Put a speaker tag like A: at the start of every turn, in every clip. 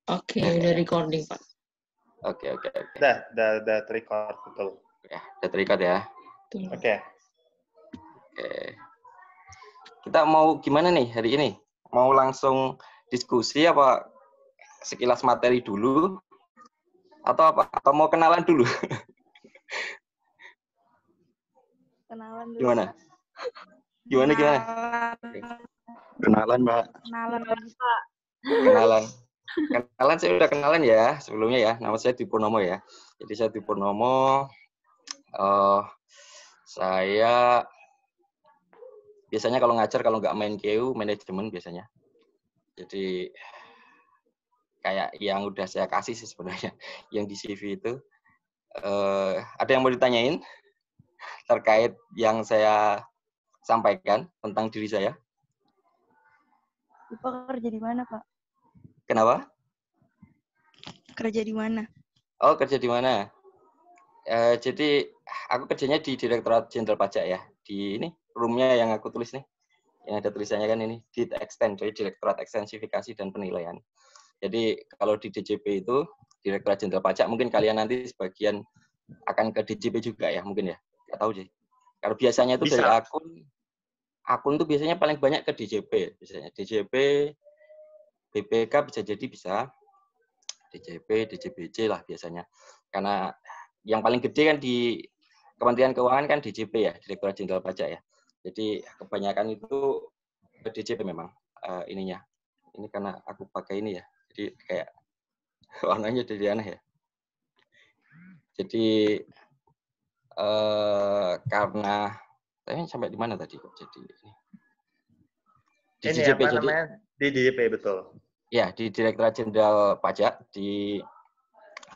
A: Oke, udah recording, Pak.
B: Oke.
C: Udah record, betul.
B: Ya, udah terikat ya.
C: Oke.
B: Kita mau gimana nih hari ini? Mau langsung diskusi apa sekilas materi dulu? Atau apa? Atau mau kenalan dulu?
D: Kenalan dulu.
B: Gimana? Gimana?
C: Kenalan, Mbak.
D: Kenalan lagi, Pak.
B: Kenalan saya udah kenalan ya sebelumnya ya. Nama saya Dwi Purnomo ya. Jadi saya Dwi Purnomo. Saya biasanya kalau ngajar kalau nggak main KU, manajemen biasanya. Jadi kayak yang udah saya kasih sih sebenarnya, yang di CV itu. Ada yang mau ditanyain terkait yang saya sampaikan tentang diri saya?
D: Bapak kerja di mana, Pak?
B: Kenapa?
D: Kerja di mana?
B: Oh, kerja di mana? Jadi aku kerjanya di Direktorat Jenderal Pajak ya. Di ini roomnya yang aku tulis nih. Yang ada tulisannya kan ini, Extend, jadi Direktorat Ekstensifikasi dan Penilaian. Jadi kalau di DJP itu, Direktorat Jenderal Pajak, mungkin kalian nanti sebagian akan ke DJP juga ya, mungkin ya. Nggak tahu sih. Kalau biasanya itu
C: Bisa.
B: dari akun tuh biasanya paling banyak ke DJP. Biasanya DJP, BPK bisa jadi bisa, DJP, DJBJ lah biasanya. Karena yang paling gede kan di Kementerian Keuangan kan DJP ya, Direktorat Jenderal Pajak ya. Jadi kebanyakan itu ke DJP memang ininya. Ini karena aku pakai ini ya, jadi kayak warnanya jadi aneh ya. Jadi karena sampai di mana tadi kok jadi ini? Di
C: Ini
B: DJP
C: apa
B: jadi
C: namanya? Di DJP, betul.
B: ya, di Direktorat Jenderal Pajak di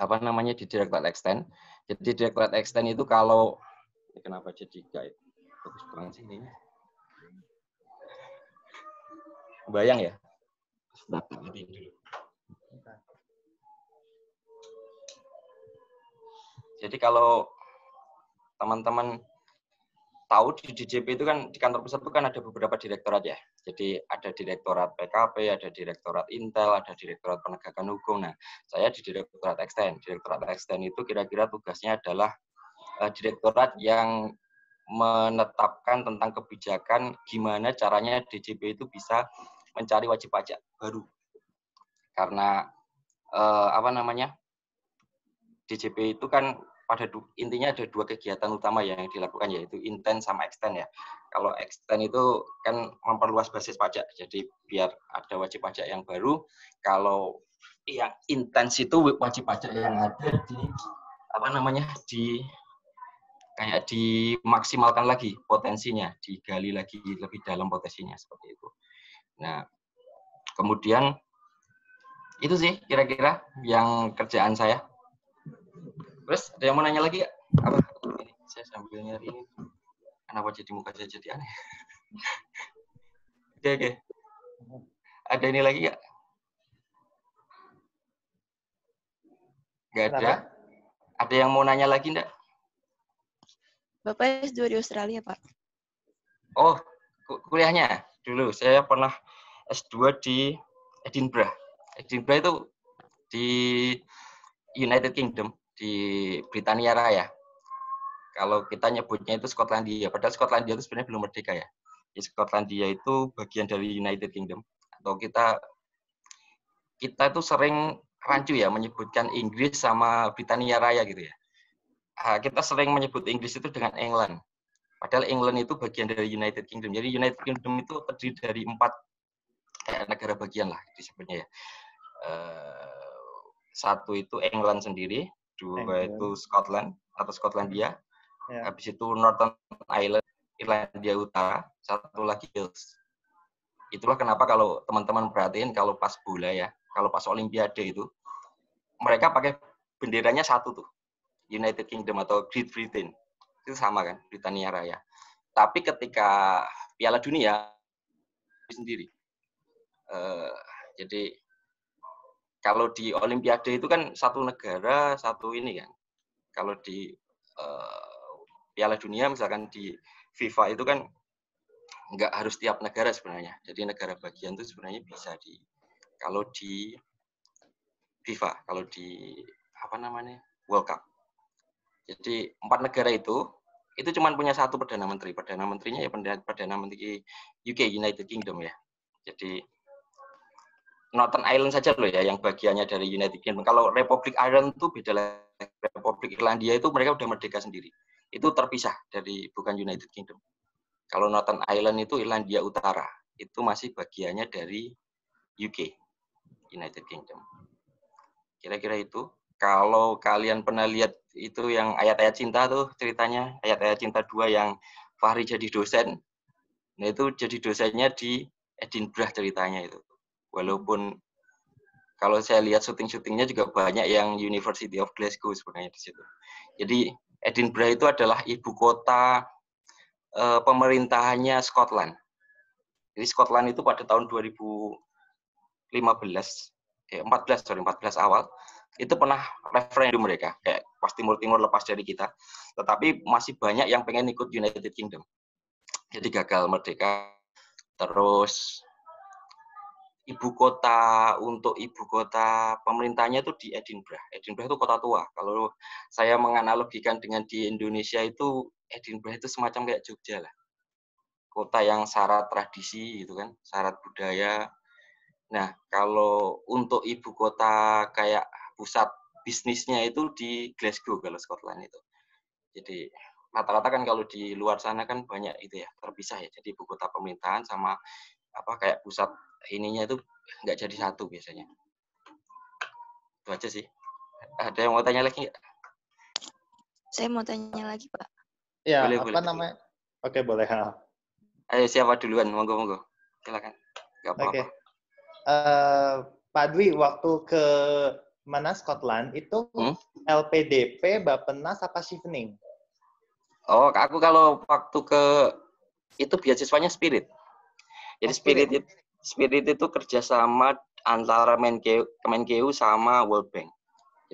B: apa namanya di Direktorat Extend. Jadi Direktorat Extend itu kalau kenapa jadi kayak bagus banget sih ini? Bayang ya? Jadi kalau teman-teman tahu di DJP itu kan di kantor pusat itu kan ada beberapa direktorat ya. Jadi ada direktorat PKP, ada direktorat Intel, ada direktorat penegakan hukum. Nah, saya di Direktorat Extend. Direktorat Extend itu kira-kira tugasnya adalah direktorat yang menetapkan tentang kebijakan gimana caranya DJP itu bisa mencari wajib pajak baru. Karena apa namanya? DJP itu kan pada intinya ada dua kegiatan utama yang dilakukan yaitu intens sama extend ya. Kalau extend itu kan memperluas basis pajak, jadi biar ada wajib pajak yang baru. Kalau yang intens itu wajib pajak yang ada di apa namanya kayak dimaksimalkan lagi potensinya, digali lagi lebih dalam potensinya seperti itu. Nah, kemudian itu sih kira-kira yang kerjaan saya. Terus ada yang mau nanya lagi nggak? Apa? Ini, saya sambil nyari ini. Kenapa jadi muka saya jadi aneh? Oke. Ada ini lagi nggak? Nggak ada.
C: Kenapa?
B: Ada yang mau nanya lagi nggak?
D: Bapak S2 di Australia, Pak.
B: Oh, kuliahnya dulu saya pernah S2 di Edinburgh. Edinburgh itu di United Kingdom, di Britania Raya. Kalau kita nyebutnya itu Skotlandia, padahal Skotlandia itu sebenarnya belum merdeka ya. Di Skotlandia itu bagian dari United Kingdom. Atau kita itu sering rancu ya menyebutkan Inggris sama Britania Raya gitu ya. Kita sering menyebut Inggris itu dengan England. Padahal England itu bagian dari United Kingdom. Jadi United Kingdom itu terdiri dari 4 negara bagian lah disebutnya ya. Satu itu England sendiri, dua itu Scotland atau Skotlandia, habis itu Northern Ireland, Irlandia Utara, satu lagi Wales. Itulah kenapa kalau teman-teman perhatiin kalau pas bola ya, kalau pas Olimpiade itu, mereka pakai benderanya satu tuh, United Kingdom atau Great Britain. Itu sama kan, Britania Raya. Tapi ketika Piala Dunia sendiri, jadi kalau di Olimpiade itu kan satu negara, satu ini kan. Kalau di Piala Dunia misalkan di FIFA itu kan nggak harus tiap negara sebenarnya. Jadi negara bagian itu sebenarnya bisa kalau di FIFA, kalau di World Cup. Jadi 4 negara itu cuma punya satu perdana menteri. Perdana menterinya ya perdana menteri UK, United Kingdom ya. Jadi Northern Ireland saja loh ya yang bagiannya dari United Kingdom. Kalau Republik Ireland itu beda lagi. Republik Irlandia itu mereka udah merdeka sendiri. Itu terpisah dari bukan United Kingdom. Kalau Northern Ireland itu Irlandia Utara, itu masih bagiannya dari UK, United Kingdom. Kira-kira itu. Kalau kalian pernah lihat itu yang ayat-ayat cinta tuh ceritanya, ayat-ayat cinta 2 yang Fahri jadi dosen. Nah itu jadi dosennya di Edinburgh ceritanya itu. Walaupun kalau saya lihat syuting-syutingnya juga banyak yang University of Glasgow sebenarnya di situ. Jadi Edinburgh itu adalah ibu kota pemerintahannya Scotland. Jadi Scotland itu pada tahun 14 awal itu pernah referendum mereka, kayak pas Timur lepas dari kita, tetapi masih banyak yang pengen ikut United Kingdom. Jadi gagal merdeka. Terus ibu kota pemerintahnya itu di Edinburgh. Edinburgh itu kota tua. Kalau saya menganalogikan dengan di Indonesia itu Edinburgh itu semacam kayak Jogja lah. Kota yang syarat tradisi gitu kan, syarat budaya. Nah, kalau untuk ibu kota kayak pusat bisnisnya itu di Glasgow kalau Scotland itu. Jadi rata-rata kan kalau di luar sana kan banyak itu ya, terpisah ya. Jadi ibu kota pemerintahan sama kayak pusat ininya itu nggak jadi satu biasanya. Itu aja sih. Ada yang mau tanya lagi nggak?
D: Saya mau tanya lagi, Pak.
C: Ya,
B: Boleh.
C: namanya? Oke, boleh.
B: Ayo, siapa duluan? Monggo. Silakan. Nggak apa-apa.
C: Oke. Pak Dwi, waktu ke mana Scotland itu LPDP, Bappenas, apa Chevening?
B: Oh, aku kalau waktu ke itu beasiswanya Spirit. Jadi Spirit itu kerjasama antara Kemenkeu sama World Bank.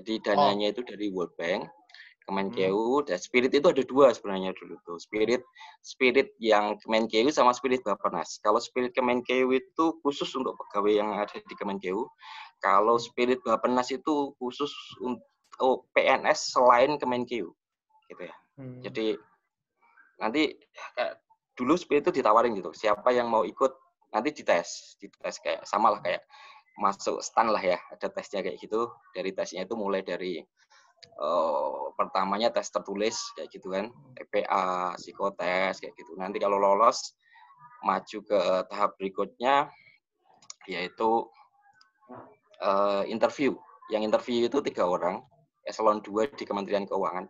B: Jadi dananya itu dari World Bank, Kemenkeu, dan Spirit itu ada 2 sebenarnya dulu tuh. Spirit yang Kemenkeu sama Spirit Bappenas. Kalau Spirit Kemenkeu itu khusus untuk pegawai yang ada di Kemenkeu. Kalau Spirit Bappenas itu khusus untuk PNS selain Kemenkeu. Gitu ya. Jadi nanti dulu Spirit itu ditawarin gitu. Siapa yang mau ikut nanti dites kayak samalah kayak masuk stan lah ya. Ada tesnya kayak gitu. Dari tesnya itu mulai dari pertamanya tes tertulis kayak gitu kan, TPA, psikotes kayak gitu. Nanti kalau lolos maju ke tahap berikutnya yaitu interview. Yang interview itu 3 orang, eselon 2 di Kementerian Keuangan.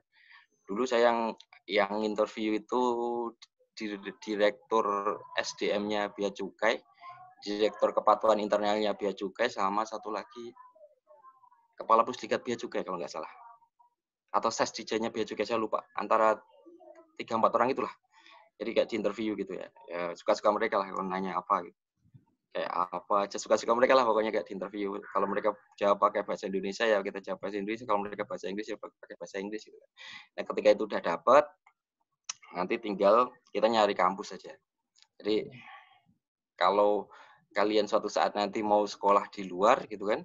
B: Dulu saya yang interview itu direktur SDM-nya Bea Cukai, direktur kepatuhan internalnya Bea Cukai, sama satu lagi kepala Pusdikat Bea Cukai kalau nggak salah. Atau SES-DJ-nya Bea Cukai, saya lupa. Antara 3-4 orang itulah. Jadi kayak di interview gitu ya. Suka-suka mereka lah kalau nanya apa gitu. Kayak apa aja, suka-suka mereka lah pokoknya kayak di interview. Kalau mereka jawab pakai bahasa Indonesia ya kita jawab bahasa Indonesia. Kalau mereka bahasa Inggris ya pakai bahasa Inggris gitu. Nah, ketika itu udah dapat, nanti tinggal kita nyari kampus saja. Jadi kalau kalian suatu saat nanti mau sekolah di luar gitu kan,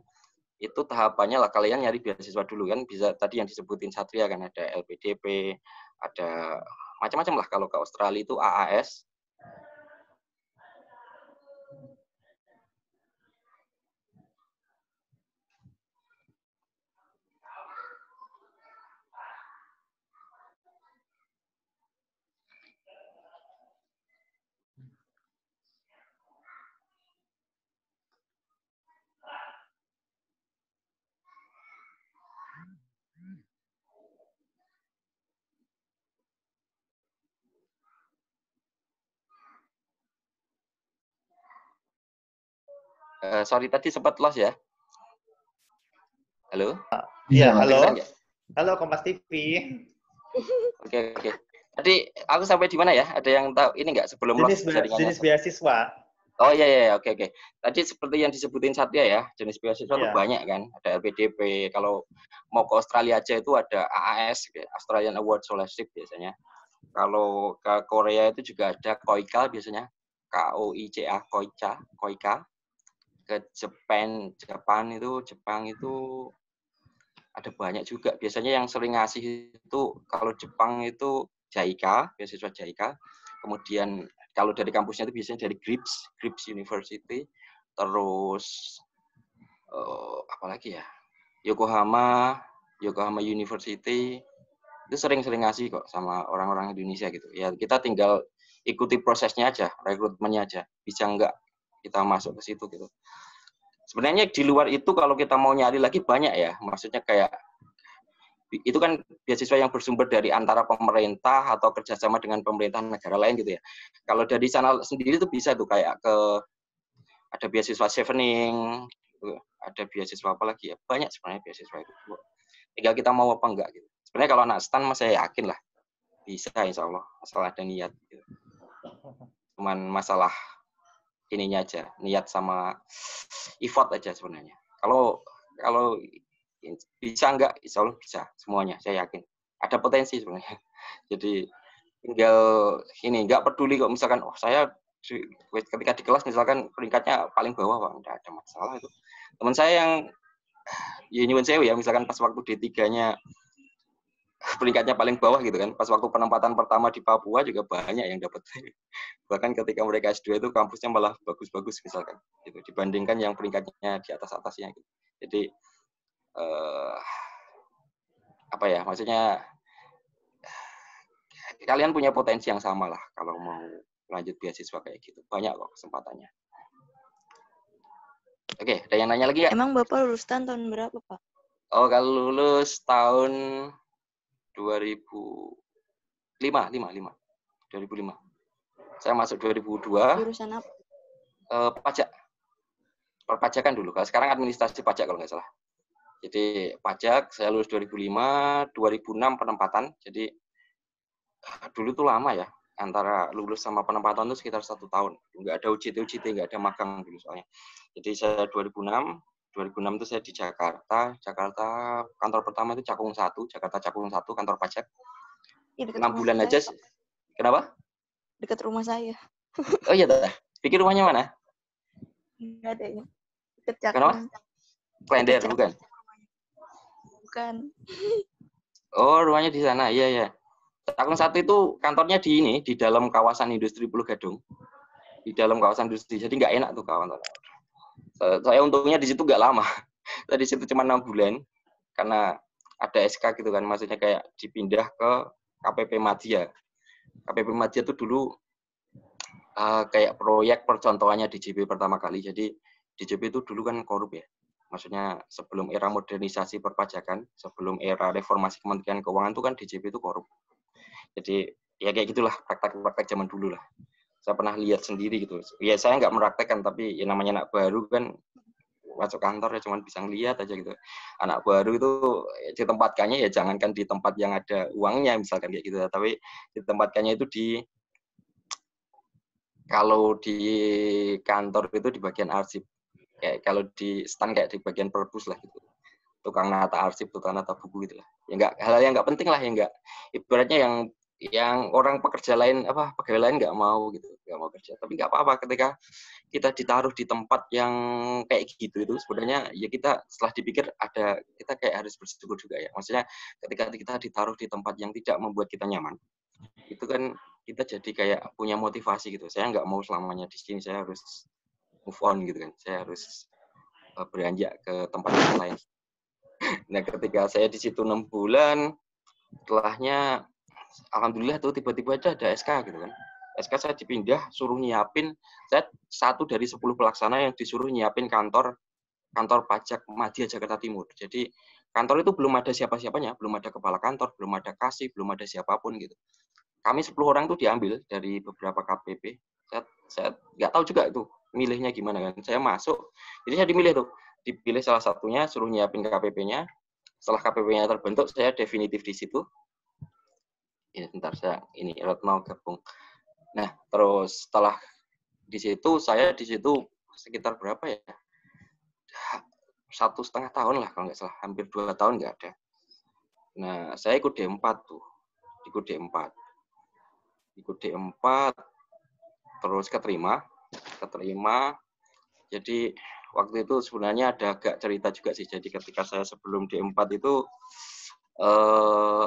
B: itu tahapannya lah kalian nyari beasiswa dulu kan. Bisa tadi yang disebutin Satria kan, ada LPDP, ada macam-macam lah. Kalau ke Australia itu AAS. Sorry tadi sempat lost ya. Halo?
C: Iya, halo. Halo Kompas TV.
B: Oke. Tadi aku sampai di mana ya? Ada yang tahu ini nggak sebelum lost jaringannya?
C: Jenis beasiswa.
B: Oh iya, oke. Tadi seperti yang disebutin Satya ya, jenis beasiswa itu banyak kan. Ada LPDP, kalau mau ke Australia aja itu ada AAS, Australian Award Scholarship biasanya. Kalau ke Korea itu juga ada KOICA biasanya, KOICA, KOICA. ke Jepang itu ada banyak juga. Biasanya yang sering ngasih itu kalau Jepang itu JICA, beasiswa JICA. Kemudian kalau dari kampusnya itu biasanya dari Scripps University. Terus apa lagi ya? Yokohama University. Itu sering-sering ngasih kok sama orang-orang Indonesia gitu. Ya kita tinggal ikuti prosesnya aja, rekrutmennya aja. Bisa enggak kita masuk ke situ gitu. Sebenarnya di luar itu kalau kita mau nyari lagi banyak ya. Maksudnya kayak itu kan beasiswa yang bersumber dari antara pemerintah atau kerjasama dengan pemerintah negara lain gitu ya. Kalau dari sana sendiri itu bisa tuh kayak ada beasiswa Chevening, ada beasiswa apa lagi ya, banyak sebenarnya beasiswa itu. Tinggal kita mau apa enggak gitu. Sebenarnya kalau anak STAN saya yakin lah bisa insya Allah asal ada niat. Gitu. Cuman masalah ininya aja, niat sama effort aja sebenarnya. Kalau bisa enggak, insya Allah bisa semuanya, saya yakin. Ada potensi sebenarnya. Jadi tinggal ini, enggak peduli kok misalkan, saya ketika di kelas misalkan peringkatnya paling bawah, Pak, enggak ada masalah itu. Teman saya yang nyuwun sewu ya, misalkan pas waktu D3-nya peringkatnya paling bawah gitu kan, pas waktu penempatan pertama di Papua juga banyak yang dapat. Bahkan ketika mereka S2 itu kampusnya malah bagus-bagus misalkan, gitu, dibandingkan yang peringkatnya di atas-atasnya. Gitu. Jadi apa ya, maksudnya kalian punya potensi yang sama lah kalau mau lanjut beasiswa kayak gitu. Banyak kok kesempatannya. Oke, ada yang nanya lagi ya?
D: Emang Bapak lulus tahun berapa, Pak?
B: Oh, kalau lulus tahun 2005. Saya masuk 2002.
D: Jurusan apa?
B: Pajak. Perpajakan dulu. Kalau sekarang administrasi pajak kalau nggak salah. Jadi pajak, saya lulus 2005, 2006 penempatan. Jadi dulu tuh lama ya. Antara lulus sama penempatan itu sekitar 1 tahun. Nggak ada UJT, nggak ada magang dulu soalnya. Jadi saya 2006 itu saya di Jakarta. Kantor pertama itu Jakarta Cakung 1, kantor pajak.
D: Ya,
B: 6 bulan aja. Kenapa?
D: Dekat rumah saya.
B: Oh iya, dah. Pikir rumahnya mana?
D: Enggak ada ya. Dekat Cakung.
B: Kenapa? Klender, bukan?
D: Bukan.
B: Oh, rumahnya di sana. Iya, iya. Cakung 1 itu kantornya di dalam kawasan industri Pulau Gadung. Di dalam kawasan industri. Jadi nggak enak tuh kawan. Saya untungnya di situ nggak lama. Saya di situ cuma 6 bulan. Karena ada SK gitu kan. Maksudnya kayak dipindah ke KPP Madya. KPP Madya itu dulu kayak proyek percontohannya DJP pertama kali. Jadi DJP itu dulu kan korup ya. Maksudnya sebelum era modernisasi perpajakan, sebelum era reformasi Kementerian Keuangan itu kan DJP itu korup. Jadi ya kayak gitulah praktek-praktek zaman dulu lah. Saya pernah lihat sendiri gitu. Ya saya nggak meraktekkan, tapi ya namanya anak baru kan masuk kantor ya cuma bisa ngelihat aja gitu. Anak baru itu ditempatkannya ya jangankan di tempat yang ada uangnya misalkan kayak gitu, tapi ditempatkannya itu kalau di kantor itu di bagian arsip. Kayak kalau di stand kayak di bagian perpus lah gitu. Tukang nata arsip, tukang nata buku gitu lah. Ya enggak, hal yang enggak penting lah ya enggak. Ibaratnya yang orang pekerja lain pegawai lain nggak mau gitu, nggak mau kerja. Tapi nggak apa-apa ketika kita ditaruh di tempat yang kayak gitu itu sebenarnya ya kita setelah dipikir kita kayak harus bersyukur juga ya. Maksudnya ketika kita ditaruh di tempat yang tidak membuat kita nyaman, itu kan kita jadi kayak punya motivasi gitu. Saya nggak mau selamanya di sini, saya harus move on gitu kan. Saya harus beranjak ke tempat yang lain. Nah, ketika saya di situ 6 bulan, setelahnya alhamdulillah tuh tiba-tiba aja ada SK gitu kan. SK saya dipindah, suruh nyiapin, saya 1 dari 10 pelaksana yang disuruh nyiapin kantor pajak Madya Jakarta Timur. Jadi kantor itu belum ada siapa-siapanya, belum ada kepala kantor, belum ada kasih, belum ada siapapun gitu. Kami 10 orang tuh diambil dari beberapa KPP. Saya nggak tahu juga itu milihnya gimana kan. Saya masuk, jadi saya dimilih tuh. Dipilih salah satunya, suruh nyiapin KPP-nya. Setelah KPP-nya terbentuk, saya definitif di situ. Ya, bentar saya ini Retno gabung. Nah, terus setelah saya di situ sekitar berapa ya? 1,5 tahun lah kalau nggak salah, hampir 2 tahun nggak ada. Nah, saya ikut D4 tuh, ikut D4, terus keterima. Jadi waktu itu sebenarnya ada agak cerita juga sih. Jadi ketika saya sebelum D4 itu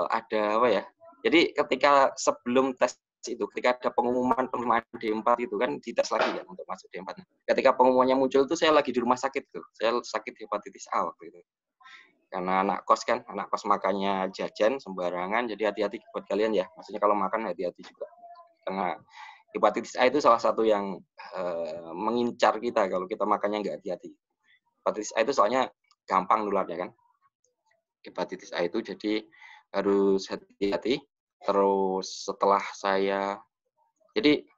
B: ada apa ya? Jadi ketika sebelum tes itu, ketika ada pengumuman penerimaan D4 itu kan dites lagi kan untuk masuk D4. Ketika pengumumannya muncul itu saya lagi di rumah sakit tuh. Saya sakit hepatitis A waktu itu. Karena anak kos kan, anak kos makannya jajan sembarangan, jadi hati-hati buat kalian ya. Maksudnya kalau makan hati-hati juga. Karena hepatitis A itu salah satu yang mengincar kita kalau kita makannya nggak hati-hati. Hepatitis A itu soalnya gampang nularnya kan. Hepatitis A itu jadi harus hati-hati. Terus setelah saya, jadi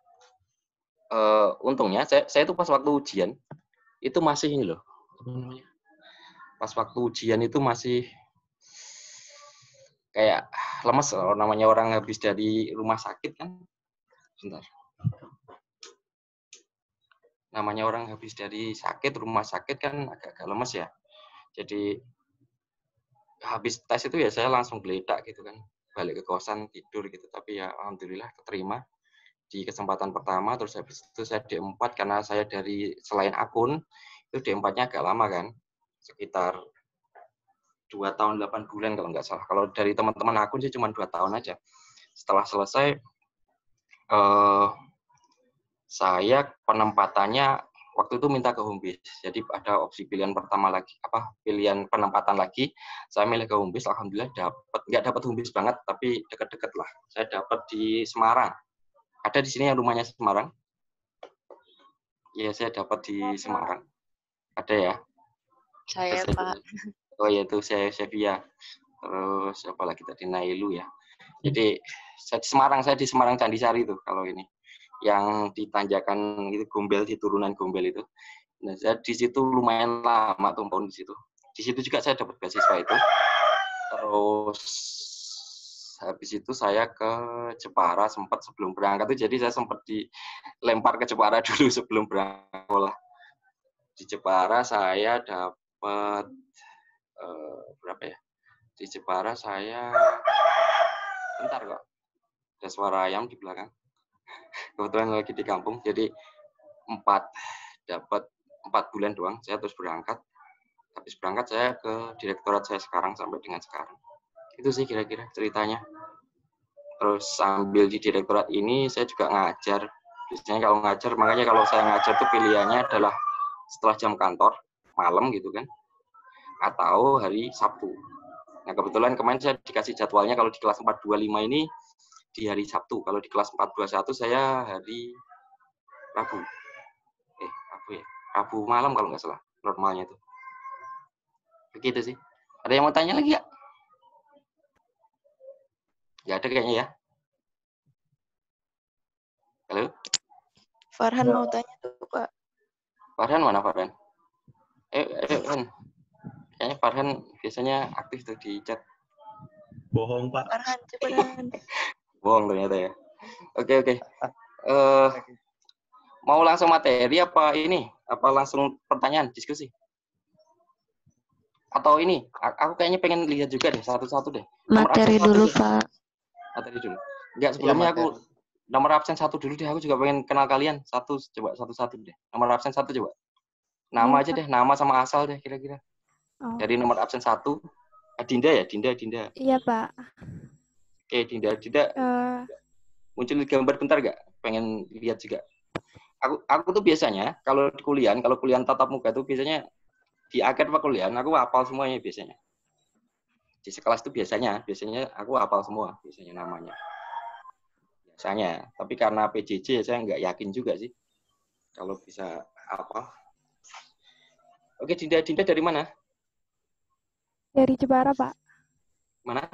B: untungnya saya itu pas waktu ujian itu masih ini loh, pas waktu ujian itu masih kayak lemes kalau namanya orang habis dari rumah sakit kan. Sebentar. Namanya orang habis dari rumah sakit kan agak-agak lemes ya. Jadi habis tes itu ya saya langsung geledak gitu kan. Balik ke kosan tidur gitu, tapi ya alhamdulillah keterima di kesempatan pertama. Terus habis itu saya D4 karena saya dari selain akun itu D4-nya agak lama kan. Sekitar 2 tahun 8 bulan kalau nggak salah. Kalau dari teman-teman akun sih cuma 2 tahun aja. Setelah selesai saya penempatannya waktu itu minta ke home base. Jadi ada opsi pilihan pertama lagi, pilihan penempatan lagi. Saya milih ke home base, alhamdulillah nggak dapat home base banget, tapi dekat-dekat lah. Saya dapat di Semarang. Ada di sini yang rumahnya Semarang? Iya, saya dapat di Semarang. Ada ya?
D: Saya, Pak.
B: Oh ya, itu saya Sevilla. Terus apa lagi tadi, Nailu ya. Jadi saya di Semarang Candisari itu kalau ini. Yang ditanjakan itu Gombel, di turunan Gombel itu. Nah, saya di situ lumayan lama tumpang di situ. Di situ juga saya dapat beasiswa itu. Terus habis itu saya ke Jepara sempat sebelum berangkat itu, jadi saya sempat dilempar ke Jepara dulu sebelum berangkat. Di Jepara saya dapat berapa ya? Di Jepara saya bentar kok. Ada suara ayam di belakang. Kebetulan lagi di kampung, jadi 4 bulan doang saya terus berangkat. Habis berangkat saya ke direktorat saya sekarang sampai dengan sekarang. Itu sih kira-kira ceritanya. Terus sambil di direktorat ini saya juga ngajar. Biasanya kalau ngajar, makanya kalau saya ngajar tuh pilihannya adalah setelah jam kantor malam gitu kan, atau hari Sabtu. Nah kebetulan kemarin saya dikasih jadwalnya kalau di kelas 425 ini di hari Sabtu. Kalau di kelas 421 saya hari Rabu. Rabu malam kalau nggak salah normalnya itu. Begitu sih. Ada yang mau tanya lagi ya? Nggak ada kayaknya ya. Halo?
D: Farhan mau tanya tuh, Pak.
B: Farhan mana Farhan? Farhan. Kayaknya Farhan biasanya aktif tuh di chat.
A: Bohong, Pak.
D: Farhan, cepetan.
B: Bohong ternyata ya. Oke. Mau langsung materi apa ini? Apa langsung pertanyaan, diskusi? Atau ini, aku kayaknya pengen lihat juga deh, satu-satu deh.
D: Materi dulu, Pak.
B: Materi dulu. Enggak, sebelumnya aku nomor absen 1 dulu deh, aku juga pengen kenal kalian. Coba satu-satu deh. Nomor absen 1 coba. Nama aja deh, nama sama asal deh kira-kira.
E: Oh.
B: Dari nomor absen 1. Dinda ya, Dinda.
E: Iya, Pak.
B: Oke, Dinda. Muncul gambar bentar nggak? Pengen lihat juga. Aku tuh biasanya kalau kuliah tatap muka tuh biasanya di akhir kuliah aku hafal semuanya biasanya. Di sekelas tuh biasanya aku hafal semua biasanya namanya. Biasanya, tapi karena PJJ saya nggak yakin juga sih kalau bisa apa. Oke, Dinda dari mana?
E: Dari Jepara, Pak.
B: Mana?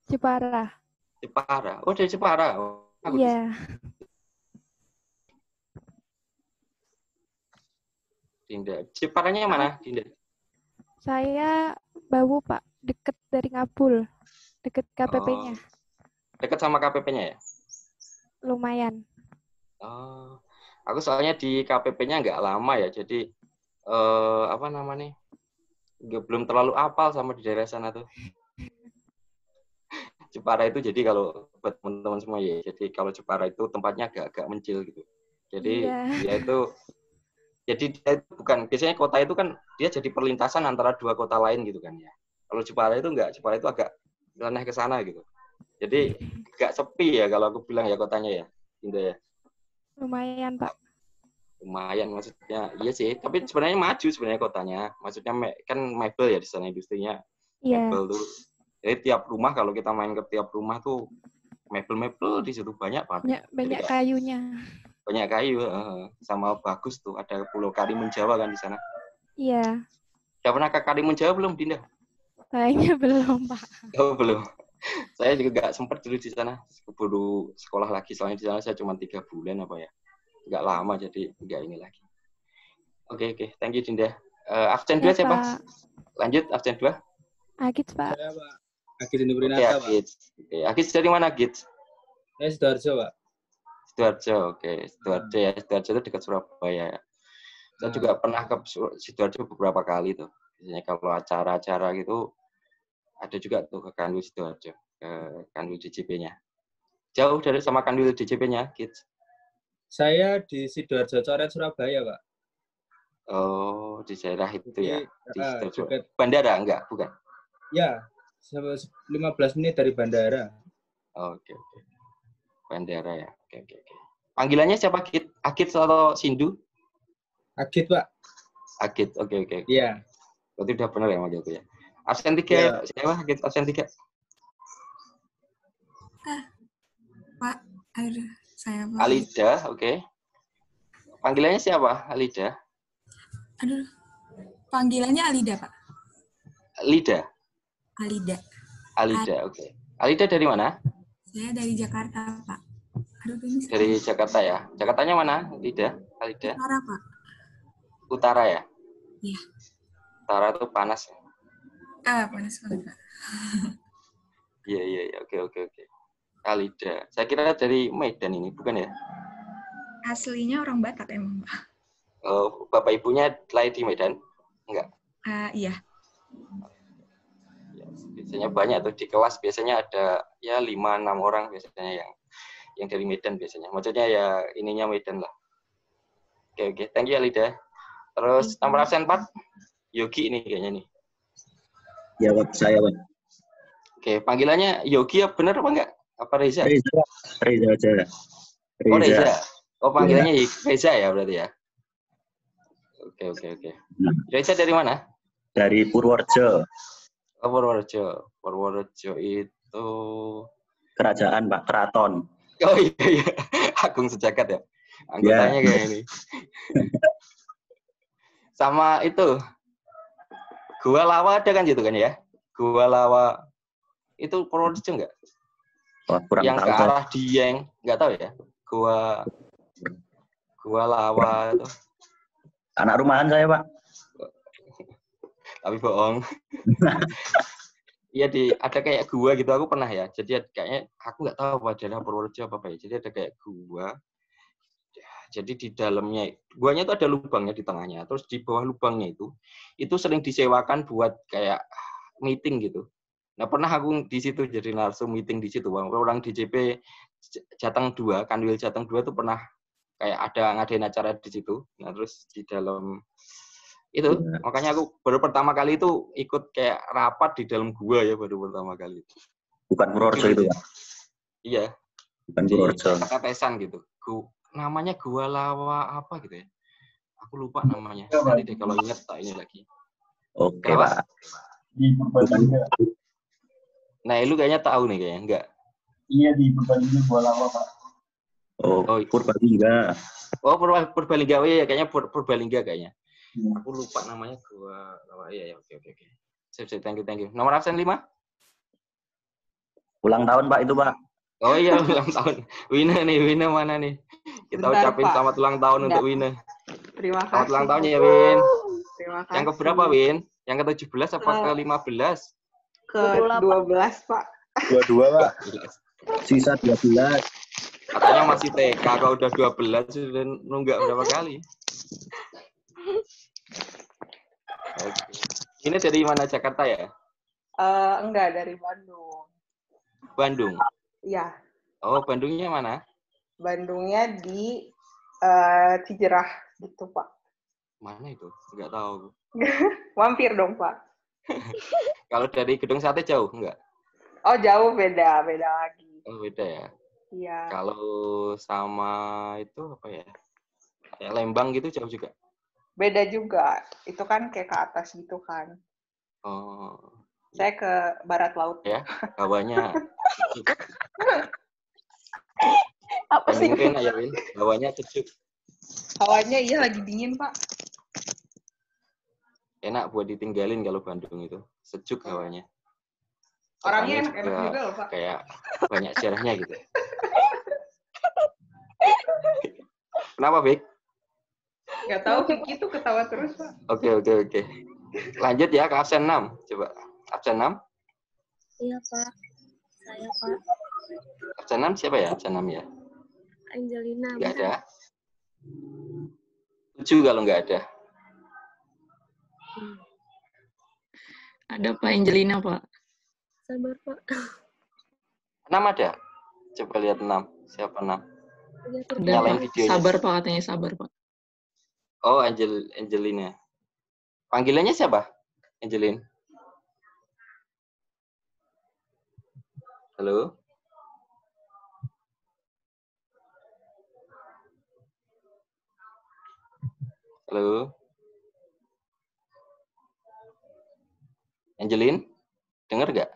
E: Jepara.
B: Oh, dari Jepara.
E: Iya.
B: Dinda. Jeparanya mana, Dinda?
E: Saya Bawu, Pak. Deket dari Ngabul. Deket KPP-nya.
B: Deket sama KPP-nya ya?
E: Lumayan.
B: Aku soalnya di KPP-nya nggak lama ya, jadi belum terlalu apal sama di daerah sana tuh. Jepara itu jadi kalau buat teman-teman semua ya, jadi kalau Jepara itu tempatnya agak mencil gitu. Jadi
E: iya.
B: dia itu Jadi dia itu bukan, biasanya kota itu kan dia jadi perlintasan antara dua kota lain gitu kan ya. Kalau Jepara itu enggak, Jepara itu agak nyeleneh ke sana gitu. Jadi agak sepi ya kalau aku bilang ya kotanya ya, Dinda ya.
E: Lumayan, Pak.
B: Lumayan maksudnya, iya sih. Tapi sebenarnya maju sebenarnya kotanya. Maksudnya kan mebel ya di sana industrinya.
E: Iya.
B: Mebel tuh. Jadi tiap rumah kalau kita main ke tiap rumah tuh mebel-mebel di situ banyak banget.
E: Banyak kayunya.
B: Banyak kayu, sama bagus tuh. Ada Pulau Karimun Jawa kan di sana.
E: Iya.
B: Udah pernah ke Karimun Jawa belum, Dinda?
E: Kayaknya belum, Pak.
B: Oh, belum. Saya juga nggak sempat dulu di sana. Keburu sekolah lagi. Soalnya di sana saya cuma 3 bulan apa ya. Nggak lama, jadi nggak ini lagi. Oke. Thank you, Dinda. Absen 2 siapa?
E: Pak.
B: Lanjut, absen 2.
E: Agit, Pak.
F: Saya, Pak. Agit ini
B: Oke, Agit. Oke, Agit dari mana, Agit?
F: Saya Sidoarjo, Pak.
B: Sidoarjo, oke. Sidoarjo ya. Sidoarjo itu dekat Surabaya. Saya juga pernah ke Sidoarjo beberapa kali tuh. Biasanya kalau acara-acara gitu, ada juga tuh ke Kanwil Sidoarjo, ke Kanwil DJP-nya. Jauh dari sama Kanwil DJP-nya, Agit?
F: Saya di Sidoarjo Coret, Surabaya, Pak.
B: Oh, di daerah itu ya. Di Sidoarjo.
F: Dekat.
B: Bandara enggak? Bukan.
F: Ya, 15 menit dari bandara.
B: Oke. Bandara ya. Oke. Panggilannya siapa, Agit? Agit atau Sindu?
F: Agit, Pak.
B: Agit, oke.
F: Iya.
B: Berarti udah benar ya manggil aku ya. Absen 3
F: Ya.
B: siapa? Agit absen 3.
G: Pak, aduh, saya Pak.
B: Alida, oke. Panggilannya siapa? Alida?
G: Aduh, panggilannya Alida, Pak.
B: Lida?
G: Alida.
B: Oke. Alida dari mana?
G: Saya dari Jakarta, Pak. Aduh, ini
B: Dari Jakarta ya. Jakartanya mana, Alida?
G: Utara, Pak.
B: Utara ya?
G: Iya.
B: Utara tuh panas.
G: Panas banget, Pak.
B: Iya. Oke. Alida. Saya kira dari Medan ini, bukan ya?
G: Aslinya orang Batak emang, Pak.
B: Oh, bapak ibunya lahir di Medan? Enggak.
G: Iya.
B: Ya, biasanya banyak tuh di kelas, biasanya ada ya 5-6 orang biasanya yang dari Medan biasanya. Maksudnya ya ininya Medan lah. Oke. Thank you, Alida. Terus nomor absen 4, Yogi ini kayaknya nih.
A: Ya, Pak. Saya, Pak.
B: Oke, panggilannya Yogi ya benar apa enggak? Apa Reza?
A: Reza aja.
B: Oh, Reza. Oh, panggilannya Reza ya berarti ya? Oke. Reza dari mana?
A: Dari Purworejo.
B: Oh, Purworejo. Purworejo itu...
A: Kerajaan, Pak. Keraton.
B: Oh iya. Agung Sejagat ya? Anggotanya kayak ini. Sama itu, Gua Lawa ada kan gitu kan ya? Gua Lawa itu Purworejo nggak?
A: Wah, kurang
B: yang
A: tahu,
B: ke
A: Pak.
B: arah Dieng, nggak tahu ya? Gua Lawa itu.
A: Anak rumahan saya, Pak.
B: Tapi bohong. Iya ada kayak gua gitu, aku pernah ya. Jadi kayaknya aku nggak tahu apa daerah Purworejo apa ya. Jadi ada kayak gua. Jadi di dalamnya, guanya itu ada lubangnya di tengahnya. Terus di bawah lubangnya itu sering disewakan buat kayak meeting gitu. Nah pernah aku di situ jadi narsum meeting di situ. Orang DJP Jateng 2, Kanwil Jateng 2 itu pernah kayak ada ngadain acara di situ. Nah terus di dalam itu, makanya aku baru pertama kali itu ikut kayak rapat di dalam gua ya, baru pertama kali.
A: Bukan Purworejo itu, Pak.
B: Iya.
A: Bukan Purworejo.
B: Tetesan gitu. Namanya Gua Lawa apa gitu ya. Aku lupa namanya. Nanti deh kalau ingat tak ini lagi.
A: Oke, Pak. Bukan.
B: Nah, lu kayaknya tahu nih kayaknya, enggak?
H: Iya, di Purbalingga Gua Lawa, Pak.
A: Oh, Purbalingga.
B: Oh, Purbalingga. Oh iya, kayaknya Purbalingga kayaknya. Aku lupa namanya Gua Lawa. Iya, oke. Sip, thank you. Nomor absen 5?
A: Ulang tahun, Pak, itu, Pak.
B: Oh iya, ulang tahun. Wina mana nih? Kita
I: Bentar,
B: ucapin
I: Pak.
B: selamat ulang tahun untuk Wina.
I: Terima kasih.
B: Selamat ulang tahun ya, Win.
I: Terima kasih.
B: Yang keberapa, Win? Yang ke-17 apa ke-15?
I: Ke-12, Pak.
A: 22, Pak. Sisa 12.
B: Katanya masih TK, kalau udah 12 sudah nunggak berapa kali. Oke. Ini dari mana, Jakarta ya?
I: Enggak, dari Bandung.
B: Bandung?
I: Iya,
B: Oh, Bandungnya mana?
I: Bandungnya di Cijerah gitu, Pak.
B: Mana itu? Nggak tahu.
I: Mampir dong, Pak.
B: Kalau dari Gedung Sate jauh nggak?
I: Oh, jauh, beda lagi.
B: Oh, beda ya.
I: Iya.
B: Kalau sama itu apa ya? Kayak Lembang gitu jauh juga.
I: Beda juga. Itu kan kayak ke atas gitu kan.
B: Oh.
I: Saya ke barat laut.
B: Ya, hawanya.
I: Apa sih?
B: Bandung enak ya, Win? Hawanya sejuk.
I: Hawanya iya lagi dingin, Pak.
B: Enak buat ditinggalin kalau Bandung itu. Sejuk hawanya.
I: Orangnya
B: Kotanya
I: enak-enak juga loh, Pak.
B: Kayak banyak sejarahnya gitu. Kenapa, Bik?
I: Nggak tahu, Kiki tuh ketawa terus, Pak.
B: Oke. Lanjut ya ke absen 6. Coba. Absen 6.
J: Iya, Pak. Saya, Pak.
B: Absen 6 siapa ya? Absen 6 ya?
J: Angelina.
B: Nggak ada. 7 kalau nggak ada.
K: Ada Pak Angelina, Pak.
J: Sabar, Pak.
B: 6 ada? Coba lihat 6. Siapa 6?
K: Ada,
B: Nyalain
K: Pak.
B: videonya.
K: Sabar, Pak. Katanya sabar, Pak.
B: Oh, Angelina. Panggilannya siapa? Angelin. Halo? Halo? Angelin? Dengar nggak?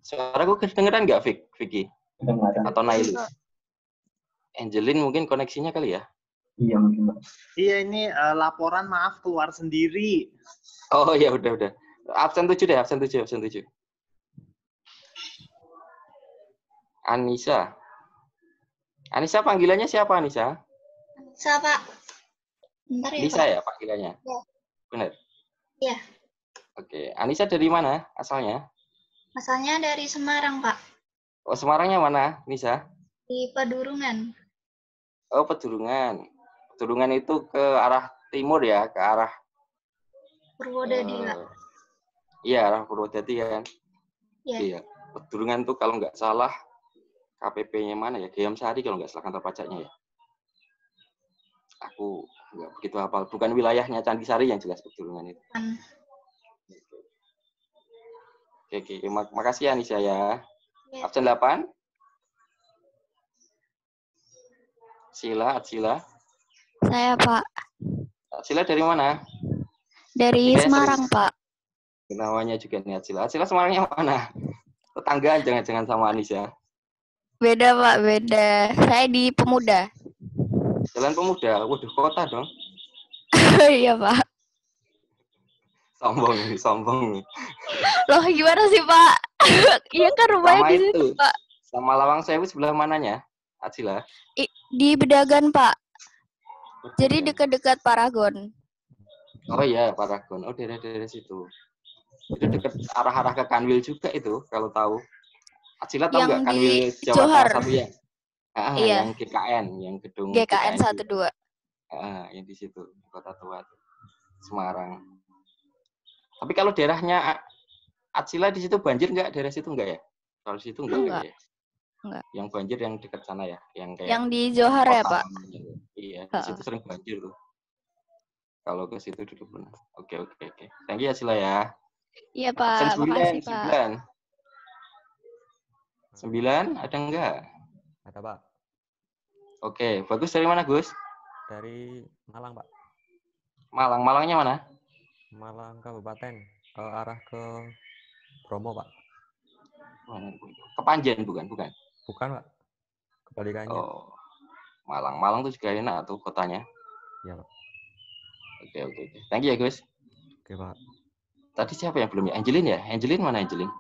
B: Suaraku kedengeran nggak, Vicky? Atau Nail? Angelin mungkin koneksinya kali ya?
H: Iya, mungkin, Pak.
C: Iya, ini laporan maaf keluar sendiri.
B: Oh ya udah. Absen 7 deh, absen 7. Anissa. Anissa panggilannya siapa, Anissa?
J: Anissa, Pak. Bentar ya,
B: Lisa
J: Pak.
B: ya panggilannya?
J: Ya.
B: Benar?
J: Iya.
B: Oke. Anissa dari mana asalnya?
J: Asalnya dari Semarang, Pak.
B: Oh, Semarangnya mana, Nisa?
J: Di Pedurungan.
B: Oh, Pedurungan. Pedurungan itu ke arah timur ya, ke arah
J: Purwodadi, Pak.
B: Iya, arah Purwodadi kan.
J: Iya.
B: Iya. Pedurungan tuh kalau nggak salah KPP-nya mana ya? Gayam Sari kalau nggak salah kantor pajaknya ya. Aku nggak begitu hafal. Bukan wilayahnya Candisari yang jelas Pedurungan itu. Oke. Makasih ya Nisa ya. Absen 8. Atsila.
D: Saya, Pak.
B: Atsila dari mana?
D: Dari Semarang, Pak.
B: Namanya juga nih Atsila. Atsila Semarangnya mana? Tetanggaan jangan-jangan sama Anissa.
D: Beda, Pak, beda. Saya di Pemuda.
B: Jalan Pemuda. Waduh, kota dong.
D: Iya, Pak.
B: Sombong nih.
D: Loh, gimana sih, Pak? Iya kan rumahnya
B: Sama
D: di situ,
B: itu.
D: Pak.
B: Sama Lawang Sewu sebelah mananya? Atsila.
D: Di Bedagan, Pak. Jadi dekat-dekat Paragon.
B: Oh iya, Paragon. Oh, dari situ. Itu dekat arah-arah ke Kanwil juga itu, kalau tahu. Atsila tahu nggak Kanwil Jawa Tengah 1 ya?
D: Iya.
B: Yang GKN, yang gedung
D: GKN 12.
B: Yang di situ, Kota Tua, Semarang. Tapi kalau daerahnya Atsila di situ banjir nggak? Daerah situ nggak ya? Kalau situ nggak ya?
D: Enggak.
B: Yang banjir yang dekat sana ya, yang kayak
D: Yang di Johar ya, Pak?
B: Iya, di situ sering banjir tuh. Kalau ke situ duduk benar. Oke. Thank you Atsila ya.
D: Iya, Pak. Makasih, Pak.
B: 9 ada enggak?
L: Ada, Pak.
B: Oke, bagus dari mana, Gus?
L: Dari Malang, Pak.
B: Malangnya mana?
L: Malang Kabupaten, ke arah ke Bromo, Pak.
B: Kepanjen bukan?
L: Bukan, Pak. Kebalikannya.
B: Oh, Malang tuh juga enak tuh kotanya.
L: Iya, Pak.
B: Oke. Thank you ya, Gus.
L: Oke, Pak.
B: Tadi siapa yang belum ya? Angelin ya? Angelin mana Angelin?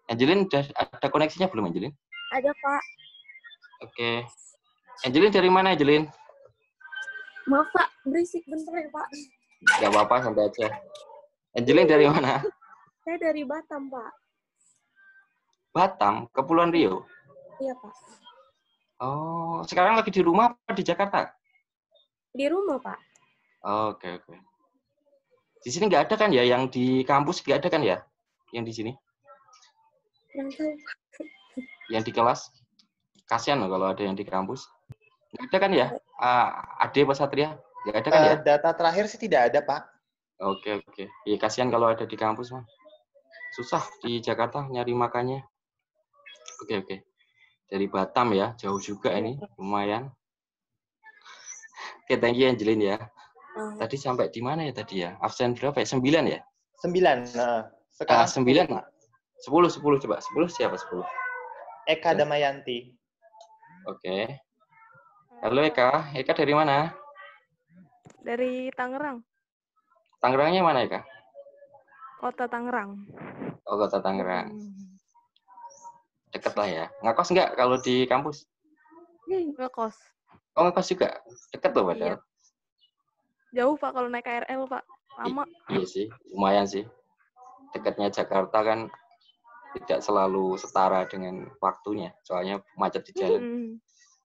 B: Angelin ada koneksinya belum, Angelin?
J: Ada, Pak.
B: Oke. Angelin dari mana, Angelin?
J: Maaf, Pak. Berisik bentar ya, Pak.
B: Gak apa-apa, santai aja. Angelin dari mana?
J: Saya dari Batam, Pak.
B: Batam, Kepulauan Riau?
J: Iya, Pak.
B: Oh, sekarang lagi di rumah apa di Jakarta?
J: Di rumah, Pak.
B: Oke. Di sini nggak ada kan ya? Yang di kampus nggak ada kan ya? Yang di sini?
J: Yang tahu, Pak.
B: Yang di kelas? Kasian loh kalau ada yang di kampus. Nggak ada kan ya? Ade Pak Satria? Nggak ada kan ya?
C: Data terakhir sih tidak ada, Pak.
B: Oke. Ya, kasihan kalau ada di kampus, Mas. Susah di Jakarta nyari makannya. Oke. Dari Batam ya, jauh juga ini, lumayan. Oke, thank you Angelin ya. Tadi sampai di mana ya tadi ya? Absen berapa ya? 9 ya?
C: 9. Nah, sekarang
B: 9. 10 coba. 10 siapa 10?
C: Eka Damayanti.
B: Oke. Halo Eka. Eka dari mana?
E: Dari Tangerang.
B: Tangerangnya mana Eka?
E: Kota Tangerang.
B: Oh, Kota Tangerang. Deket lah ya. Ngekos nggak kalau di kampus?
E: Ngekos.
B: Oh, ngekos juga? Deket loh padahal.
E: Iya. Jauh Pak kalau naik KRL Pak. Lama.
B: Iya sih, lumayan sih. Dekatnya Jakarta kan tidak selalu setara dengan waktunya. Soalnya macet di jalan.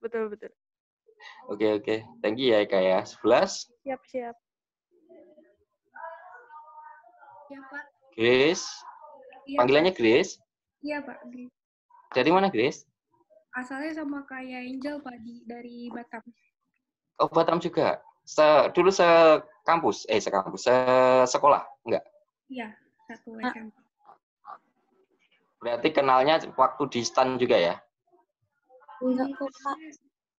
E: Betul.
B: Oke. Thank you ya Eka ya. 11.
E: Siap.
G: Iya, Pak.
B: Grace.
G: Iya,
B: Panggilannya Grace?
G: Iya, Pak.
B: Dari mana Grace?
G: Asalnya sama kayak Angel, Pak, dari Batam.
B: Oh, Batam juga. Dulu sekolah, enggak?
G: Iya, satu SMP.
B: Berarti kenalnya waktu di STAN juga ya?
J: Enggak kok, Pak.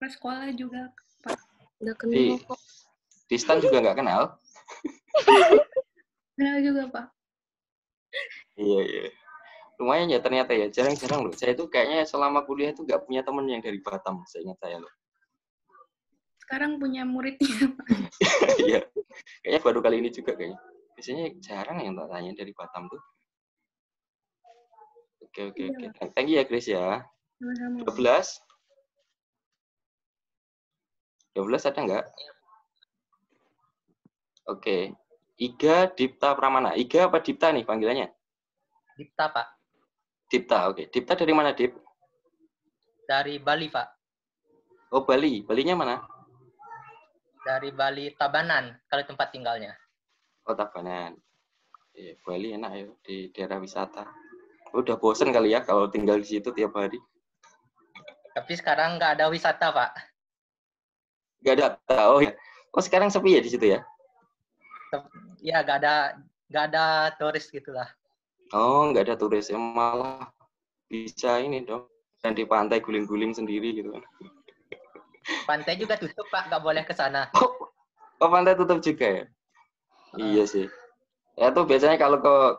G: Pas sekolah juga, Pak.
J: Enggak kenal kok.
B: Di STAN juga nggak kenal?
G: Kenal juga, Pak.
B: Iya. Lumayan ya ternyata ya. Jarang-jarang loh. Saya itu kayaknya selama kuliah itu nggak punya temen yang dari Batam. Seingat saya loh.
G: Sekarang punya muridnya, Pak.
B: Iya. Kayaknya baru kali ini juga kayaknya. Biasanya jarang yang tak tanya dari Batam tuh. Oke. Thank you ya Grace ya.
G: Sama-sama.
B: 12 ada nggak? Oke. Iga Dipta Pramana. Iga apa Dipta nih panggilannya?
M: Dipta, Pak.
B: Dipta, oke. Dipta dari mana, Dip?
M: Dari Bali, Pak.
B: Oh, Bali. Balinya mana?
M: Dari Bali Tabanan, kalau tempat tinggalnya.
B: Oh, Tabanan. Bali enak ya, di daerah wisata. Udah bosen kali ya kalau tinggal di situ tiap hari.
M: Tapi sekarang nggak ada wisata, Pak.
B: Nggak ada. Oh, ya. Oh, sekarang sepi ya di situ ya?
M: Ya, nggak ada turis gitulah.
B: Oh, nggak ada turis. Malah bisa ini dong. Dan di pantai guling-guling sendiri gitu.
M: Pantai juga tutup, Pak. Nggak boleh ke sana.
B: Oh, pantai tutup juga ya? Iya sih. Ya tuh biasanya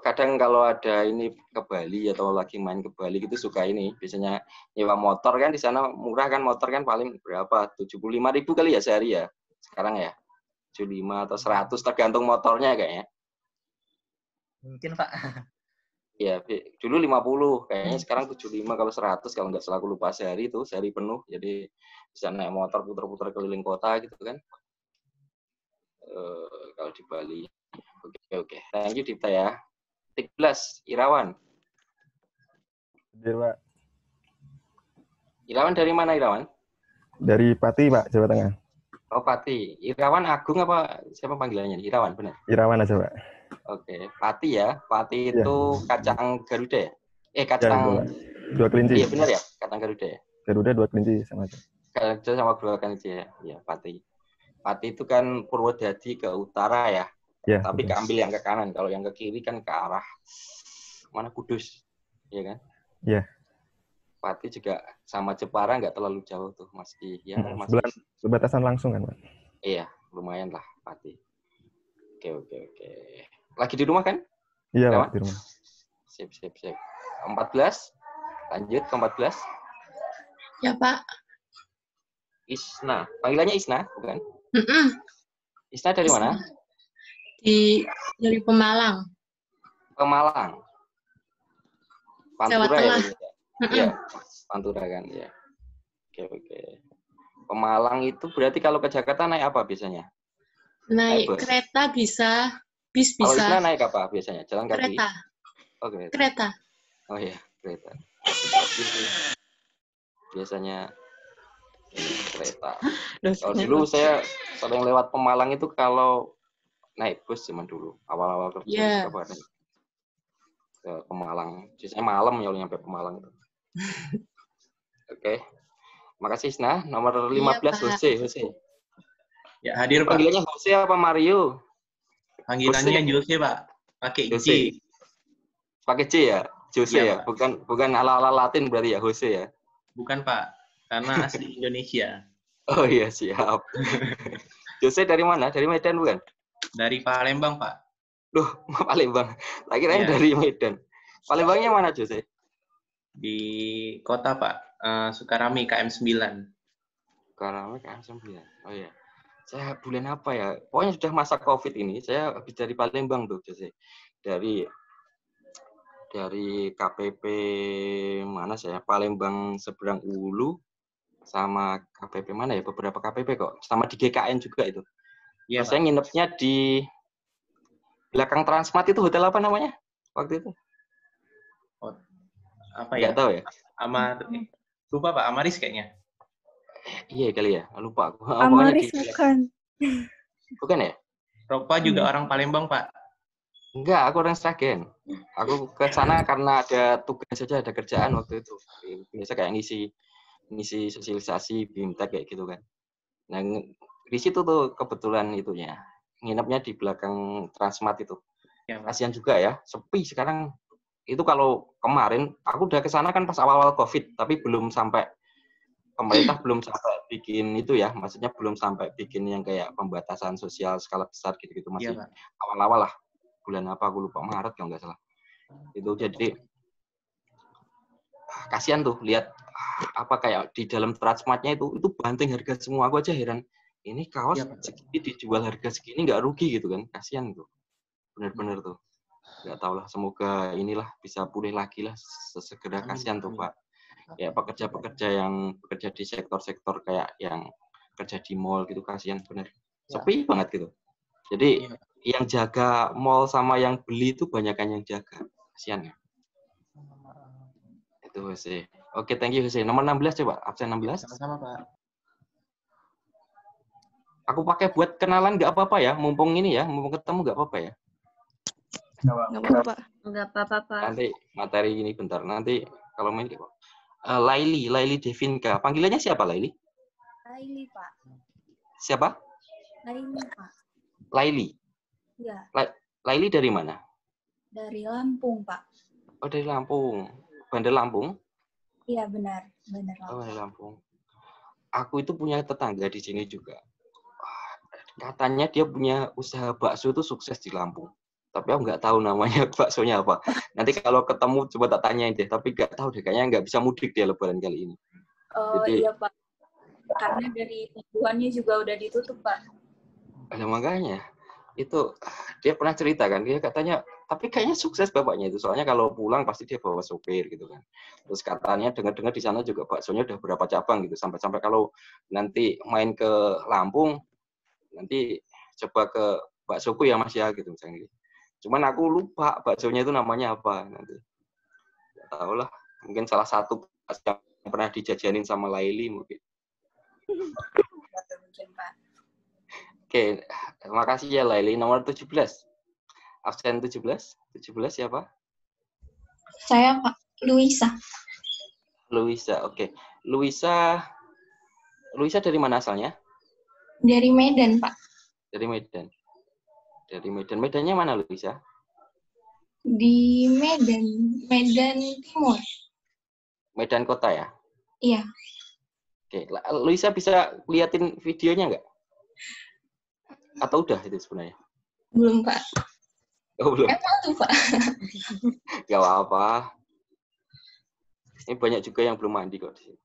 B: kadang kalau ada ini ke Bali atau lagi main ke Bali gitu suka ini. Biasanya nyewa motor kan di sana murah kan, motor kan paling berapa? 75.000 kali ya sehari ya. Sekarang ya. 75 atau 100 tergantung motornya kayaknya.
M: Mungkin, Pak.
B: Ya, dulu 50, kayaknya sekarang 75 kalau 100 kalau nggak salah, aku lupa sehari itu, sehari penuh. Jadi bisa naik motor putar-putar keliling kota gitu kan. Kalau di Bali. Oke. Thank you Dipta ya. 13, Irawan.
N: Hadir, Pak.
B: Irawan dari mana Irawan?
N: Dari Pati, Pak, Jawa Tengah.
B: Oh, Pati. Irawan Agung apa siapa panggilannya? Irawan, benar?
N: Irawan aja, Pak.
B: Oke, Pati ya. Pati itu kacang Garuda ya?
N: Kacang... dua kelinci.
B: Iya, benar ya? Kacang Garuda ya?
N: Garuda 2 kelinci sama aja.
B: Garuda sama 2 kelinci ya? Iya, Pati. Pati itu kan Purwodadi ke utara ya? Ya, tapi betul. Keambil yang ke kanan. Kalau yang ke kiri kan ke arah mana Kudus. Iya kan?
N: Iya.
B: Pati juga sama Jepara nggak terlalu jauh tuh, meski ya masih
N: berbatasan langsung kan, Pak?
B: Iya, lumayan lah Pati. Oke. Lagi di rumah kan?
N: Iya, Pak, di rumah.
B: Sip. 14. Lanjut ke 14.
J: Ya, Pak.
B: Isna. Panggilannya Isna, bukan? Isna dari
J: Isna.
B: mana?
J: Dari Pemalang.
B: Pemalang. Pantura
J: Jawa Tengah.
B: Ya? Iya, Pantura kan ya. Oke. Pemalang itu berarti kalau ke Jakarta naik apa biasanya?
J: Naik kereta bisa, bis
B: Kalau
J: bisa.
B: Isna naik apa biasanya? Jalan kaki?
J: Kereta.
B: Oh, kereta.
J: Kereta.
B: Oh iya, kereta. Biasanya kereta. Kalau dulu saya sering lewat Pemalang itu kalau naik bus zaman dulu, awal-awal kerja ke Pemalang. Biasanya malam ya nyampe Pemalang itu. Oke. Makasih, Isna. Nomor
O: Iya,
B: 15,
O: Pak.
B: Jose.
P: Ya, hadir, Pak.
B: Panggilannya Jose apa Mario?
P: Panggilannya Jose, Pak. Pakai J.
B: Jose. Pakai J ya? Jose
P: Iya,
B: ya?
P: Pak.
B: Bukan ala-ala Latin berarti ya, Jose ya?
P: Bukan, Pak. Karena asli Indonesia.
B: Oh iya, siap. Jose dari mana? Dari Medan bukan?
P: Dari Palembang, Pak.
B: Loh, Palembang. Tak kirain
P: Iya.
B: dari Medan. Palembangnya mana, Jose?
P: Di kota, Pak. Sukarami, KM9.
B: Sukarami, KM9. Oh iya. Saya bulan apa ya? Pokoknya sudah masa COVID ini, saya habis dari Palembang tuh, Jose. Dari KPP mana saya? Palembang Seberang Ulu sama KPP mana ya? Beberapa KPP kok. Sama di GKN juga itu.
P: Iya,
B: Saya nginepnya di belakang Transmart itu, hotel apa namanya waktu itu?
P: Apa ya?
B: Nggak tahu ya?
P: Lupa, Pak. Amaris kayaknya.
B: Iya kali ya, lupa aku.
J: Amaris bukan.
B: Bukan ya?
P: Ropa juga orang Palembang, Pak.
B: Enggak, aku orang Sragen. Aku ke sana karena ada tugas saja, ada kerjaan waktu itu. Biasa kayak ngisi sosialisasi, BIMTEK kayak gitu kan. Nah, di situ tuh kebetulan itunya. Nginepnya di belakang Transmart itu.
P: Ya,
B: kasihan juga ya, sepi sekarang. Itu kalau kemarin, aku udah ke sana kan pas awal-awal COVID, tapi belum sampai, pemerintah belum sampai bikin itu ya, maksudnya belum sampai bikin yang kayak pembatasan sosial skala besar gitu-gitu, masih
P: Iya, Pak.
B: awal-awal lah. Bulan apa, aku lupa, Maret kalau nggak salah. Itu jadi, kasihan tuh, lihat apa kayak di dalam Transmartnya itu banting harga semua. Aku aja heran, ini kaos segini dijual harga segini nggak rugi gitu kan, kasihan tuh. Bener-bener tuh. Nggak tahu lah, semoga inilah bisa pulih lagi lah sesegera. Kasihan tuh Pak. Ya pekerja-pekerja yang bekerja di sektor-sektor kayak yang kerja di mall gitu, kasihan bener. Sepi banget gitu. Jadi yang jaga mall sama yang beli itu banyakan yang jaga. Kasihan ya. Itu Jose. Oke, thank you Jose. Nomor 16 coba, absen 16.
P: Sama-sama, Pak.
B: Aku pakai buat kenalan nggak apa-apa ya, mumpung ini ya, mumpung ketemu nggak apa-apa ya.
E: Nggak apa-apa.
O: Nggak apa-apa, Pak.
B: Nanti materi ini bentar. Nanti kalau main gitu. Laili Devinka. Panggilannya siapa Laili?
J: Laili, Pak.
B: Siapa?
J: Laili, Pak.
B: Laili.
J: Iya,
B: Laili dari mana?
J: dari Lampung, Pak.
B: Oh, dari Lampung. Bandar Lampung?
J: Iya, benar. Benar,
B: Oh,
J: Pak.
B: dari Lampung. Aku itu punya tetangga di sini juga. Katanya dia punya usaha bakso itu sukses di Lampung. Tapi aku nggak tahu namanya baksonya apa. Nanti kalau ketemu coba tak tanyain deh. Tapi nggak tahu deh, kayaknya nggak bisa mudik dia lebaran kali ini.
J: Oh,
B: Jadi,
J: iya, Pak. Karena dari tujuannya juga udah ditutup, Pak.
B: ada makanya. Itu dia pernah cerita kan, dia katanya, tapi kayaknya sukses bapaknya itu. Soalnya kalau pulang pasti dia bawa sopir gitu kan. Terus katanya dengar-dengar di sana juga baksonya udah berapa cabang gitu. Sampai-sampai kalau nanti main ke Lampung, nanti coba ke baksoku ya Mas ya gitu misalnya. Cuman aku lupa baksonya itu namanya apa nanti. Nggak tahu lah, mungkin salah satu yang pernah dijajanin sama Laili mungkin.
J: Mungkin, Pak.
B: Oke, terima kasih ya Laili. Nomor 17. Absen 17. 17 siapa?
Q: Saya Pak Luisa.
B: Luisa, oke. Luisa dari mana asalnya?
Q: Dari Medan, Pak.
B: Dari Medan. Dari Medan. Medannya mana Luisa?
Q: Di Medan. Medan Timur.
B: Medan kota ya?
Q: Iya.
B: Oke, Luisa bisa liatin videonya nggak? Atau udah itu sebenarnya?
Q: Belum, Pak.
B: Oh, belum.
Q: Emang tuh, Pak.
B: Gak apa-apa. Ini banyak juga yang belum mandi kok di sini.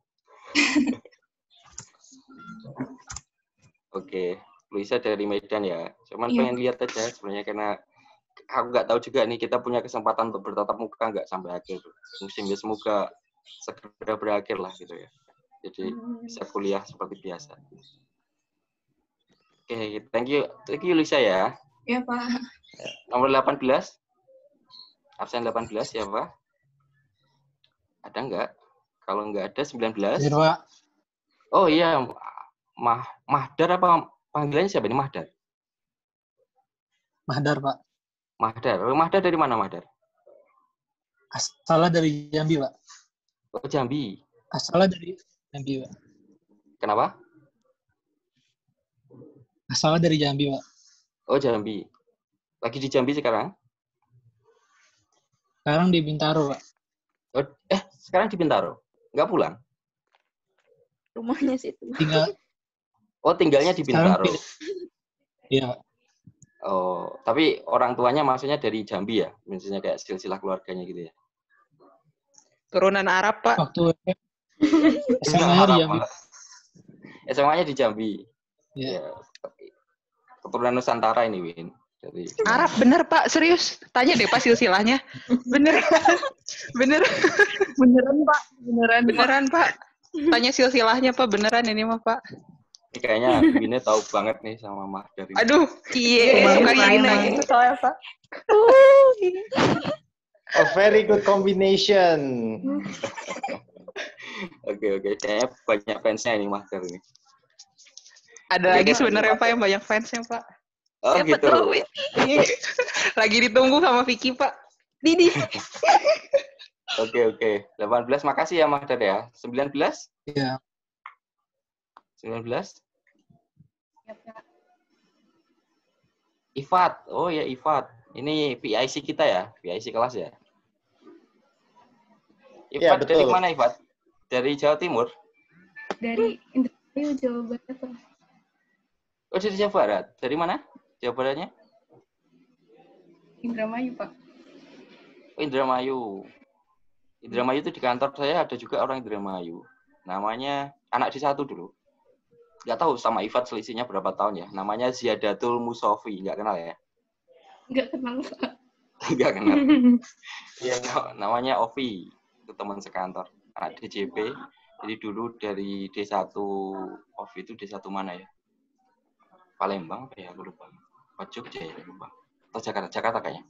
B: Oke, Luisa dari Medan ya. Cuman pengen lihat aja sebenarnya karena aku nggak tahu juga nih kita punya kesempatan untuk bertatap muka nggak sampai akhir musim ya, semoga segera berakhir lah gitu ya. Jadi bisa kuliah seperti biasa. Oke, thank you Luisa ya.
Q: Iya, Pak.
B: Nomor 18. Absen 18 siapa? Ada nggak? Kalau nggak ada 19.
R: Iya, Pak.
B: Oh iya, Mahdar apa panggilannya siapa ini Mahdar?
R: Mahdar, Pak.
B: Mahdar dari mana Mahdar?
R: Asalnya dari Jambi, Pak.
B: Oh, Jambi.
R: Asalnya dari Jambi, Pak.
B: Kenapa?
O: Asalnya dari Jambi, Pak.
B: Oh, Jambi. Lagi di Jambi sekarang?
O: Sekarang di Bintaro, Pak.
B: Oh, sekarang di Bintaro? Nggak pulang?
J: Rumahnya situ.
B: Tinggalnya di Bintaro.
O: Iya.
B: Oh, tapi orang tuanya maksudnya dari Jambi ya? Misalnya kayak silsilah keluarganya gitu ya?
I: Turunan Arab, Pak.
O: Waktu SMA-nya di Jambi.
B: SMA-nya di Jambi.
O: Iya.
B: Ya. Keturunan Nusantara ini, Win. Jadi,
I: Arab bener, Pak. Serius. Tanya deh Pak silsilahnya. Bener. Bener.
J: Beneran, Pak.
I: Beneran, Pak. Tanya silsilahnya, Pak. Beneran ini mah, Pak.
B: ini kayaknya Winnya tahu banget nih sama Mahdar ini.
I: Aduh, suka nanya itu soalnya, Pak.
C: A very good combination.
B: Oke. Kayaknya banyak fansnya ini Mahdar ini.
I: Ada lagi sebenarnya Pak yang banyak fansnya, Pak.
B: Oh,
I: siapa
B: gitu.
I: Tahu? Lagi ditunggu sama Vicky, Pak. Didi.
B: Oke. 18 makasih ya Mahdar ya. 19?
O: Iya.
B: 19? Ifat. Oh ya Ifat. Ini PIC kita ya? PIC kelas ya? Ifat dari mana Ifat? Dari Jawa Timur?
G: Dari Indramayu, Jawa Barat, Pak.
B: Oh, dari Jawa Barat. Dari mana? Jawa Baratnya?
G: Indramayu, Pak.
B: Oh, Indramayu. Indramayu itu di kantor saya ada juga orang Indramayu. Namanya anak D1 dulu. Nggak tahu sama Ifat selisihnya berapa tahun ya. Namanya Ziyadatul Musofi. Nggak kenal ya?
G: Nggak kenal, Pak.
B: Nggak kenal. Ya, namanya Ovi. Itu teman sekantor. Anak DJP. Jadi dulu dari D1 Ovi itu D1 mana ya? Palembang apa ya? Aku lupa. Jogja ya? Lupa. Atau Jakarta kayaknya.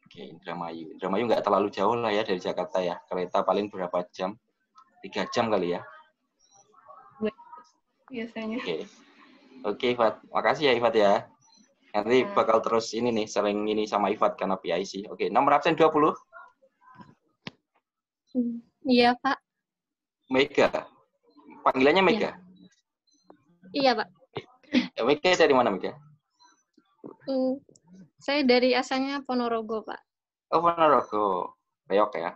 B: Oke, Indramayu. Indramayu nggak terlalu jauh lah ya dari Jakarta ya. Kereta paling berapa jam? 3 jam kali ya.
G: Biasanya.
B: Oke, Ifat. Makasih ya Ifat ya. Nanti bakal terus ini nih, sering ini sama Ifat karena PIC. Oke, nomor absen 20.
J: Iya, Pak.
B: Mega. Panggilannya Mega?
J: Iya, Pak.
B: Mega dari mana Mega?
J: Saya dari asalnya Ponorogo, Pak.
B: Oh, Ponorogo. Reok ya?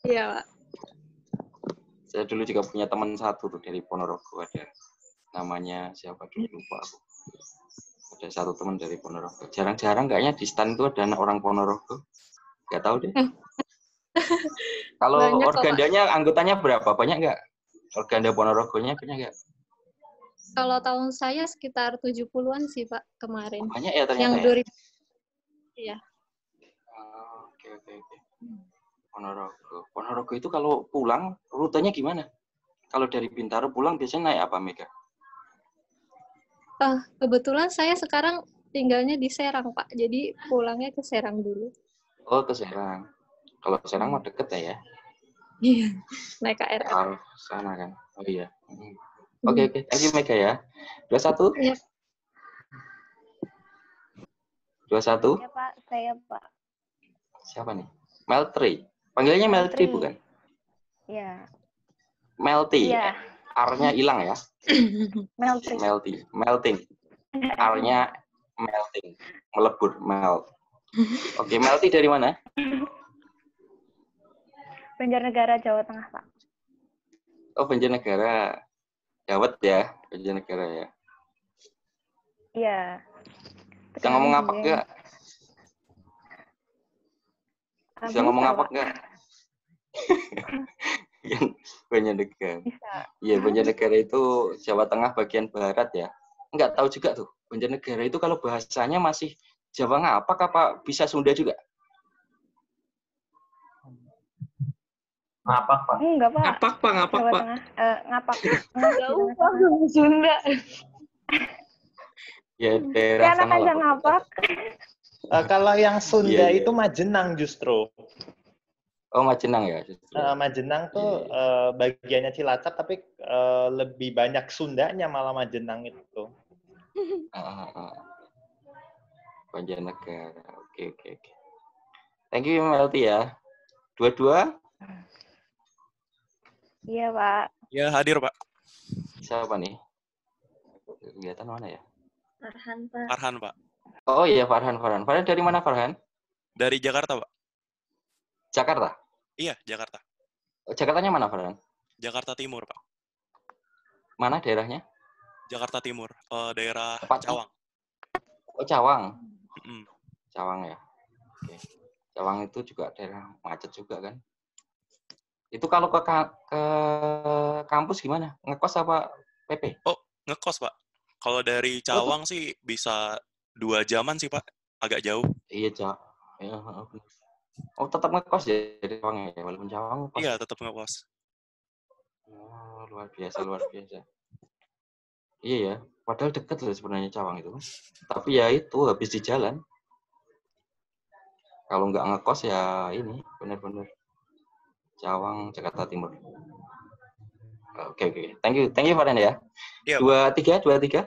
J: Iya, Pak.
B: Saya dulu juga punya teman satu tuh dari Ponorogo ada. Namanya siapa dulu lupa aku. Ada satu teman dari Ponorogo. Jarang-jarang kayaknya di stand itu ada anak orang Ponorogo. Nggak tahu deh. Kalau organdanya anggotanya berapa? Banyak nggak? Organda Ponorogonya banyak nggak?
J: Kalau tahun saya sekitar 70-an sih, Pak, kemarin.
B: Banyak ya ternyata.
J: Yang 2000. Iya.
B: Oke. Ponorogo itu kalau pulang rutenya gimana? Kalau dari Bintaro pulang biasanya naik apa, Mega?
J: Kebetulan saya sekarang tinggalnya di Serang, Pak. Jadi pulangnya ke Serang dulu.
B: Oh, ke Serang. Kalau Serang mah deket ya?
J: Iya. Naik KRL.
B: Sana kan? Oh iya. Oke. Thank you Mega ya. 21?
J: Iya.
B: 21?
D: Ya, Pak. Saya, Pak.
B: Siapa nih? Meltri. Panggilannya Meltri bukan?
D: Iya.
B: Melty.
D: Iya.
B: R-nya hilang ya? Melting. R-nya melting. Melebur. Melt. Oke, Melty dari mana?
D: Banjarnegara, Jawa Tengah, Pak.
B: Oh, Banjarnegara. Jawet ya? Banjarnegara ya?
D: Iya.
B: Bisa ngomong apa enggak? Bisa ngomong apa enggak? Banjarnegara. Iya, Banjarnegara itu Jawa Tengah bagian barat ya. Enggak tahu juga tuh. Banjarnegara itu kalau bahasanya masih Jawa ngapak apa bisa Sunda juga?
H: Ngapak, Pak.
D: Enggak, Pak.
P: Ngapak, Pak. Ngapak,
D: Jawa
P: Pak.
D: Tengah. Ngapak.
J: Jauh, Pak. Sunda.
B: Ya, daerah
D: Anak
B: sana
D: aja
B: lah.
D: ngapak.
C: Kalau yang Sunda
B: Iya.
C: itu Majenang justru.
B: Oh, Majenang ya?
C: Majenang tuh bagiannya Cilacap, tapi lebih banyak Sundanya malah Majenang itu.
B: Banjarnegara. Oke. Thank you Melty ya. 22?
D: Iya, Pak.
R: Ya, hadir, Pak.
B: Siapa nih? Kegiatan mana ya?
D: Farhan, Pak.
R: Farhan, Pak.
B: Oh iya, Farhan. Farhan dari mana, Farhan?
R: Dari Jakarta, Pak.
B: Jakarta?
R: Iya, Jakarta.
B: Jakartanya mana, Farhan?
R: Jakarta Timur, Pak.
B: Mana daerahnya?
R: Jakarta Timur, daerah
B: Pak.
R: Cawang.
B: Oh, Cawang.
R: Mm.
B: Cawang ya. Oke. Cawang itu juga daerah macet juga kan? Itu kalau ke kampus gimana? Ngekos apa PP?
R: Oh, ngekos, Pak. Kalau dari Cawang sih bisa 2 jaman sih, Pak. Agak jauh.
B: Iya, Cak. Ya, oh, tetap ngekos ya dari Cawang ya, walaupun Cawang ngekos.
R: Iya, tetap ngekos.
B: Oh, luar biasa, luar biasa. Iya ya, padahal dekat loh sebenarnya Cawang itu. Tapi ya itu habis di jalan. Kalau nggak ngekos ya ini benar-benar Cawang, Jakarta Timur. Oke. Thank you Farhan ya.
R: Iya,
B: 23.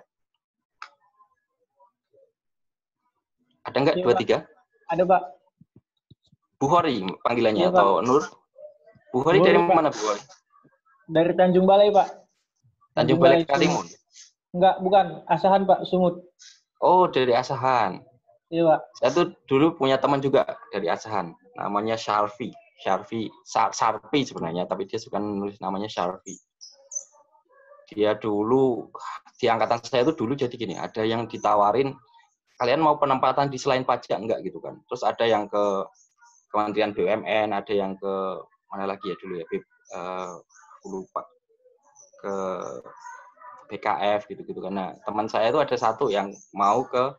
B: Ada nggak 23?
O: Ada, Pak.
B: Bukhari panggilannya
O: Iya,
B: atau
O: Pak.
B: Nur? Bukhari dari
O: Pak.
B: mana Bukhari?
O: Dari Tanjung Balai, Pak.
B: Tanjung Balai Karimun.
O: Enggak, bukan. Asahan, Pak. Sumut.
B: Oh, dari Asahan.
O: Iya, Pak.
B: Saya tuh dulu punya teman juga dari Asahan. Namanya Syarfi sebenarnya, tapi dia suka nulis namanya Syarfi. Dia dulu, di angkatan saya itu dulu jadi gini, ada yang ditawarin, kalian mau penempatan di selain pajak enggak gitu kan. Terus ada yang ke Kementerian BUMN, ada yang ke, mana lagi ya dulu ya, lupa, ke BKF gitu-gitu kan. Nah, teman saya itu ada satu yang mau ke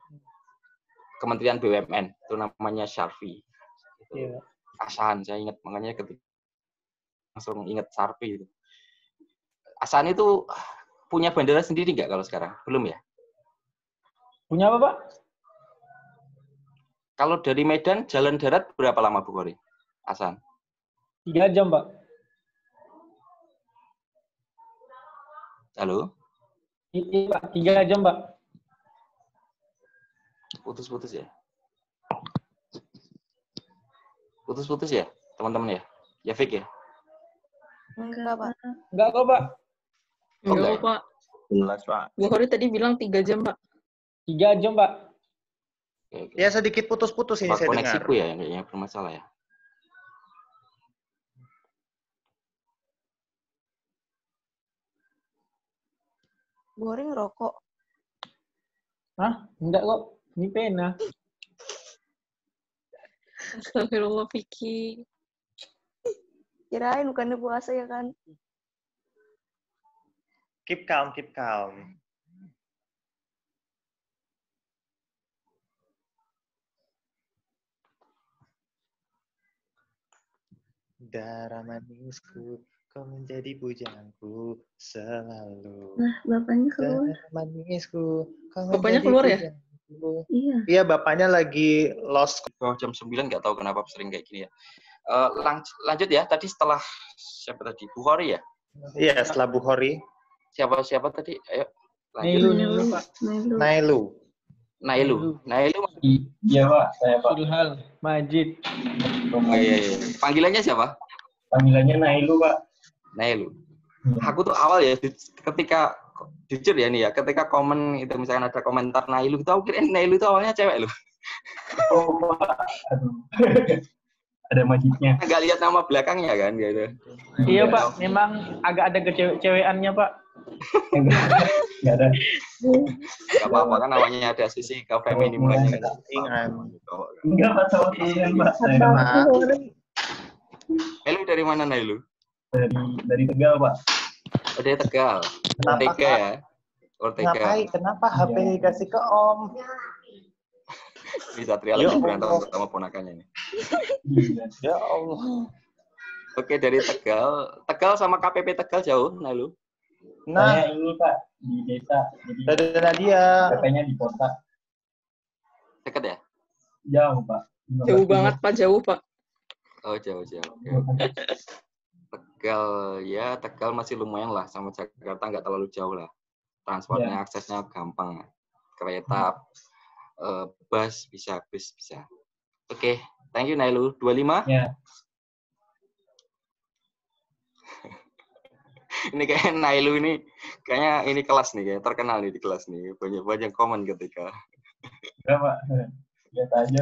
B: Kementerian BUMN, itu namanya Syarfi. Gitu.
O: Iya.
B: Asahan, saya ingat, makanya ketika langsung ingat Syarfi itu. Asahan itu punya bandara sendiri nggak kalau sekarang? Belum ya?
O: Punya apa, Pak?
B: Kalau dari Medan, jalan darat berapa lama, Bu Kori? Asahan?
O: 3 jam, Pak.
B: Halo?
O: Iya, Pak. 3 jam, Pak.
B: Putus-putus ya? Putus-putus ya, teman-teman ya? Ya, Fik ya?
D: Enggak, Pak.
O: Enggak kok, Pak.
K: Enggak kok, Pak.
A: Jelas, Pak.
K: Bu Hori tadi bilang 3 jam, Pak.
O: 3 jam, Pak.
B: Oke.
C: Ya, sedikit putus-putus ini saya dengar.
B: Koneksiku ya, yang bermasalah ya.
D: Bu Hori ngerokok.
O: Hah? Enggak kok. Ini pena.
K: Astagfirullah, Vicky.
D: Kirain bukannya puasa ya kan?
C: Keep calm, keep calm. Darah manisku, kau menjadi bujangku selalu.
Q: Nah, bapaknya keluar.
C: Darah manisku, kau
K: Bapaknya
C: menjadi
K: keluar ya?
C: bujangku.
Q: Iya.
C: Iya, bapaknya lagi lost.
B: Jam 9 nggak tahu kenapa sering kayak gini ya. Lanjut ya, tadi setelah siapa tadi? Bukhari ya?
C: Iya, setelah Bukhari.
B: Siapa tadi? Ayo, lanjut.
O: Nailu, Pak.
C: Nailu.
H: Iya, Pak. Saya, Pak.
O: Sulhal, Majid.
B: Oh, iya. Panggilannya siapa?
H: Panggilannya Nailu, Pak.
B: Nailu. Aku tuh awal ya, ketika jujur ya nih ya, ketika komen itu misalkan ada komentar Nailu, itu aku kira Nailu itu awalnya cewek loh.
H: Oh, Pak. Aduh. Ada Majidnya.
B: Nggak lihat nama belakangnya kan gitu.
O: Iya, Pak. Memang agak ada kecewek-cewekannya, Pak.
H: Nggak ada.
B: Nggak apa-apa kan namanya ada sisi kefeminimannya kan.
H: Enggak, Pak. Sama-sama, Pak.
B: Nailu dari mana Nailu?
H: Dari Tegal, Pak.
B: Oh, dari Tegal. Ortega ya. Ortega.
C: Kenapa HP dikasih ke Om?
B: Bisa lagi berantem sama ponakannya ini.
C: Ya Allah.
B: Oke, dari Tegal. Tegal sama KPP Tegal jauh, Nailu?
C: Nah,
H: saya ini, Pak, di desa. Jadi
C: dari Nadia.
H: KP-nya di kota.
B: Dekat ya?
H: Jauh, Pak.
K: Jauh banget, Pak. Jauh, Pak.
B: Oh, jauh. Tegal, ya Tegal masih lumayan lah. Sama Jakarta nggak terlalu jauh lah. Transportnya, aksesnya gampang. Kereta, bus bisa. Oke, thank you Nailu. 25?
H: Ya.
B: Ini kayak Nailu ini, kayaknya ini kelas nih, kayak terkenal nih di kelas nih. Banyak komen ketika.
H: Enggak, Pak. Lihat aja.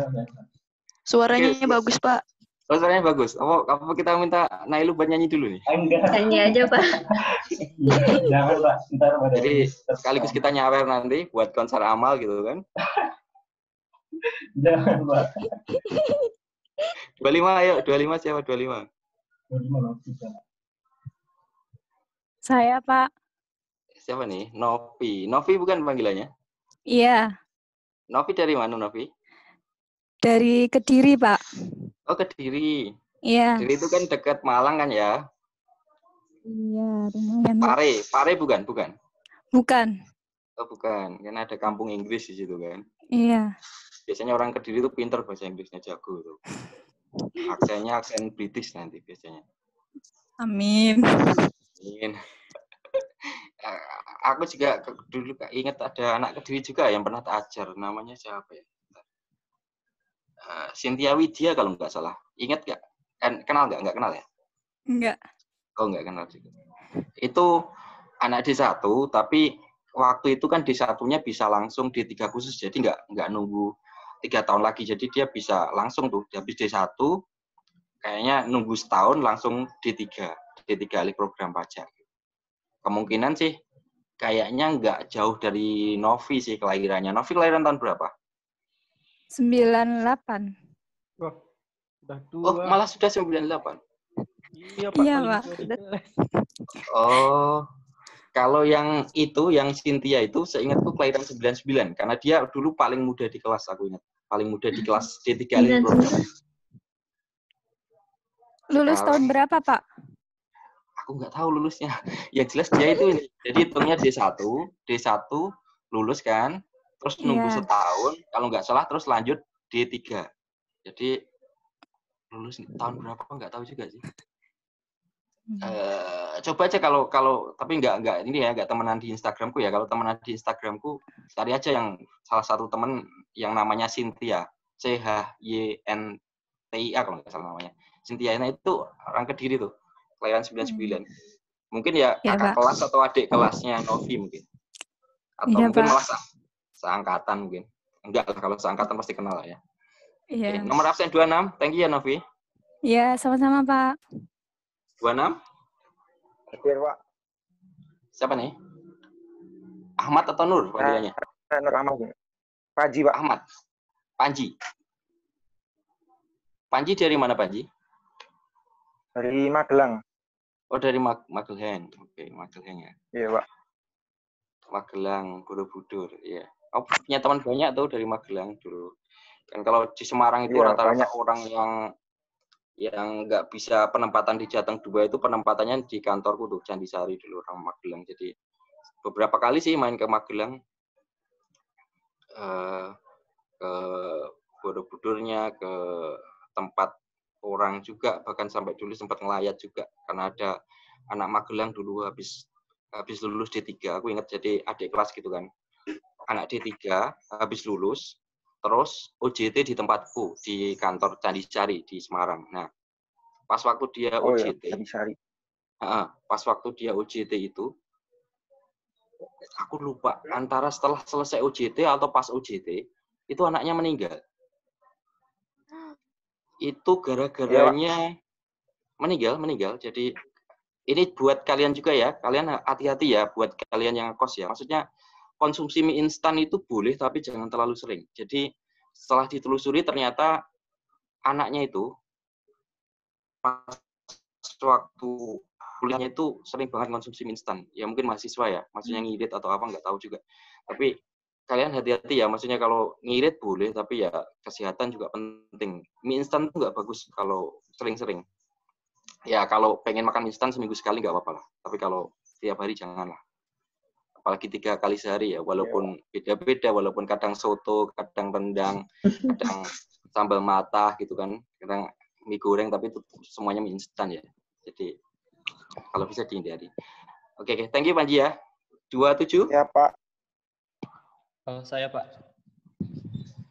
K: Suaranya
B: Oke.
K: bagus, Pak.
B: Oh, suaranya bagus. Apa kita minta Nailu buat nyanyi dulu nih?
H: Enggak.
Q: Nyanyi aja, Pak.
H: Jangan, Pak. Ntar pada
B: Jadi sekaligus kita nyawer nanti buat konser amal gitu kan.
H: Jangan, Pak.
B: 25 ayo, 25 siapa 25?
H: 25 loh, bisa.
D: Saya, Pak.
B: Siapa nih? Novi. Novi bukan panggilannya?
D: Iya,
B: Novi dari mana Novi?
D: dari Kediri, Pak.
B: Oh, Kediri.
D: Iya.
B: Kediri itu kan dekat Malang kan ya?
D: Iya, lumayan, Pak.
B: Pare bukan, bukan.
D: Bukan.
B: Oh, bukan. Karena ada kampung Inggris di situ kan.
D: Iya.
B: Biasanya orang Kediri itu pinter bahasa Inggrisnya, jago tuh. Aksennya aksen British nanti biasanya.
D: Amin.
B: Amin. Aku juga dulu ingat ada anak Kediri juga yang pernah tak ajar. Namanya siapa ya? Cynthia Widya kalau nggak salah. Ingat nggak? Kenal nggak? Nggak kenal ya?
D: Enggak.
B: Oh, nggak kenal juga. Itu anak D1, tapi waktu itu kan D1-nya bisa langsung D3 khusus. Jadi nggak nunggu 3 tahun lagi. Jadi dia bisa langsung tuh. Habis D1, kayaknya nunggu setahun langsung D3 alih program pajak. Kemungkinan sih kayaknya nggak jauh dari Novi sih kelahirannya. Novi kelahiran tahun berapa?
O: 98.
D: 98.
O: Wah, udah tua.
B: Oh, malah sudah 98.
O: Iya, Pak.
D: Iya,
O: paling
D: Pak.
O: tua di kelas.
B: Oh, kalau yang itu, yang Cynthia itu, seingatku kelahiran 99. Karena dia dulu paling muda di kelas, aku ingat. Paling muda di kelas D3 alih program.
D: Lulus tahun berapa, Pak?
B: Aku nggak tahu lulusnya. Yang jelas dia itu ini. Jadi hitungnya D1 lulus kan, terus nunggu setahun, kalau nggak salah terus lanjut D3. Jadi lulus tahun berapa nggak tahu juga sih. Coba aja kalau tapi nggak ini ya, nggak temenan di Instagramku ya. Kalau temenan di Instagramku cari aja yang salah satu temen yang namanya Cynthia, CHYNTIA kalau nggak salah namanya. Cynthia itu orang Kediri tuh, kelahiran 99. Mungkin ya kakak kelas atau adik kelasnya Novi mungkin. Atau
D: iya,
B: mungkin
D: Pak.
B: malah seangkatan mungkin. Enggak lah, kalau seangkatan pasti kenal lah ya.
D: Iya.
B: Oke, nomor absen 26. Thank you ya Novi.
D: Iya, sama-sama, Pak.
B: 26.
S: Hadir, Pak.
B: Siapa nih? Ahmad atau Nur panggilannya?
S: Nur Ahmad. Panji, Pak.
B: Ahmad. Panji. Panji dari mana, Panji?
S: Dari Magelang.
B: Oh, dari Magelang. Oke, Magelang ya.
S: Iya, Pak.
B: Magelang, Borobudur, iya. Oh, punya teman banyak tuh dari Magelang dulu. Kan kalau di Semarang itu rata-rata orang yang nggak bisa penempatan di Jateng 2 itu penempatannya di kantorku tuh, Candi Sari dulu, orang Magelang. Jadi beberapa kali sih main ke Magelang, ke Borobudurnya, ke tempat orang juga, bahkan sampai dulu sempat ngelayat juga, karena ada anak Magelang dulu habis lulus D3, aku ingat, jadi adik kelas gitu kan, anak D3 habis lulus, terus OJT di tempatku, di kantor Candi Sari di Semarang. Nah, pas waktu dia OJT, pas waktu dia OJT itu, aku lupa, antara setelah selesai OJT atau pas OJT, itu anaknya meninggal. Itu gara-garanya meninggal. Jadi ini buat kalian juga ya, kalian hati-hati ya buat kalian yang ngekos ya. Maksudnya konsumsi mie instan itu boleh tapi jangan terlalu sering. Jadi setelah ditelusuri ternyata anaknya itu pas waktu kuliahnya itu sering banget konsumsi mie instan. Ya mungkin mahasiswa ya, maksudnya ngirit atau apa nggak tahu juga. Tapi kalian hati-hati ya, maksudnya kalau ngirit boleh, tapi ya kesehatan juga penting. Mie instan itu nggak bagus kalau sering-sering. Ya kalau pengen makan mie instan seminggu sekali nggak apa-apa lah. Tapi kalau tiap hari janganlah. Apalagi 3 kali sehari ya, walaupun beda-beda, walaupun kadang soto, kadang rendang, kadang sambal mata gitu kan, kadang mie goreng, tapi itu semuanya mie instan ya. Jadi kalau bisa dihindari. Oke, thank you Panji ya. 27?
S: Ya Pak.
F: Saya Pak.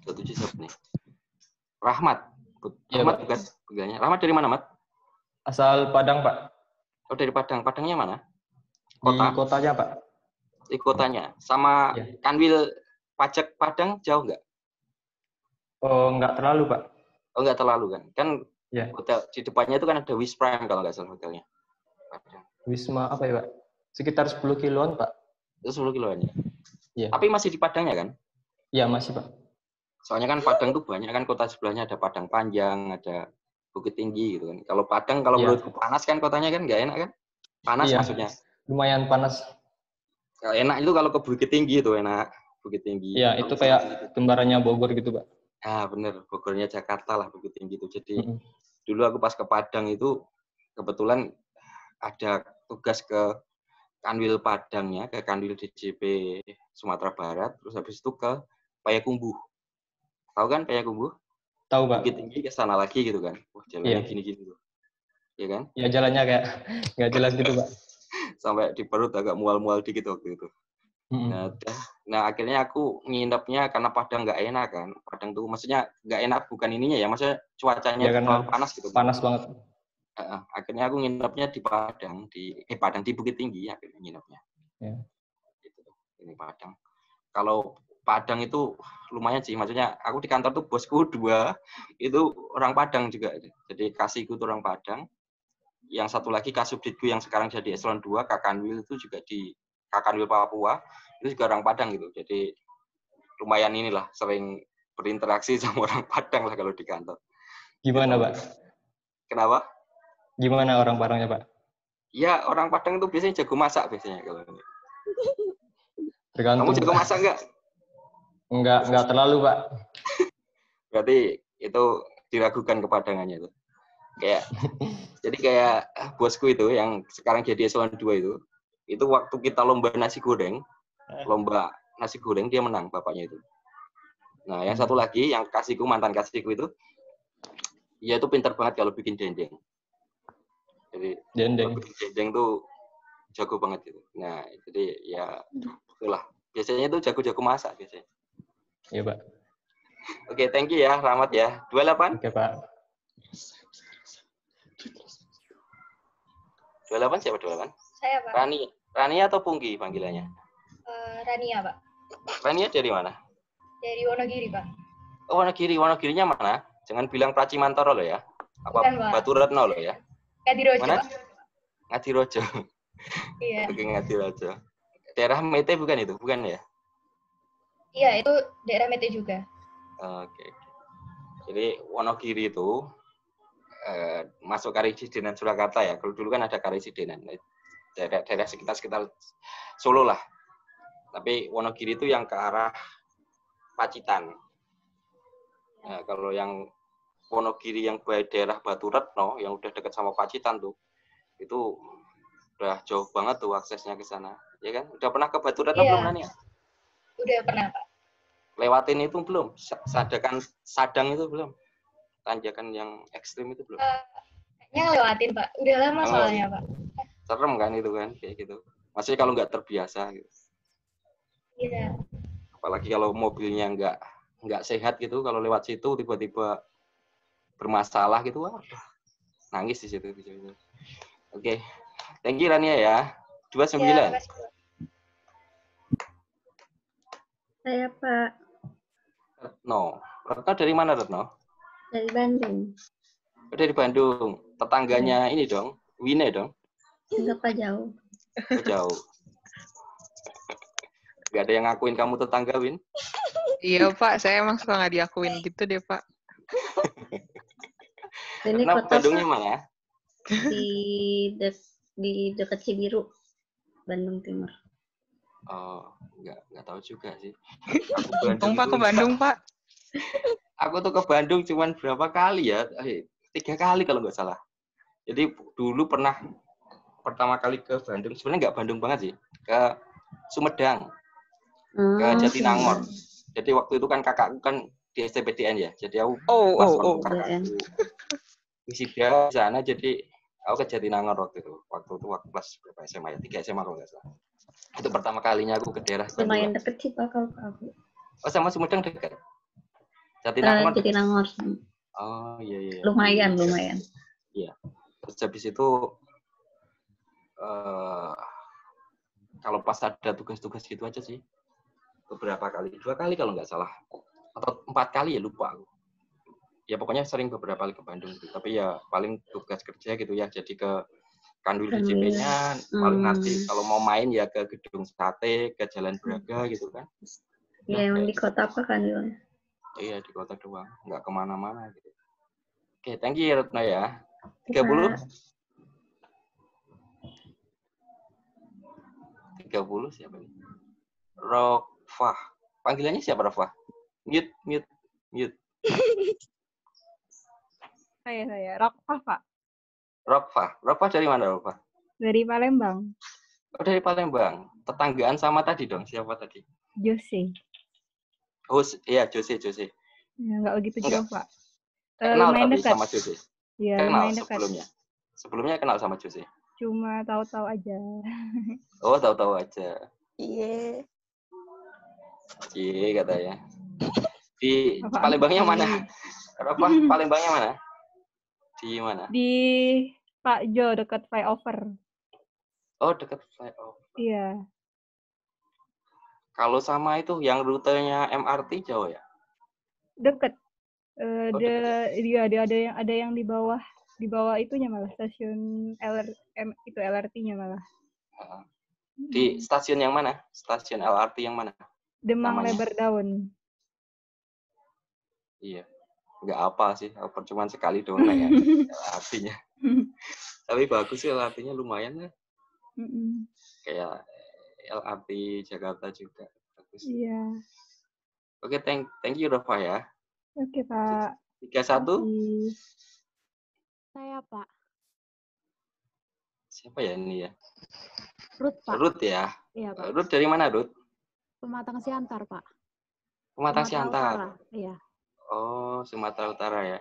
B: 27 siapa nih? Rahmat.
F: Ya,
B: Rahmat
F: Pak.
B: bukan panggilannya. Rahmat dari mana, Mat?
F: Asal Padang, Pak.
B: Oh, dari Padang. Padangnya mana? Kota.
O: Di kotanya, Pak.
B: Di kotanya. Sama Kanwil pajak Padang jauh nggak?
O: Oh, nggak terlalu, Pak.
B: Oh, nggak terlalu kan? Kan
O: Ya.
B: hotel di depannya itu kan ada Wis Prime kalau nggak salah hotelnya.
O: Wisma apa ya, Pak? Sekitar 10 kiloan, Pak.
B: Itu 10 kiloan ya?
O: Iya.
B: Tapi masih di Padangnya kan?
O: Iya, masih, Pak.
B: Soalnya kan Padang tuh banyak kan, kota sebelahnya ada Padang Panjang, ada Bukit Tinggi gitu kan. Kalau Padang, kalau menurutku panas kan kotanya kan, nggak enak kan? Panas maksudnya.
O: Lumayan panas.
B: Enak itu kalau ke Bukit Tinggi itu enak. Bukit Tinggi.
O: Iya, itu kayak kembarannya Bogor gitu, Pak.
B: Ah, bener. Bogornya Jakarta lah Bukit Tinggi itu. Jadi dulu aku pas ke Padang itu kebetulan ada tugas ke Kanwil Padangnya, ke Kanwil DJP Sumatera Barat, terus habis itu ke Payakumbuh. Tahu kan Payakumbuh?
O: Tahu, Pak.
B: Bukit Tinggi ke sana lagi gitu kan. Wah, jalannya gini-gini tuh. Iya kan?
O: Ya jalannya kayak nggak jelas gitu, Pak.
B: Sampai di perut agak mual-mual dikit waktu itu. Nah, akhirnya aku nginepnya karena Padang nggak enak kan. Padang tuh maksudnya nggak enak bukan ininya ya, maksudnya cuacanya
O: Ya,
B: terlalu panas gitu.
O: Panas banget.
B: Akhirnya aku nginepnya di Padang, di Bukit Tinggi akhirnya nginepnya.
O: Ya.
B: Gitu. Ini Padang. Kalau Padang itu lumayan sih, maksudnya aku di kantor tuh bosku 2 itu orang Padang juga. Jadi kasihku tuh orang Padang. Yang satu lagi Kasubditku yang sekarang jadi eselon 2, Kakanwil itu juga di Kakanwil Papua, itu juga orang Padang gitu. Jadi lumayan inilah, sering berinteraksi sama orang Padang lah kalau di kantor.
O: Gimana, Pak?
B: Kenapa?
O: Gimana orang Padangnya, Pak?
B: Ya, orang Padang itu biasanya jago masak biasanya kalau ini.
O: Tergantung.
B: Kamu jago masak nggak?
O: Nggak terlalu, Pak.
B: Berarti itu diragukan kepadangannya itu. Jadi kayak bosku itu yang sekarang jadi eselon 2 itu waktu kita lomba nasi goreng dia menang bapaknya itu. Nah, yang satu lagi yang mantan kasihku itu, dia itu pintar banget kalau bikin dendeng. Jadi bikin dendeng tuh jago banget gitu. Nah, jadi ya itulah. Biasanya itu jago-jago masak biasanya.
O: Iya, Pak.
B: Oke, thank you ya, Rahmat ya. 28?
O: Oke, Pak.
B: 28 siapa 28?
J: Saya, Pak.
B: Rani atau Pungki panggilannya?
J: Rania, Pak.
B: Rania dari mana?
J: Dari Wonogiri, Pak.
B: Oh, Wonogiri. Wonogirinya mana? Jangan bilang Pracimantoro loh ya. Apa
J: Bukan, Pak.
B: Baturetno loh ya?
J: Ngadirojo,
B: Mana?
J: Pak.
B: Ngadirojo.
J: Iya.
B: Oke, Ngadirojo. Daerah Mete bukan itu? Bukan ya?
J: Iya, itu daerah Mete juga.
B: Oke. Jadi Wonogiri itu masuk Karisidenan Surakarta ya. Kalau dulu kan ada Karisidenan. Daerah sekitar Solo lah. Tapi Wonogiri itu yang ke arah Pacitan. Nah, kalau yang Wonogiri yang daerah Baturetno yang udah dekat sama Pacitan tuh, itu udah jauh banget tuh aksesnya ke sana. Ya kan? Udah pernah ke Baturetno belum, Nani?
J: Udah pernah, Pak.
B: Lewatin itu belum? Sadang itu belum? Tanjakan yang ekstrim itu belum?
J: Kayaknya lewatin, Pak. Udah lama soalnya, Pak.
B: Serem kan itu kan, kayak gitu. Maksudnya kalau nggak terbiasa gitu.
J: Iya.
B: Apalagi kalau mobilnya nggak sehat gitu, kalau lewat situ tiba-tiba bermasalah gitu, wah, nangis di situ. Oke. Thank you Rania ya. 29.
J: Ya,
Q: saya, Pak.
B: Retno dari mana, Retno?
Q: Dari Bandung.
B: Dari Bandung. Tetangganya ini dong, Wine dong?
Q: Enggak, Pak, jauh.
B: Jauh. Gak ada yang ngakuin kamu tetangga, Win?
I: Iya, Pak. Saya emang suka nggak diakuin gitu deh, Pak.
Q: Ini
B: Retno
Q: kota
B: Bandungnya mana?
Q: di dekat Cibiru, Bandung Timur.
B: Oh, nggak tahu juga sih.
I: Untung Pak ke Bandung, Pak.
B: Aku tuh ke Bandung cuman berapa kali ya? 3 kali kalau nggak salah. Jadi dulu pertama kali ke Bandung, sebenarnya nggak Bandung banget sih, ke Sumedang, ke Jatinangor. Jadi waktu itu kan kakakku kan di STPDN ya, jadi aku kakakku wisuda di sana, jadi aku ke Jatinangor waktu itu kelas berapa SMA ya, 3 SMA kalau nggak salah. Itu pertama kalinya aku ke daerah Bandung.
Q: Lumayan deket sih, Pak, kalau ke aku.
B: Oh, sama Sumedang dekat? Jatinangor?
Q: Jatinangor.
B: Oh, iya.
Q: Lumayan.
B: Iya. Terus habis itu Kalau pas ada tugas-tugas gitu aja sih. Beberapa kali, 2 kali kalau nggak salah. Atau 4 kali ya, lupa aku. Ya pokoknya sering beberapa kali ke Bandung gitu. Tapi ya paling tugas kerja gitu ya. Jadi ke Kandul DJP-nya, paling nanti kalau mau main ya ke Gedung Sate, ke Jalan Braga gitu kan.
Q: Ya, emang di kota apa Kandulnya?
B: Iya, di kota doang. Nggak kemana-mana gitu. Oke, thank you Retno ya. 30? 30 siapa nih? Rofah. Panggilannya siapa Rofah? Mute.
T: Saya. Rokfah, Pak.
B: Rofah dari mana Rofah?
T: Dari Palembang.
B: Oh, dari Palembang. Tetanggaan sama tadi dong. Siapa tadi?
T: Jose.
B: Oh, iya Jose.
T: Ya, nggak begitu jauh, Pak.
B: Kenal
T: Lumayan
B: tapi
T: dekat.
B: sama Jose?
T: Iya,
B: Kenal
T: lumayan dekat.
B: Sebelumnya kenal sama Jose?
T: Cuma tahu-tahu aja.
B: Oh, tahu-tahu aja.
T: Iya.
B: Cie katanya. Di Palembangnya mana? Rofah, Palembangnya mana? Di mana?
T: Di Pak Jo, dekat flyover.
B: Oh, dekat flyover.
T: Iya.
B: Kalau sama itu yang rutenya MRT jauh ya?
T: Deket.
B: Deket.
T: Dia ada yang di bawah itunya malah stasiun LRT-nya malah.
B: Di stasiun yang mana? Stasiun LRT yang mana?
T: Demang
B: namanya?
T: Lebar Daun.
B: Iya. Nggak apa sih, cuma sekali doang ya LRT-nya. Tapi bagus sih LRT-nya, lumayan ya. Kayak LRT Jakarta juga bagus.
T: Iya.
B: Oke, thank you Rofah ya.
T: Oke, Pak.
B: 31.
U: Saya, Pak.
B: Siapa ya ini ya?
U: Ruth, Pak.
B: Ruth ya?
U: Iya, Pak.
B: Ruth dari mana, Ruth?
U: Pematang Siantar, Pak.
B: Pematang
U: Sumatera
B: Siantar.
U: Utara. Iya.
B: Oh, Sumatera Utara ya.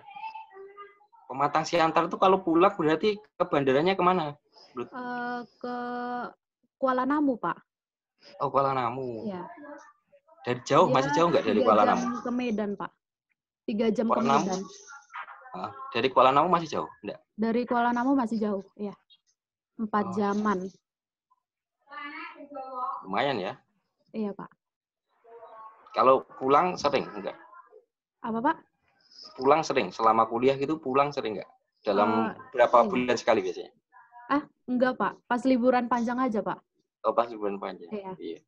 B: Pematang Siantar itu kalau pulang berarti ke bandaranya kemana, Ruth?
U: Ke Kuala Namu, Pak.
B: Oh, Kuala Namu.
U: Iya.
B: Dari jauh, masih jauh nggak dari Kuala Namu?
U: 3 jam ke Medan, Pak. 3 jam
B: Kuala
T: ke
B: Namu?
T: Medan.
B: Dari Kuala Namu masih jauh? Enggak?
U: Dari Kuala Namu masih jauh, iya. 4 jaman.
B: Lumayan ya.
U: Iya, Pak.
B: Kalau pulang sering enggak?
U: Apa, Pak?
B: Pulang sering, selama kuliah gitu pulang sering enggak? Dalam berapa bulan sekali biasanya?
U: Enggak, Pak. Pas liburan panjang aja, Pak.
B: Oh, pas liburan panjang.
U: Iya.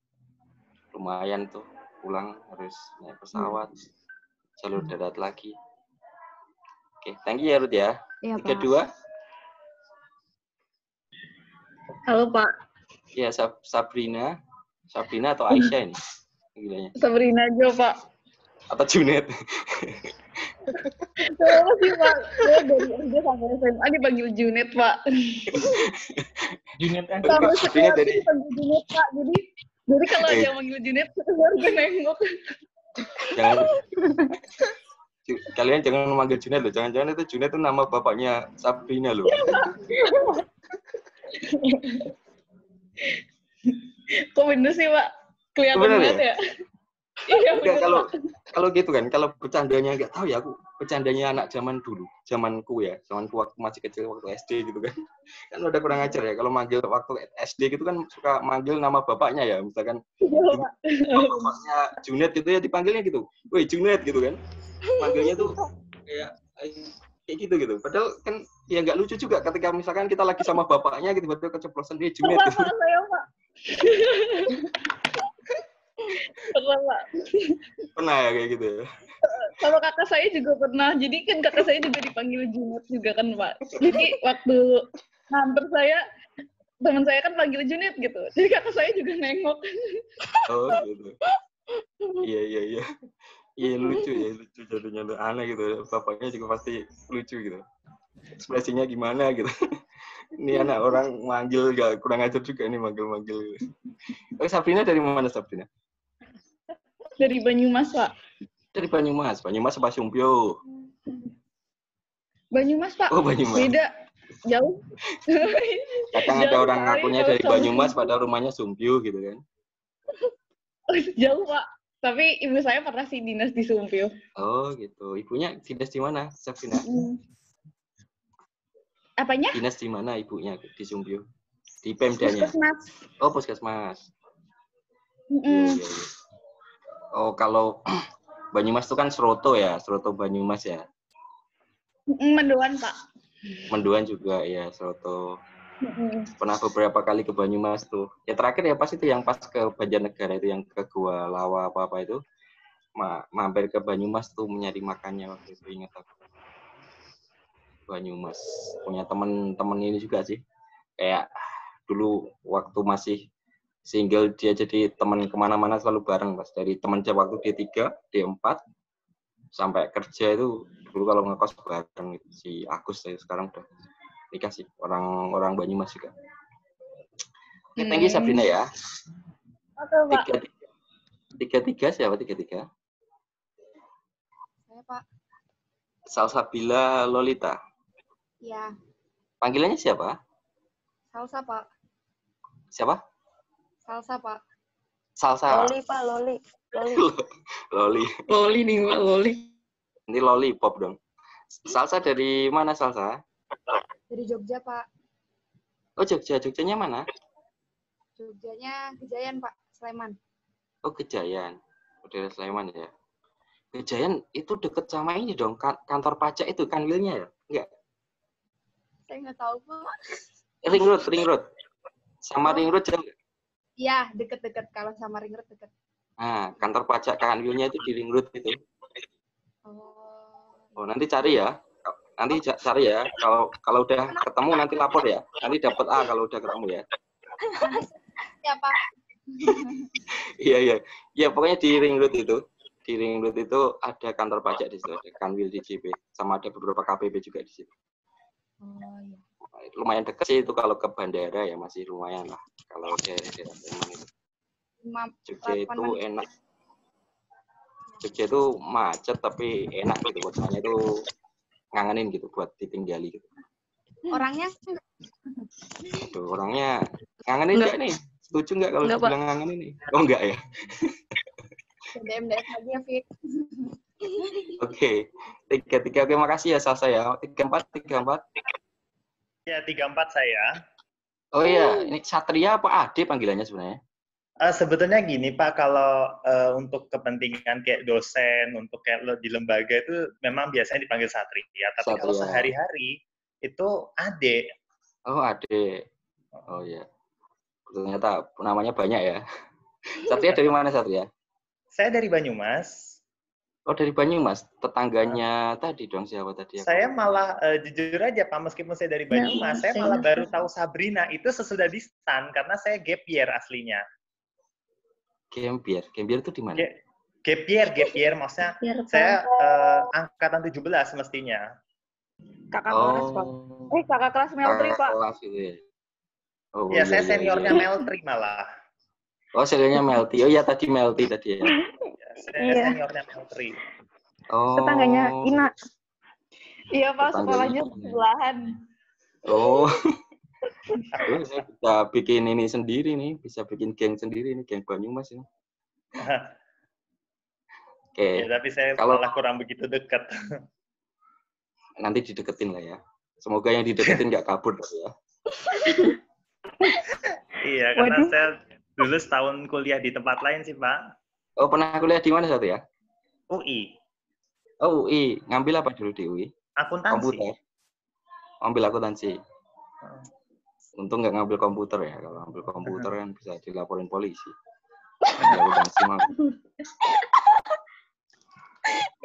B: Lumayan tuh, pulang harus naik pesawat, jalur darat lagi. Oke, thank you ya Ruth ya.
U: Iya,
B: 32.
I: Halo, Pak.
B: Iya, Sabrina atau Aisyah ini? Gilanya.
I: Sabrina aja, Pak.
B: Atau Junet?
I: Kenapa sih, Pak? Saya dari SD sampai SMA dipanggil Junet, Pak.
H: Junet kan?
I: Sampai sekarang
B: dari...
I: dipanggil Junet, Pak. Jadi kalau ada yang manggil Junet, keluarga nengok.
B: Kalian jangan memanggil Junet loh. Jangan-jangan itu Junet itu nama bapaknya Sabrina loh.
I: Kok bener sih, Pak? Kelihatan
B: bener
I: banget ya? Iya, bener,
B: kalau gitu kan, kalau bercandanya nggak tahu ya, aku bercandanya anak zamanku waktu masih kecil, waktu SD gitu kan. Kan udah kurang ajar ya, kalau manggil waktu SD gitu kan suka manggil nama bapaknya ya, misalkan bapaknya Junet gitu ya dipanggilnya gitu, woi Junet gitu kan. Manggilnya tuh kayak gitu. Padahal kan ya nggak lucu juga ketika misalkan kita lagi sama bapaknya gitu, betul keceplosan dia Junet gitu. Pernah ya kayak gitu ya?
I: Sama kakak saya juga pernah. Jadi kan kakak saya juga dipanggil Junet juga kan, Pak. Jadi waktu nganter saya, teman saya kan panggil Junet gitu. Jadi kakak saya juga nengok.
B: Oh gitu. Iya. Iya lucu jadinya tuh aneh gitu. Bapaknya juga pasti lucu gitu. Ekspresinya gimana gitu. Ini anak orang manggil gak kurang ajar juga ini manggil. Oh, Sabrina dari mana Sabrina?
I: Dari Banyumas, Pak.
B: Dari Banyumas apa Sumpio?
I: Banyumas, Pak.
B: Oh, Banyumas.
I: Beda. Jauh.
B: Kadang ada orang ngakunya dari Banyumas padahal rumahnya Sumpio gitu kan.
I: Jauh, Pak. Tapi ibu saya pernah sih dinas di Sumpio.
B: Oh, gitu. Ibunya dinas di mana, Sabrina?
I: Apanya?
B: Dinas di mana ibunya di Sumpio? Di Pemdanya.
I: Puskesmas.
B: Oh, puskesmas.
I: Mm-mm.
B: Iya. Oh, kalau Banyumas itu kan Seroto ya, Seroto Banyumas ya.
I: Mendoan, Pak.
B: Mendoan juga ya, Seroto. Pernah beberapa kali ke Banyumas tuh. Ya terakhir ya pas itu yang pas ke Banjarnegara itu yang ke Gua Lawa apa itu. Mampir ke Banyumas tuh mencari makannya waktu itu, ingat aku. Banyumas punya teman-teman ini juga sih. Kayak dulu waktu masih single dia jadi teman kemana-mana selalu bareng Mas. Dari teman waktu D3, D4 sampai kerja itu dulu kalau ngekos bareng gitu. Si Agus sekarang udah nikah sih, orang Banyumas juga. Oke, thank you Sabrina ya.
I: Oke, Pak.
B: 3-3 siapa 3-3?
U: Saya, Pak.
B: Salsabila Lolita.
U: Iya.
B: Panggilannya siapa?
U: Salsa, Pak.
B: Siapa?
U: Salsa, Pak.
B: Salsa.
U: Loli, Pak. Loli.
B: Loli.
L: Loli nih, Pak. Loli.
B: Ini lollipop dong. Salsa dari mana Salsa?
U: Dari Jogja, Pak.
B: Oh, Jogja. Jogjanya mana?
U: Jogjanya Gejayan, Pak. Sleman.
B: Oh, Gejayan. Daerah Sleman ya. Gejayan itu deket sama ini dong, kantor pajak itu, Kanwilnya ya? Enggak?
U: Saya nggak tahu, Pak.
B: Ring Road. Sama Ring Road jauh.
U: Iya, deket-deket. Kalau sama Ring Road deket.
B: Nah, kantor pajak Kanwilnya itu di Ring Road itu. Oh, nanti cari ya. Nanti cari ya. Kalau udah ketemu nanti lapor ya. Nanti dapat A kalau udah ketemu ya.
U: Ya, Pak.
B: Iya. Ya, pokoknya di Ring Road itu. Di Ring Road itu ada kantor pajak di situ, ada Kanwil DJP, sama ada beberapa KPP juga di situ.
U: Oh, iya.
B: Lumayan dekat sih itu kalau ke bandara ya, masih lumayan lah. Kalau daerah-daerah Sleman itu. Jogja itu enak. Jogja itu macet tapi enak gitu, kotanya itu ngangenin gitu buat ditinggali gitu.
U: Orangnya?
B: Aduh, orangnya ngangenin nggak nih? Setuju nggak kalau dibilang ngangenin nih? Oh enggak ya?
U: DM aja, Fit.
B: Oke. 3-3. Oke, makasih ya Salsa ya. 3-4.
C: Ya, 3-4 saya.
B: Oh iya, ini Satria apa Ade panggilannya sebenarnya?
C: Sebetulnya gini Pak, kalau untuk kepentingan kayak dosen, untuk kayak di lembaga itu memang biasanya dipanggil Satria. Tapi kalau sehari-hari itu Ade.
B: Oh, Ade. Oh iya. Ternyata namanya banyak ya. Satria dari mana Satria?
C: Saya dari Banyumas.
B: Oh, dari Banyumas. Tetangganya tadi dong, siapa tadi?
C: Saya malah, jujur aja Pak, meskipun saya dari Banyumas, saya malah baru tahu Sabrina itu sesudah di STAN, karena saya gap year aslinya.
B: Gap year itu di mana?
C: Gap year, maksudnya saya angkatan 17 mestinya.
I: Kakak kelas, Pak. Kakak kelas Meltri, Pak.
B: Kelas gitu ya. Oh,
C: ya, saya seniornya Meltri malah.
B: Oh, seniornya Melty. Oh iya, tadi Melty tadi ya.
C: Saya seniornya Meltri.
B: Oh.
I: Tetangganya Ina. Iya, Pak, sekolahnya sebelahan.
B: Oh. Saya bisa bikin ini sendiri nih, bisa bikin geng sendiri nih, geng Banyumas ini. Oke.
C: Ya, tapi saya malah kurang begitu dekat.
B: Nanti dideketin lah ya. Semoga yang dideketin nggak kabur ya.
C: Iya, karena saya dulu setahun kuliah di tempat lain sih, Pak.
B: Oh, pernah kuliah di mana satu ya?
C: UI.
B: Oh, UI. Ngambil apa dulu di UI?
C: Akuntansi.
B: Komputer. Ambil akuntansi. Untung nggak ngambil komputer ya. Kalau ngambil komputer kan bisa dilaporin polisi. Akuntansi mah.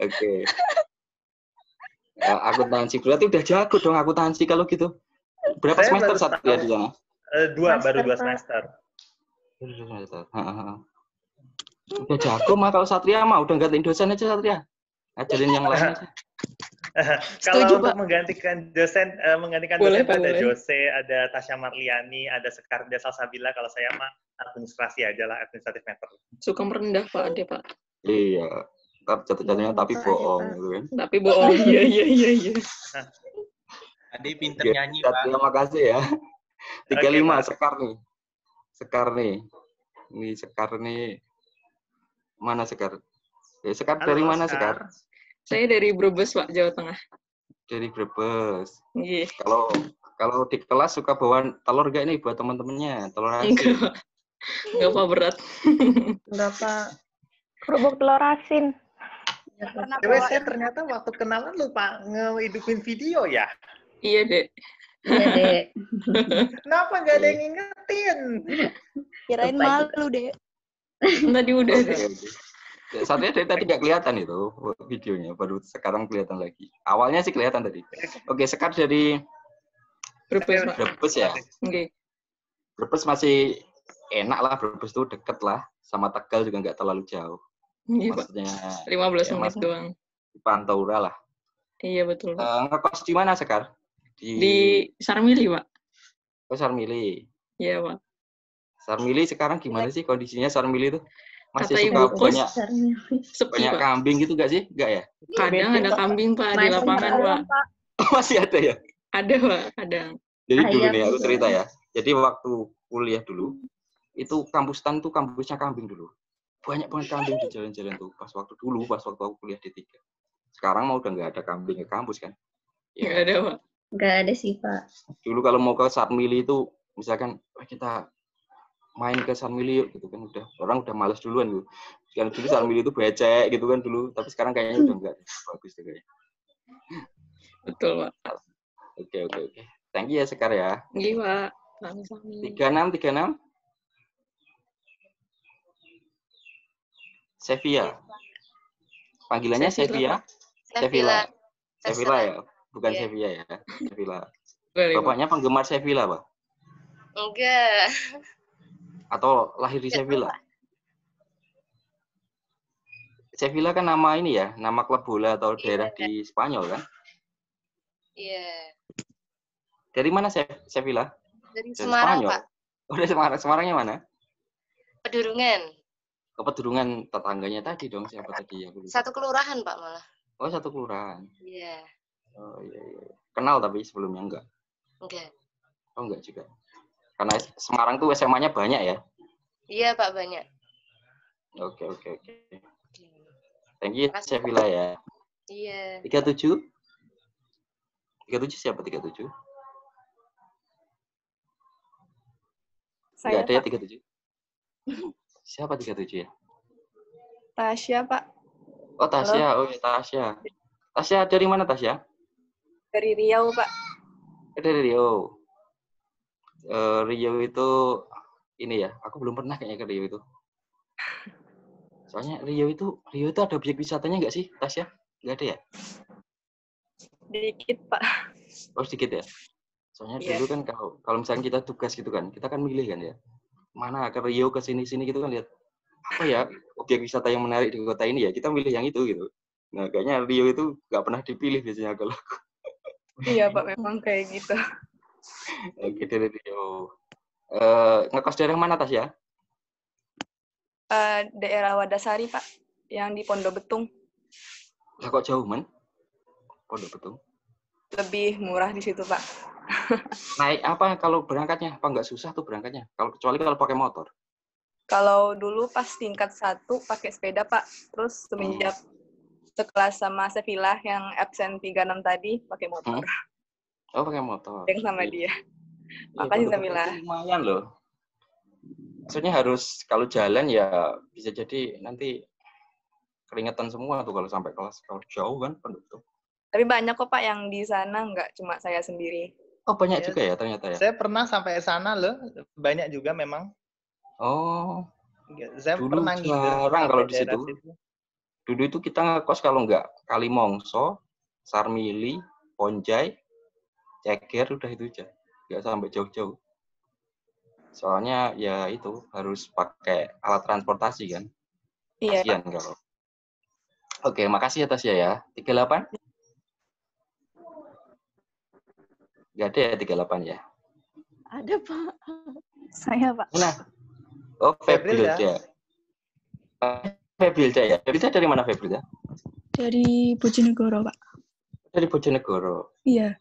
B: Oke. Akuntansi. Berarti udah jago dong akuntansi kalau gitu. Berapa semester satu ya di sana?
C: Baru 2 semester.
B: Udah jago mah kalau Satria mah udah gantiin dosen aja Satria. Ngajarin yang lain aja.
C: Kalau untuk menggantikan dosen ada Jose, ada Tasya Marliani, ada Sekarda Salsabila. Kalau saya mah administrasi aja lah, administratif matter.
L: Suka merendah Pak Ade, Pak.
B: Iya. Jatuh-jatuhnya tapi bohong gitu kan.
L: Tapi bohong. Iya.
P: Ade pinter nyanyi, Pak.
B: Terima kasih ya. 35 Sekar nih. Ini Sekar nih. Mana Sekar? Sekar dari mana Sekar?
L: Saya dari Brebes, Pak, Jawa Tengah.
B: Dari Brebes.
L: Iya.
B: Kalau di kelas suka bawa telur gak nih buat teman-temannya? Telur asin.
L: Enggak apa berat.
Q: Enggak, Pak.
E: Kerupuk telur asin.
C: Saya ternyata waktu kenalan lupa ngehidupin video ya.
L: Iya, Dek.
Q: Iya, Dek.
C: Kenapa nggak ada yang ngingetin?
U: Kirain malu, Dek.
L: Tadi udah.
B: Satunya dari tadi nggak kelihatan itu videonya, baru sekarang kelihatan lagi. Awalnya sih kelihatan tadi. Oke, Sekar dari Brebes ya.
L: Oke.
B: Brebes masih enak lah, Brebes tuh deket lah, sama Tegal juga nggak terlalu jauh.
L: Iya,
B: maksudnya
L: 15 menit doang.
B: Di Pantura lah.
L: Iya, betul.
B: Ngekos di mana, Sekar?
L: Di Sarmili, Pak.
B: Oh, Sarmili.
L: Iya, Pak.
B: Sarmili sekarang gimana sih kondisinya Sarmili itu? Masih
L: Kata
B: suka banyak
L: sepi,
B: banyak
L: Pak.
B: kambing gitu nggak sih? Nggak ya?
L: Kadang ada kambing, Pak, di lapangan, Pak.
B: Masih ada ya?
L: Ada, Pak, kadang.
B: Jadi dulu nih, aku cerita ya. Jadi waktu kuliah dulu, itu kampus tuh kampusnya kambing dulu. Banyak banget kambing di jalan-jalan tuh. Pas waktu aku kuliah di 3. Sekarang mau udah nggak ada kambing ke kampus kan?
L: Ya. Nggak ada, Pak.
Q: Nggak ada sih, Pak.
B: Dulu kalau mau ke Sarmili itu, misalkan kita main ke Sarmili yuk gitu kan, orang udah males duluan gitu. Sekarang dulu Sarmili itu becek gitu kan dulu, tapi sekarang kayaknya udah enggak bagus deh kayaknya.
L: Betul, Pak.
B: Oke. Thank you ya, Sekar ya.
L: Iya, Pak.
B: 36. Sevilla. Panggilannya Sevilla. Sevilla ya, bukan Sevilla ya. Sevilla. Bapaknya penggemar Sevilla, Pak?
M: Enggak.
B: Atau lahir di Sevilla? Sevilla kan nama ini ya, nama klub bola atau daerah di Spanyol kan?
M: Iya.
B: Dari mana Sevilla?
M: Dari Semarang, Pak.
B: Oh, dari Semarang. Semarangnya mana?
M: Pedurungan.
B: Ke Pedurungan, tetangganya tadi dong, siapa tadi?
M: Satu kelurahan, Pak, malah.
B: Oh, satu kelurahan.
M: Iya.
B: Oh, iya. Kenal tapi sebelumnya enggak?
M: Enggak.
B: Oh, enggak juga. Karena Semarang tuh SMA-nya banyak ya?
M: Iya, Pak, banyak.
B: Oke. Thank you, Sevilla ya.
M: Iya.
B: 37? 37 siapa 37?
U: Saya,
B: enggak ada ya
U: Pak.
B: 37? Siapa 37 ya?
U: Tasya, Pak.
B: Oh, Tasya.
U: Halo.
B: Oh, ya, Tasya. Tasya dari mana, Tasya?
U: Dari Riau, Pak.
B: Dari Riau. Riau itu ini ya, aku belum pernah kayaknya ke Riau itu. Soalnya Riau itu ada objek wisatanya nggak sih, Tasya? Nggak ada ya?
U: Dikit, Pak.
B: Oh, sedikit ya. Soalnya dulu kan kalau misalnya kita tugas gitu kan, kita kan milih kan ya. Mana ke Riau, ke sini-sini gitu kan, lihat apa ya objek wisata yang menarik di kota ini ya, kita milih yang itu gitu. Nah, kayaknya Riau itu nggak pernah dipilih biasanya kalau aku.
U: Iya, Pak, memang kayak gitu.
B: Oke, dari Riau. Ngekos daerah mana, Tasya?
U: Daerah Wadasari, Pak. Yang di Pondok Betung.
B: Lah kok jauh, Man? Pondok Betung.
U: Lebih murah di situ, Pak.
B: Naik apa kalau berangkatnya? Apa nggak susah tuh berangkatnya? Kecuali kalau pakai motor.
U: Kalau dulu pas tingkat 1 pakai sepeda, Pak. Terus semenjak sekelas sama Sevilla yang absen 36 tadi pakai motor.
B: Oh, pakai motor.
U: Yang sama dia. Makasih, Sevilla.
B: Lumayan loh. Maksudnya harus kalau jalan ya bisa jadi nanti keringetan semua tuh kalau sampai kelas. Kalau jauh kan penduduk.
U: Tapi banyak kok, Pak, yang di sana, nggak cuma saya sendiri.
B: Oh, banyak juga ya ternyata ya?
C: Saya pernah sampai sana loh. Banyak juga memang.
B: Oh.
C: Saya
B: dulu
C: pernah
B: jarang kalau di situ. Dulu itu kita ngekos kalau nggak Kalimongso, Sarmili, Ponjai, Ceger, udah itu aja. Nggak sampai jauh-jauh. Soalnya ya itu harus pakai alat transportasi kan.
U: Iya,
B: Kasian kalau. Oke, makasih atas ya. 38? Nggak ada ya 38 ya?
U: Ada, Pak. Saya, Pak.
B: Nah. Oh, Febrilda. Febrilda ya? Febrilda dari mana Febrilda?
U: Dari Bojonegoro, Pak.
B: Dari Bojonegoro?
U: Iya.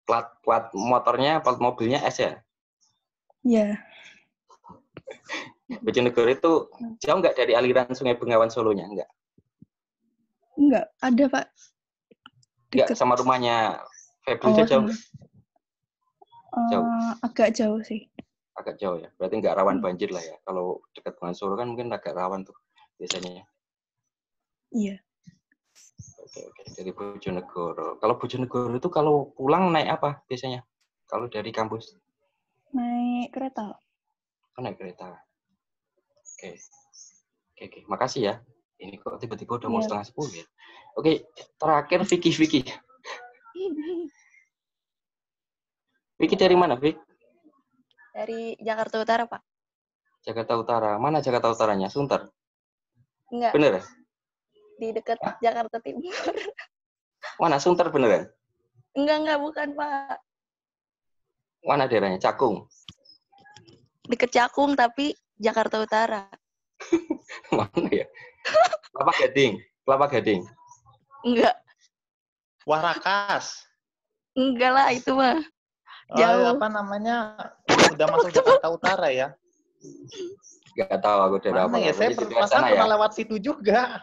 B: Plat motornya, plat mobilnya S ya?
U: Iya.
B: Bojonegoro itu jauh nggak dari aliran Sungai Bengawan Solonya?
U: Enggak, ada, Pak.
B: Nggak, sama rumahnya Febrilda jauh? Jauh.
T: Agak jauh sih.
B: Agak jauh ya. Berarti nggak rawan banjir lah ya. Kalau dekat dengan Solo kan mungkin agak rawan tuh biasanya.
T: Iya.
B: Oke. Dari Bojonegoro. Kalau Bojonegoro itu kalau pulang naik apa biasanya? Kalau dari kampus?
T: Naik kereta.
B: Oh, naik kereta. Oke. Makasih ya. Ini kok tiba-tiba udah mau 9:30 ya. Oke, terakhir Vicky. Vicky dari mana, Vicky?
D: Dari Jakarta Utara, Pak.
B: Jakarta Utara. Mana Jakarta Utaranya? Sunter?
D: Enggak.
B: Bener ya?
D: Di dekat Jakarta Timur.
B: Mana Sunter beneran?
D: Enggak, bukan, Pak.
B: Mana daerahnya? Cakung?
D: Deket Cakung, tapi Jakarta Utara.
B: Mana ya? Kelapa Gading?
D: Enggak.
C: Warakas.
T: Enggak lah, itu mah.
C: Jauh. Apa namanya? Udah masuk Jakarta Utara ya?
B: Gak tahu aku daerah apa.
C: Ya, saya pernah lewat situ juga.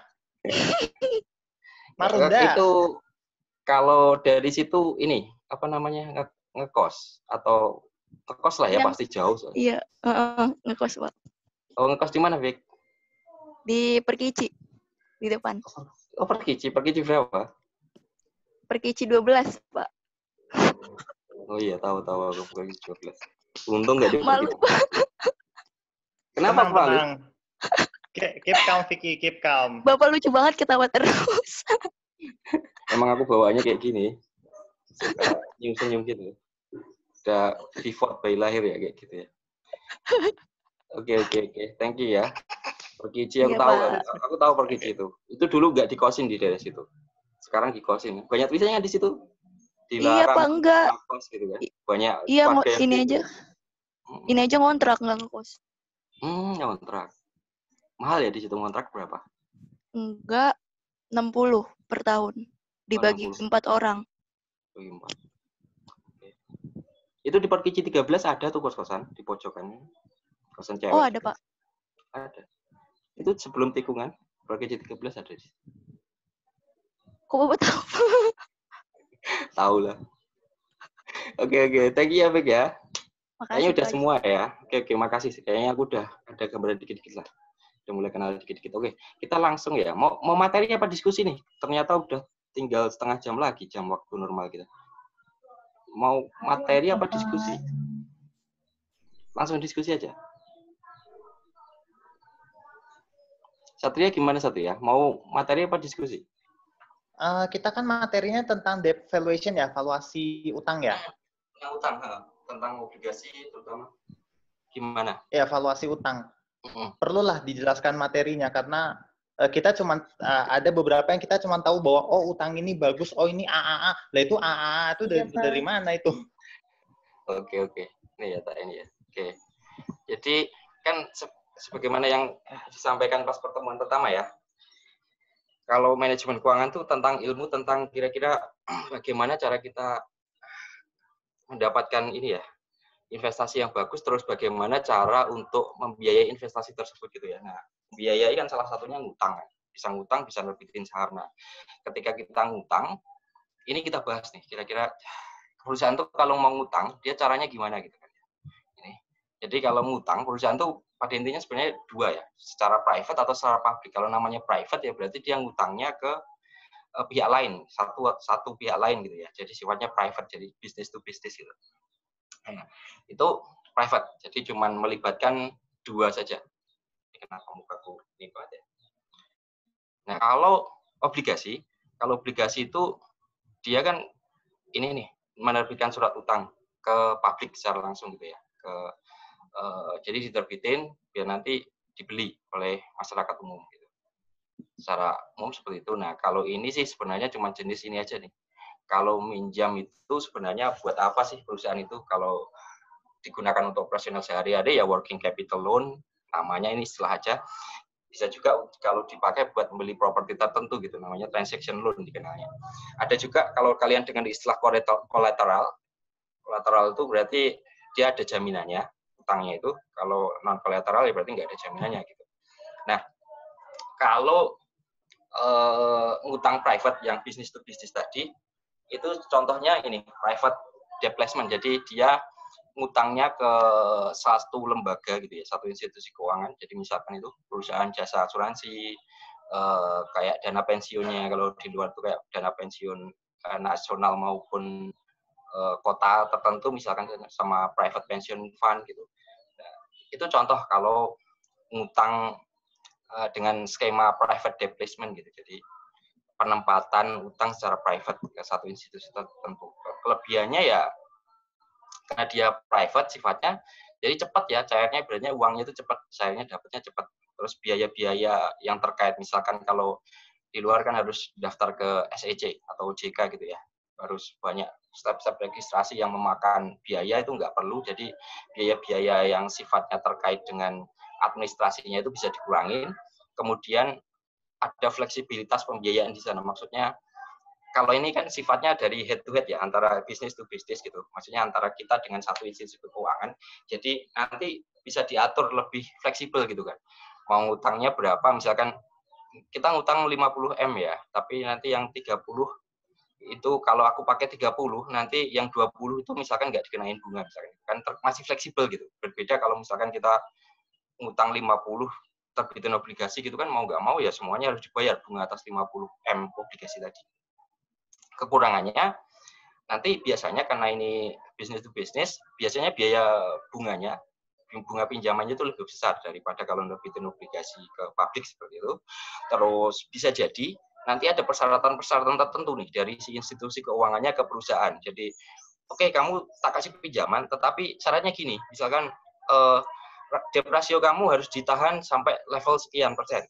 C: Marunda.
B: Itu kalau dari situ ini apa namanya ngekos atau ngekos lah ya, pasti jauh.
D: Iya, ngekos, Pak.
B: Oh, ngekos di mana, Vic?
D: Di Perkici, di depan.
B: Oh, Perkici berapa?
D: Perkici 12, Pak.
B: Oh iya, tahu aku Perkici 12. Untung nggak di
D: Malu.
B: Kenapa malu?
C: Keep calm, Vicky, keep calm.
D: Bapak lucu banget, ketawa terus.
B: Emang aku bawaannya kayak gini. Senyum gitu. Udah default bayi lahir ya kayak gitu ya. Oke. Thank you ya. Perkici aku tahu Perkici itu. Itu dulu nggak dikosin di daerah situ. Sekarang dikosin. Banyak tulisannya di situ. Dilarang.
D: Iya, Pak, enggak.
B: Ngekos gitu kan. Banyak.
D: Iya, ini aja. Ini aja ngontrak nggak ngekos.
B: Ngontrak. Mahal ya di situ ngontrak berapa?
D: Enggak, 60 per tahun. Dibagi 4 orang.
B: Bagi 4. Oke. Itu di Perkici 13 ada tuh kos-kosan di pojokannya. Kosan cewek.
D: Oh, ada, Pak.
B: Ada. Itu sebelum tikungan, Perkici 13 ada di situ.
D: Kok Bapak tahu?
B: Tahu lah. Oke. Thank you ya, Vic ya.
D: Makasih,
B: kayaknya udah
D: Pak.
B: semua ya. Oke, makasih. Kayaknya aku udah ada gambaran dikit-dikit lah. Udah mulai kenal dikit-dikit. Oke, kita langsung ya. Mau materi apa diskusi nih? Ternyata udah tinggal setengah jam lagi, jam waktu normal kita. Mau materi apa diskusi? Langsung diskusi aja. Satria gimana, Satria? Mau materi apa diskusi?
C: Kita kan materinya tentang debt valuation ya, valuasi utang ya.
B: Yang utang, tentang obligasi terutama. Gimana?
C: Ya, valuasi utang. Perlulah dijelaskan materinya karena kita cuma ada beberapa yang kita cuma tahu bahwa utang ini bagus, ini AAA. Lah itu AAA itu dari mana itu?
B: Oke. Ini ya. Oke. Jadi kan sebagaimana yang disampaikan pas pertemuan pertama ya. Kalau manajemen keuangan itu tentang ilmu tentang kira-kira bagaimana cara kita mendapatkan ini ya, investasi yang bagus, terus bagaimana cara untuk membiayai investasi tersebut gitu ya. Nah, biayai kan salah satunya ngutang kan. Bisa ngutang, bisa nerbitin saham. Nah, ketika kita ngutang, ini kita bahas nih, kira-kira perusahaan tuh kalau mau ngutang, dia caranya gimana gitu kan. Ini. Jadi kalau ngutang, perusahaan tuh pada intinya sebenarnya dua ya, secara private atau secara public. Kalau namanya private ya berarti dia ngutangnya ke pihak lain, satu pihak lain gitu ya. Jadi sifatnya private, jadi business to business gitu. Nah, itu private, jadi cuman melibatkan dua saja. Kenapa mukaku ini banget ya? Nah, kalau obligasi itu dia kan ini nih menerbitkan surat utang ke publik secara langsung gitu ya. Jadi diterbitin biar nanti dibeli oleh masyarakat umum gitu. Secara umum seperti itu. Nah, kalau ini sih sebenarnya cuma jenis ini aja nih. Kalau minjam itu sebenarnya buat apa sih perusahaan itu? Kalau digunakan untuk operasional sehari-hari ya working capital loan, namanya ini istilah aja. Bisa juga kalau dipakai buat membeli properti tertentu gitu, namanya transaction loan dikenalnya. Ada juga kalau kalian dengan istilah collateral itu berarti dia ada jaminannya, utangnya itu. Kalau non collateral ya berarti nggak ada jaminannya gitu. Nah, kalau ngutang private yang business to business tadi, itu contohnya ini private debt placement. Jadi dia ngutangnya ke satu lembaga gitu ya, satu institusi keuangan. Jadi misalkan itu perusahaan jasa asuransi, kayak dana pensiunnya, kalau di luar itu kayak dana pensiun nasional maupun kota tertentu, misalkan sama private pension fund gitu. Nah, itu contoh kalau ngutang dengan skema private debt placement gitu. Jadi penempatan utang secara private ke satu institusi tertentu. Kelebihannya ya karena dia private sifatnya, jadi cepat ya cairnya, berarti uangnya itu cepat, cairnya dapatnya cepat. Terus biaya-biaya yang terkait, misalkan kalau di luar kan harus daftar ke SEC atau OJK gitu ya, harus banyak step-step registrasi yang memakan biaya, itu nggak perlu. Jadi biaya-biaya yang sifatnya terkait dengan administrasinya itu bisa dikurangin. Kemudian ada fleksibilitas pembiayaan di sana. Maksudnya kalau ini kan sifatnya dari head to head ya, antara business to business gitu. Maksudnya antara kita dengan satu institusi keuangan. Jadi nanti bisa diatur lebih fleksibel gitu kan. Mau ngutangnya berapa, misalkan kita ngutang 50M ya, tapi nanti yang 30 itu kalau aku pakai 30, nanti yang 20 itu misalkan nggak dikenain bunga misalkan. Kan masih fleksibel gitu. Berbeda kalau misalkan kita ngutang 50 terbitin obligasi gitu kan, mau nggak mau ya semuanya harus dibayar bunga atas 50M obligasi tadi. Kekurangannya nanti biasanya karena ini business to business, biasanya biaya bunganya, bunga pinjamannya itu lebih besar daripada kalau nerbitin obligasi ke publik seperti itu. Terus bisa jadi nanti ada persyaratan-persyaratan tertentu nih dari si institusi keuangannya ke perusahaan. Jadi oke, kamu tak kasih pinjaman, tetapi syaratnya gini, misalkan debt ratio kamu harus ditahan sampai level sekian persen.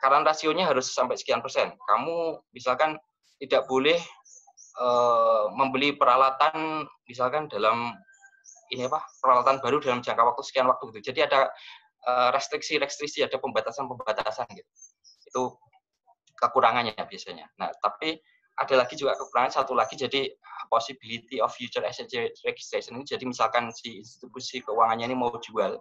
B: Current rasionya harus sampai sekian persen. Kamu misalkan tidak boleh membeli peralatan misalkan dalam ini apa, peralatan baru dalam jangka waktu sekian waktu gitu. Jadi ada restriksi-restriksi, ada pembatasan-pembatasan gitu. Itu kekurangannya biasanya. Nah, tapi ada lagi juga kekurangan satu lagi, jadi possibility of future SEC registration ini. Jadi misalkan si institusi keuangannya ini mau jual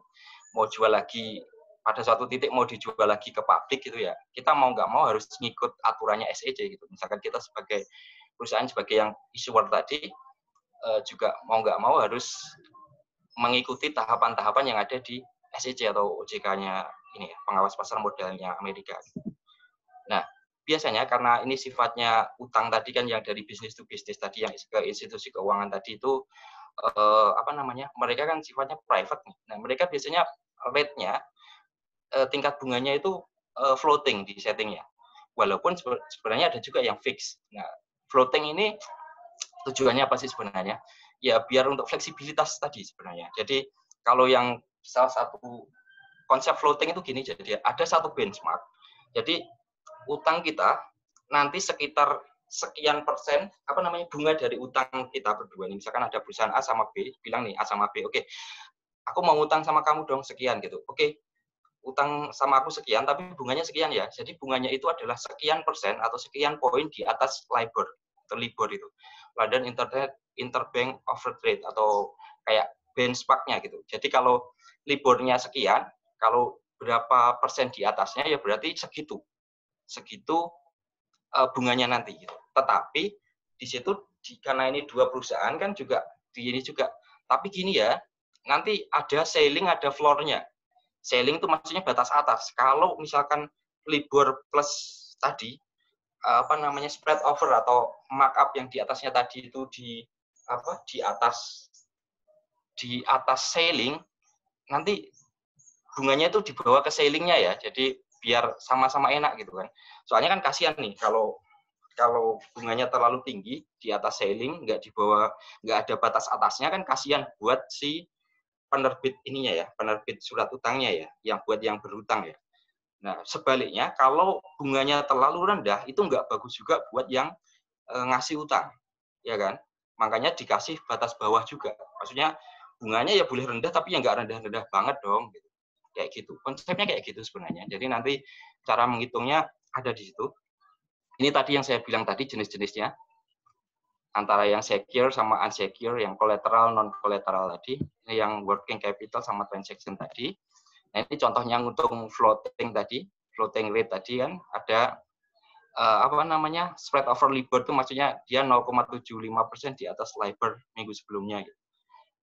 B: lagi pada suatu titik, mau dijual lagi ke publik gitu ya. Kita mau nggak mau harus ngikut aturannya SEC gitu. Misalkan kita sebagai perusahaan, sebagai yang issuer tadi, juga mau nggak mau harus mengikuti tahapan-tahapan yang ada di SEC atau OJK-nya ini, pengawas pasar modalnya Amerika. Nah, biasanya karena ini sifatnya utang tadi kan yang dari business to business tadi, yang ke institusi keuangan tadi itu mereka kan sifatnya private nih. Nah, mereka biasanya rate-nya, tingkat bunganya itu floating di settingnya. Walaupun sebenarnya ada juga yang fix. Nah, floating ini tujuannya apa sih sebenarnya? Ya biar untuk fleksibilitas tadi sebenarnya. Jadi kalau yang salah satu konsep floating itu gini, jadi ada satu benchmark. Jadi utang kita nanti sekitar sekian persen bunga dari utang kita berdua nih. Misalkan ada perusahaan A sama B, bilang nih A sama B, oke, aku mau utang sama kamu dong sekian gitu. Oke, utang sama aku sekian, tapi bunganya sekian ya. Jadi bunganya itu adalah sekian persen atau sekian poin di atas LIBOR atau LIBOR itu, London Interbank Offered Rate, atau kayak benchmark-nya gitu. Jadi kalau LIBOR-nya sekian, kalau berapa persen di atasnya ya berarti segitu bunganya nanti gitu. Tetapi di situ karena ini dua perusahaan kan juga ini juga. Tapi gini ya, nanti ada ceiling, ada floor-nya. Ceiling itu maksudnya batas atas. Kalau misalkan LIBOR plus tadi spread over atau markup yang di atasnya tadi itu di atas ceiling, nanti bunganya itu dibawa ke ceilingnya ya. Jadi biar sama-sama enak gitu kan. Soalnya kan kasihan nih kalau bunganya terlalu tinggi di atas ceiling, nggak ada batas atasnya, kan kasihan buat si penerbit ininya ya, penerbit surat utangnya ya, yang buat yang berutang ya. Nah, sebaliknya kalau bunganya terlalu rendah, itu nggak bagus juga buat yang ngasih utang, ya kan? Makanya dikasih batas bawah juga. Maksudnya bunganya ya boleh rendah, tapi ya nggak rendah-rendah banget dong. Gitu. Kayak gitu. Konsepnya kayak gitu sebenarnya. Jadi nanti cara menghitungnya ada di situ. Ini tadi yang saya bilang tadi jenis-jenisnya. Antara yang secure sama unsecure, yang collateral, non-collateral tadi. Ini yang working capital sama transaction tadi. Nah, ini contohnya untuk floating tadi, floating rate tadi kan ada spread over LIBOR itu maksudnya dia 0,75% di atas LIBOR minggu sebelumnya gitu.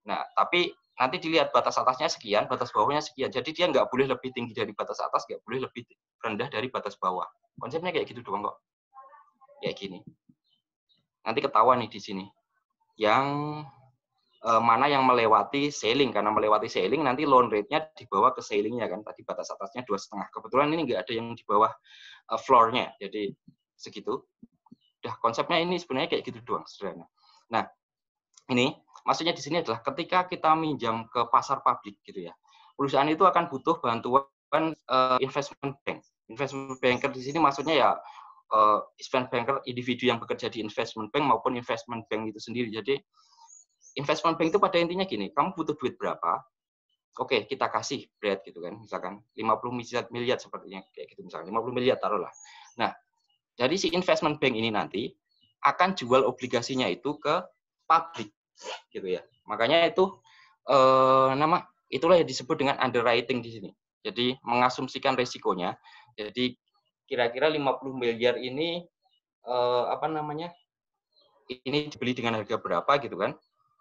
B: Nah, tapi nanti dilihat batas atasnya sekian, batas bawahnya sekian. Jadi dia nggak boleh lebih tinggi dari batas atas, nggak boleh lebih rendah dari batas bawah. Konsepnya kayak gitu doang kok. Kayak gini. Nanti ketahuan nih di sini. Yang mana yang melewati ceiling. Karena melewati ceiling, nanti loan rate-nya dibawa ke ceilingnya kan. Tadi batas atasnya 2,5. Kebetulan ini nggak ada yang di bawah floor-nya. Jadi segitu. Udah konsepnya ini sebenarnya kayak gitu doang, sederhana. Nah, ini maksudnya di sini adalah ketika kita minjam ke pasar publik gitu ya, perusahaan itu akan butuh bantuan investment bank. Investment banker di sini maksudnya ya investment banker individu yang bekerja di investment bank maupun investment bank itu sendiri. Jadi investment bank itu pada intinya gini, kamu butuh duit berapa? Oke, kita kasih Brad gitu kan, misalkan 50 miliar sepertinya kayak gitu misalkan 50 miliar taruhlah. Nah, jadi si investment bank ini nanti akan jual obligasinya itu ke publik gitu ya. Makanya itu itulah yang disebut dengan underwriting di sini. Jadi mengasumsikan resikonya. Jadi kira-kira 50 miliar ini ini dibeli dengan harga berapa gitu kan.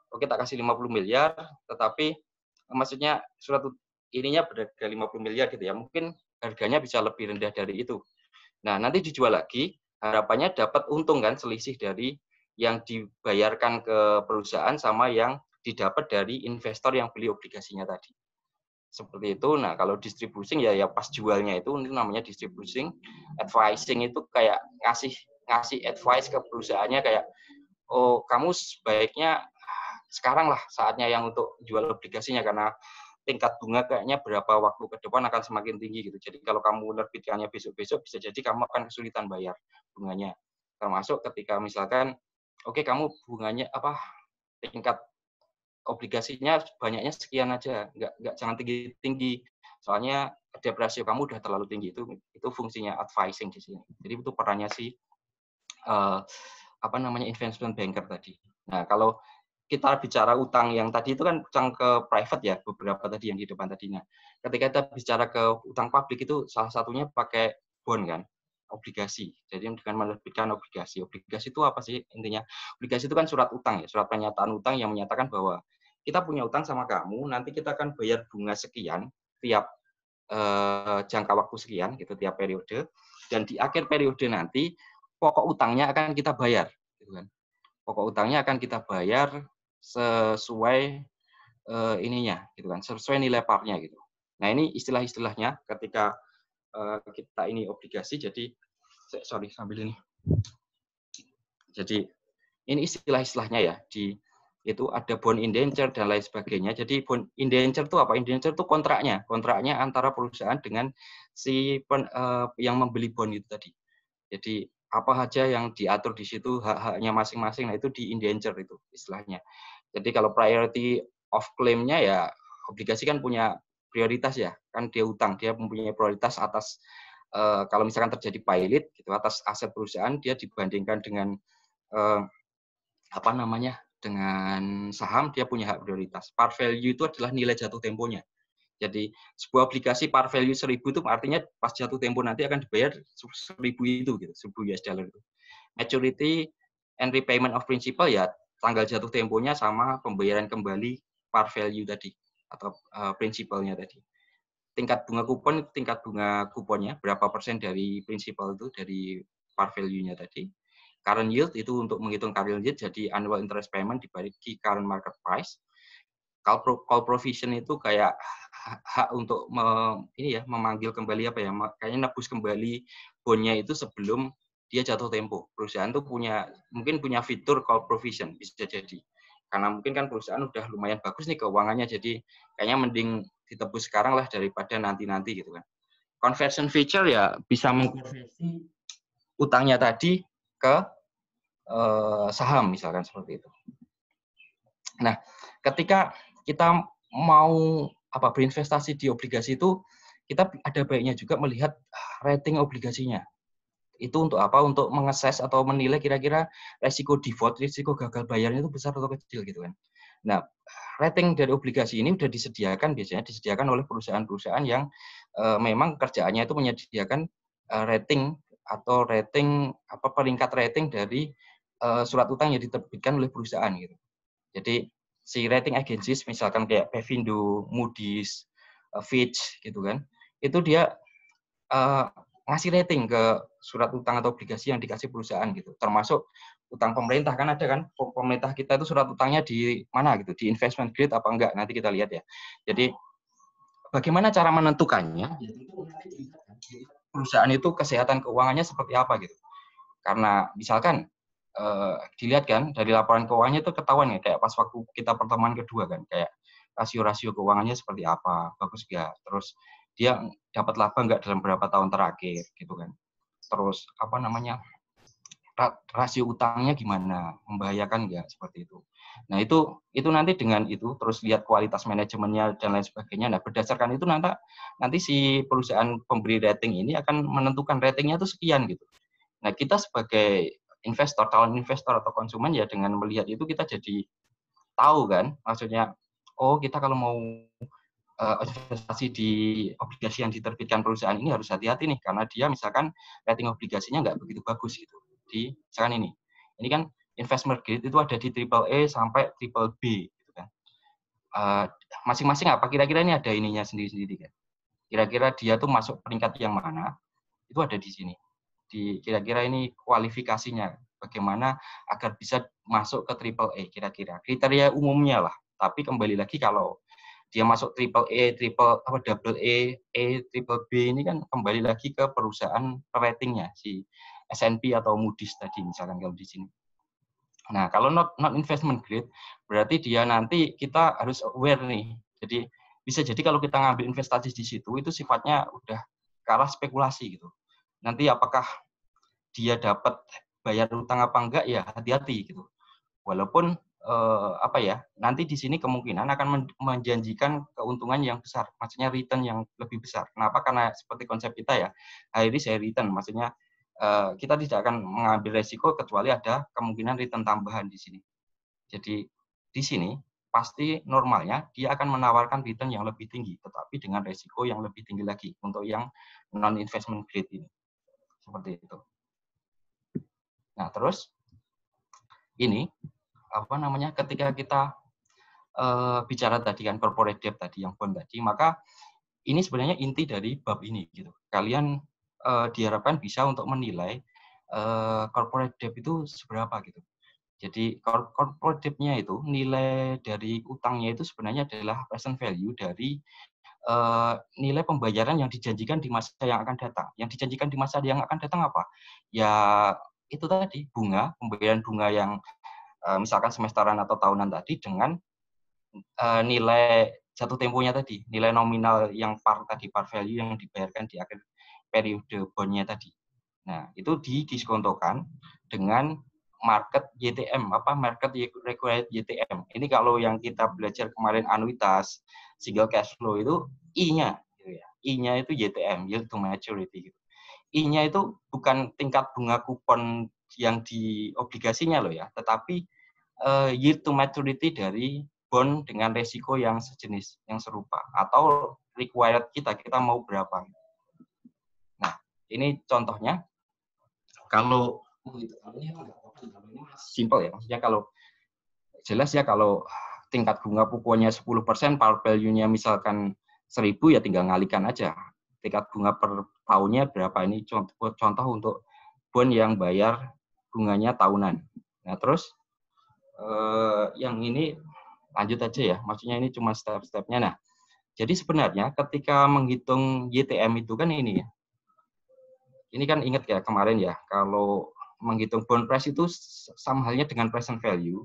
B: Oke, tak kasih 50 miliar, tetapi maksudnya surat ininya berharga 50 miliar gitu ya. Mungkin harganya bisa lebih rendah dari itu. Nah, nanti dijual lagi, harapannya dapat untung kan, selisih dari yang dibayarkan ke perusahaan sama yang didapat dari investor yang beli obligasinya tadi. Seperti itu. Nah, kalau distributing ya pas jualnya itu namanya distributing. Advising itu kayak ngasih advice ke perusahaannya kayak, oh kamu sebaiknya sekarang lah saatnya yang untuk jual obligasinya karena tingkat bunga kayaknya berapa waktu ke depan akan semakin tinggi gitu. Jadi kalau kamu nerbitkannya besok-besok bisa jadi kamu akan kesulitan bayar bunganya. Termasuk ketika misalkan oke kamu bunganya tingkat obligasinya banyaknya sekian aja, nggak jangan tinggi-tinggi. Soalnya debt ratio kamu udah terlalu tinggi itu fungsinya advising di sini. Jadi itu perannya si investment banker tadi. Nah, kalau kita bicara utang yang tadi itu kan utang ke private ya, beberapa tadi yang di depan tadinya. Ketika kita bicara ke utang publik itu salah satunya pakai bond kan, obligasi. Jadi dengan menerbitkan obligasi. Obligasi itu apa sih intinya? Obligasi itu kan surat utang ya, surat pernyataan utang yang menyatakan bahwa kita punya utang sama kamu, nanti kita akan bayar bunga sekian tiap jangka waktu sekian gitu tiap periode, dan di akhir periode nanti pokok utangnya akan kita bayar, gitu kan? Pokok utangnya akan kita bayar sesuai ininya, gitu kan, sesuai nilai parnya gitu. Nah ini istilah-istilahnya ketika kita ini obligasi. Jadi sorry sambil ini. Jadi ini istilah-istilahnya ya itu ada bond indenture dan lain sebagainya. Jadi bond indenture itu apa? Indenture itu kontraknya antara perusahaan dengan si yang membeli bond itu tadi. Jadi apa aja yang diatur di situ hak-haknya masing-masing. Nah itu di indenture itu istilahnya. Jadi kalau priority of claim-nya ya obligasi kan punya prioritas ya, kan dia utang, dia mempunyai prioritas atas kalau misalkan terjadi pilot gitu atas aset perusahaan dia dibandingkan dengan dengan saham dia punya hak prioritas. Par value itu adalah nilai jatuh temponya. Jadi sebuah obligasi par value 1.000 itu artinya pas jatuh tempo nanti akan dibayar 1.000 itu gitu, 1.000 US dollar itu. Maturity and repayment of principal ya tanggal jatuh temponya sama pembayaran kembali par value tadi atau principalnya tadi. Tingkat bunga kuponnya berapa persen dari principal itu dari par value-nya tadi. Current yield itu untuk menghitung current yield jadi annual interest payment dibagi current market price. Call provision itu kayak hak untuk memanggil kembali kayaknya nebus kembali bondnya itu sebelum dia jatuh tempo. Perusahaan tuh mungkin punya fitur call provision bisa jadi. Karena mungkin kan perusahaan udah lumayan bagus nih keuangannya, jadi kayaknya mending ditebus sekarang lah daripada nanti-nanti gitu kan. Conversion feature ya bisa mengkonversi utangnya tadi ke saham misalkan seperti itu. Nah, ketika kita mau berinvestasi di obligasi itu, kita ada baiknya juga melihat rating obligasinya. Itu untuk apa? Untuk mengakses atau menilai kira-kira resiko default, risiko gagal bayarnya itu besar atau kecil gitu kan. Nah, rating dari obligasi ini sudah biasanya disediakan oleh perusahaan-perusahaan yang memang kerjaannya itu menyediakan rating atau peringkat rating dari surat utang yang diterbitkan oleh perusahaan gitu. Jadi si rating agencies misalkan kayak Pevindo, Moody's, Fitch gitu kan, itu dia ngasih rating ke surat utang atau obligasi yang dikasih perusahaan gitu, termasuk utang pemerintah kan ada kan, pemerintah kita itu surat utangnya di mana gitu, di investment grade apa enggak, nanti kita lihat ya. Jadi bagaimana cara menentukannya? Perusahaan itu kesehatan keuangannya seperti apa gitu. Karena misalkan dilihat kan dari laporan keuangannya itu ketahuan ya, kayak pas waktu kita pertemuan kedua kan, kayak rasio-rasio keuangannya seperti apa, bagus nggak, terus dia dapat laba nggak dalam beberapa tahun terakhir gitu kan, terus apa namanya, rasio utangnya gimana, membahayakan nggak, seperti itu. Nah itu nanti dengan itu terus lihat kualitas manajemennya dan lain sebagainya. Nah berdasarkan itu nanti si perusahaan pemberi rating ini akan menentukan ratingnya itu sekian gitu. Nah kita sebagai investor, calon investor atau konsumen ya dengan melihat itu kita jadi tahu kan, maksudnya oh kita kalau mau investasi di obligasi yang diterbitkan perusahaan ini harus hati-hati nih, karena dia misalkan rating obligasinya nggak begitu bagus gitu. Di misalkan ini kan investment grade itu ada di AAA sampai BBB gitu kan. Masing-masing apa kira-kira ini ada ininya sendiri-sendiri kan. Kira-kira dia tuh masuk peringkat yang mana? Itu ada di sini. Di kira-kira ini kualifikasinya bagaimana agar bisa masuk ke AAA kira-kira kriteria umumnya lah. Tapi kembali lagi kalau dia masuk AAA, double A, triple B ini kan kembali lagi ke perusahaan ratingnya si S&P atau Moody's tadi misalkan kalau di sini. Nah kalau not investment grade berarti dia nanti kita harus aware nih. Jadi bisa jadi kalau kita ngambil investasi di situ itu sifatnya udah ke arah spekulasi gitu. Nanti apakah dia dapat bayar utang apa enggak ya hati-hati gitu. Walaupun nanti di sini kemungkinan akan menjanjikan keuntungan yang besar, maksudnya return yang lebih besar. Kenapa? Karena seperti konsep kita ya, high risk high return, maksudnya kita tidak akan mengambil resiko kecuali ada kemungkinan return tambahan di sini. Jadi di sini pasti normalnya dia akan menawarkan return yang lebih tinggi, tetapi dengan resiko yang lebih tinggi lagi untuk yang non investment grade ini. Seperti itu. Nah, terus ini ketika kita bicara tadi kan corporate debt tadi yang bond tadi, maka ini sebenarnya inti dari bab ini gitu. Kalian diharapkan bisa untuk menilai corporate debt itu seberapa gitu. Jadi corporate debt-nya itu nilai dari utangnya itu sebenarnya adalah present value dari nilai pembayaran yang dijanjikan di masa yang akan datang. Yang dijanjikan di masa yang akan datang apa? Ya itu tadi bunga, pembayaran bunga yang misalkan semesteran atau tahunan tadi dengan nilai jatuh temponya tadi, nilai nominal yang par value yang dibayarkan di akhir periode bondnya tadi. Nah itu didiskontokan dengan market YTM, market required YTM. Ini kalau yang kita belajar kemarin anuitas, single cash flow itu I-nya, gitu ya. I-nya itu YTM, yield to maturity. Gitu. I-nya itu bukan tingkat bunga kupon yang di obligasinya loh ya, tetapi yield to maturity dari bond dengan resiko yang sejenis, yang serupa, atau required kita mau berapa. Nah, ini contohnya. Kalau simple ya, maksudnya kalau jelas ya kalau tingkat bunga kuponnya 10%, par value-nya misalkan 1.000 ya tinggal ngalikan aja. Tingkat bunga per tahunnya berapa, ini contoh untuk bond yang bayar bunganya tahunan. Nah terus yang ini lanjut aja ya, maksudnya ini cuma step-stepnya. Nah jadi sebenarnya ketika menghitung YTM itu kan ini ya, ini kan ingat ya kemarin ya, kalau menghitung bond price itu sama halnya dengan present value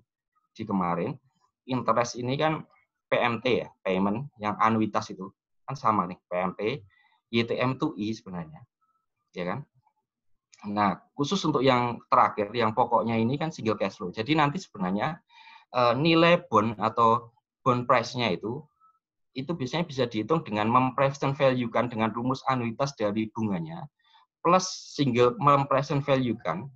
B: di kemarin. Interest ini kan PMT ya, payment yang anuitas itu kan sama nih PMT, YTM itu I sebenarnya, ya kan? Nah khusus untuk yang terakhir, yang pokoknya ini kan single cash flow. Jadi nanti sebenarnya nilai bond atau bond price-nya itu biasanya bisa dihitung dengan mempresent value kan dengan rumus anuitas dari bunganya plus single mempresent value kan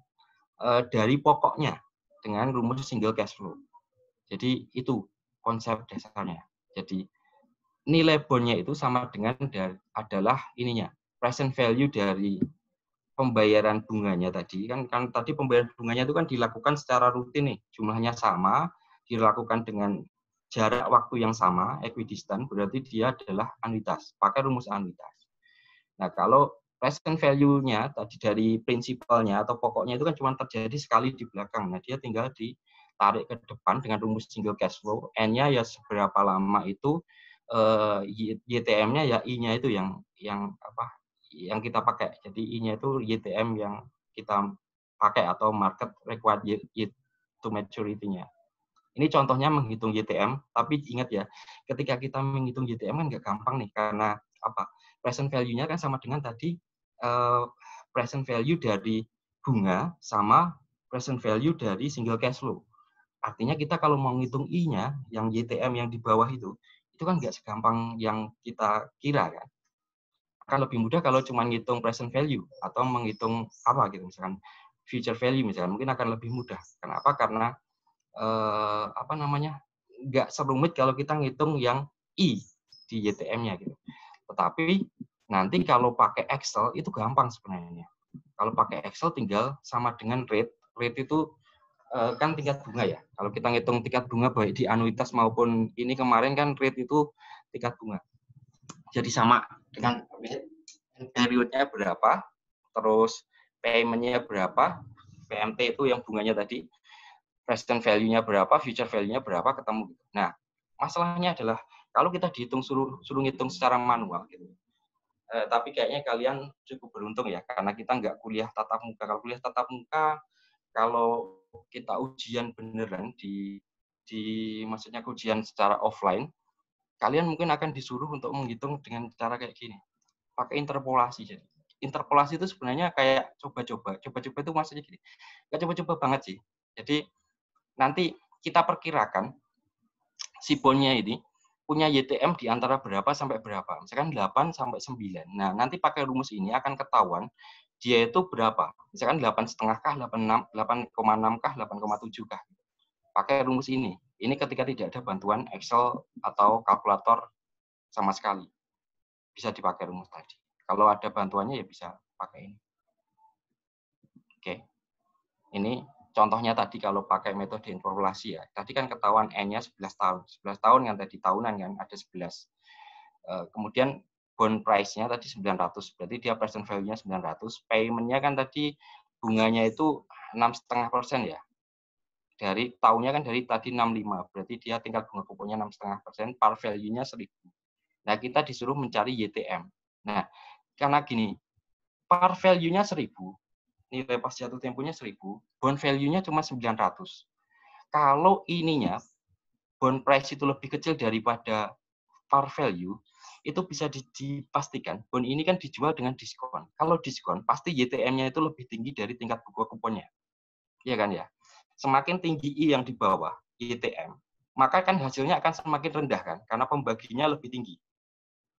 B: dari pokoknya dengan rumus single cash flow. Jadi itu konsep dasarnya. Jadi nilai bondnya itu sama dengan adalah ininya present value dari pembayaran bunganya tadi kan tadi pembayaran bunganya itu kan dilakukan secara rutin nih, jumlahnya sama, dilakukan dengan jarak waktu yang sama, equidistant, berarti dia adalah anuitas. Pakai rumus anuitas. Nah, kalau present value-nya tadi dari prinsipalnya atau pokoknya itu kan cuma terjadi sekali di belakang. Nah, dia tinggal ditarik ke depan dengan rumus single cash flow. N-nya ya seberapa lama itu, YTM-nya ya I-nya itu yang kita pakai. Jadi I-nya itu YTM yang kita pakai atau market required yield to maturity-nya. Ini contohnya menghitung YTM, tapi ingat ya, ketika kita menghitung YTM kan nggak gampang nih, karena apa? Present value-nya kan sama dengan tadi present value dari bunga sama present value dari single cash flow. Artinya kita kalau mau ngitung I-nya, yang YTM yang di bawah itu kan nggak segampang yang kita kira kan. Akan lebih mudah kalau cuma ngitung present value atau menghitung apa gitu, misalkan future value misalkan, mungkin akan lebih mudah. Kenapa? Karena nggak serumit kalau kita ngitung yang I di YTM-nya gitu. Tetapi nanti kalau pakai Excel itu gampang sebenarnya. Kalau pakai Excel tinggal sama dengan rate. Rate itu kan tingkat bunga ya. Kalau kita ngitung tingkat bunga baik di anuitas maupun ini kemarin kan rate itu tingkat bunga. Jadi sama dengan periodnya berapa, terus payment-nya berapa, PMT itu yang bunganya tadi, present value-nya berapa, future value-nya berapa, ketemu. Nah, masalahnya adalah kalau kita suruh ngitung secara manual gitu. Tapi kayaknya kalian cukup beruntung ya, karena kita nggak kuliah tatap muka. Kalau kuliah tatap muka, kalau kita ujian beneran maksudnya ujian secara offline, kalian mungkin akan disuruh untuk menghitung dengan cara kayak gini, pakai interpolasi. Jadi interpolasi itu sebenarnya kayak coba-coba itu maksudnya gini, nggak coba-coba banget sih. Jadi nanti kita perkirakan si bondnya ini punya YTM di antara berapa sampai berapa. Misalkan 8 sampai 9. Nah, nanti pakai rumus ini akan ketahuan dia itu berapa. Misalkan 8,5 kah, 8,6 kah, 8,7 kah. Pakai rumus ini. Ini ketika tidak ada bantuan Excel atau kalkulator sama sekali. Bisa dipakai rumus tadi. Kalau ada bantuannya ya bisa pakai ini. Oke. Ini contohnya tadi kalau pakai metode interpolasi ya. Tadi kan ketahuan N-nya 11 tahun. 11 tahun yang tadi tahunan kan ada 11. Kemudian bond price-nya tadi 900. Berarti dia present value-nya 900. Payment-nya kan tadi bunganya itu 6,5% ya. Dari tahunnya kan dari tadi 65. Berarti dia tingkat bunga kuponnya 6,5%. Par value-nya 1000. Nah, kita disuruh mencari YTM. Nah, karena gini, par value-nya 1000. Nilai pas jatuh temponya 1000, bond value-nya cuma 900. Kalau ininya, bond price itu lebih kecil daripada par value, itu bisa dipastikan, bond ini kan dijual dengan diskon. Kalau diskon, pasti YTM-nya itu lebih tinggi dari tingkat bunga kuponnya. Iya kan ya? Semakin tinggi I yang di bawah, YTM, maka kan hasilnya akan semakin rendah kan, karena pembaginya lebih tinggi.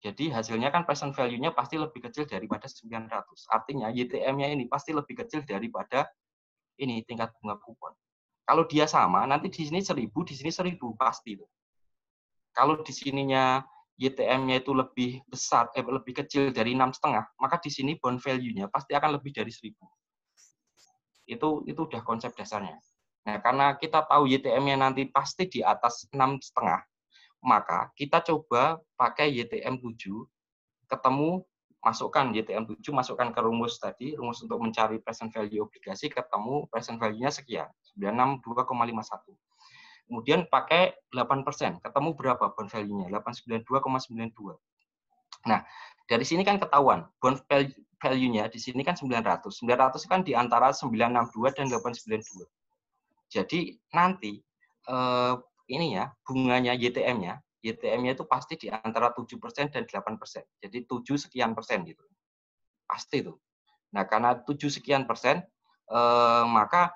B: Jadi hasilnya kan present value-nya pasti lebih kecil daripada 900. Artinya YTM-nya ini pasti lebih kecil daripada ini tingkat bunga kupon. Kalau dia sama, nanti di sini 1000, di sini 1000 pasti itu. Kalau di sininya YTM-nya itu lebih besar, lebih kecil dari 6,5, maka di sini bond value-nya pasti akan lebih dari 1000. Itu udah konsep dasarnya. Nah, karena kita tahu YTM-nya nanti pasti di atas 6,5, maka kita coba pakai YTM 7, ketemu, masukkan YTM 7, masukkan ke rumus tadi, rumus untuk mencari present value obligasi, ketemu present value-nya sekian, 962,51. Kemudian pakai 8%, ketemu berapa bond value-nya? 892,92. Nah, dari sini kan ketahuan, bond value-nya di sini kan 900. 900 kan di antara 962 dan 892. Jadi nanti ini ya, bunganya YTM-nya itu pasti di antara 7% dan 8%. Jadi 7 sekian persen gitu. Pasti itu. Nah, karena 7 sekian persen, maka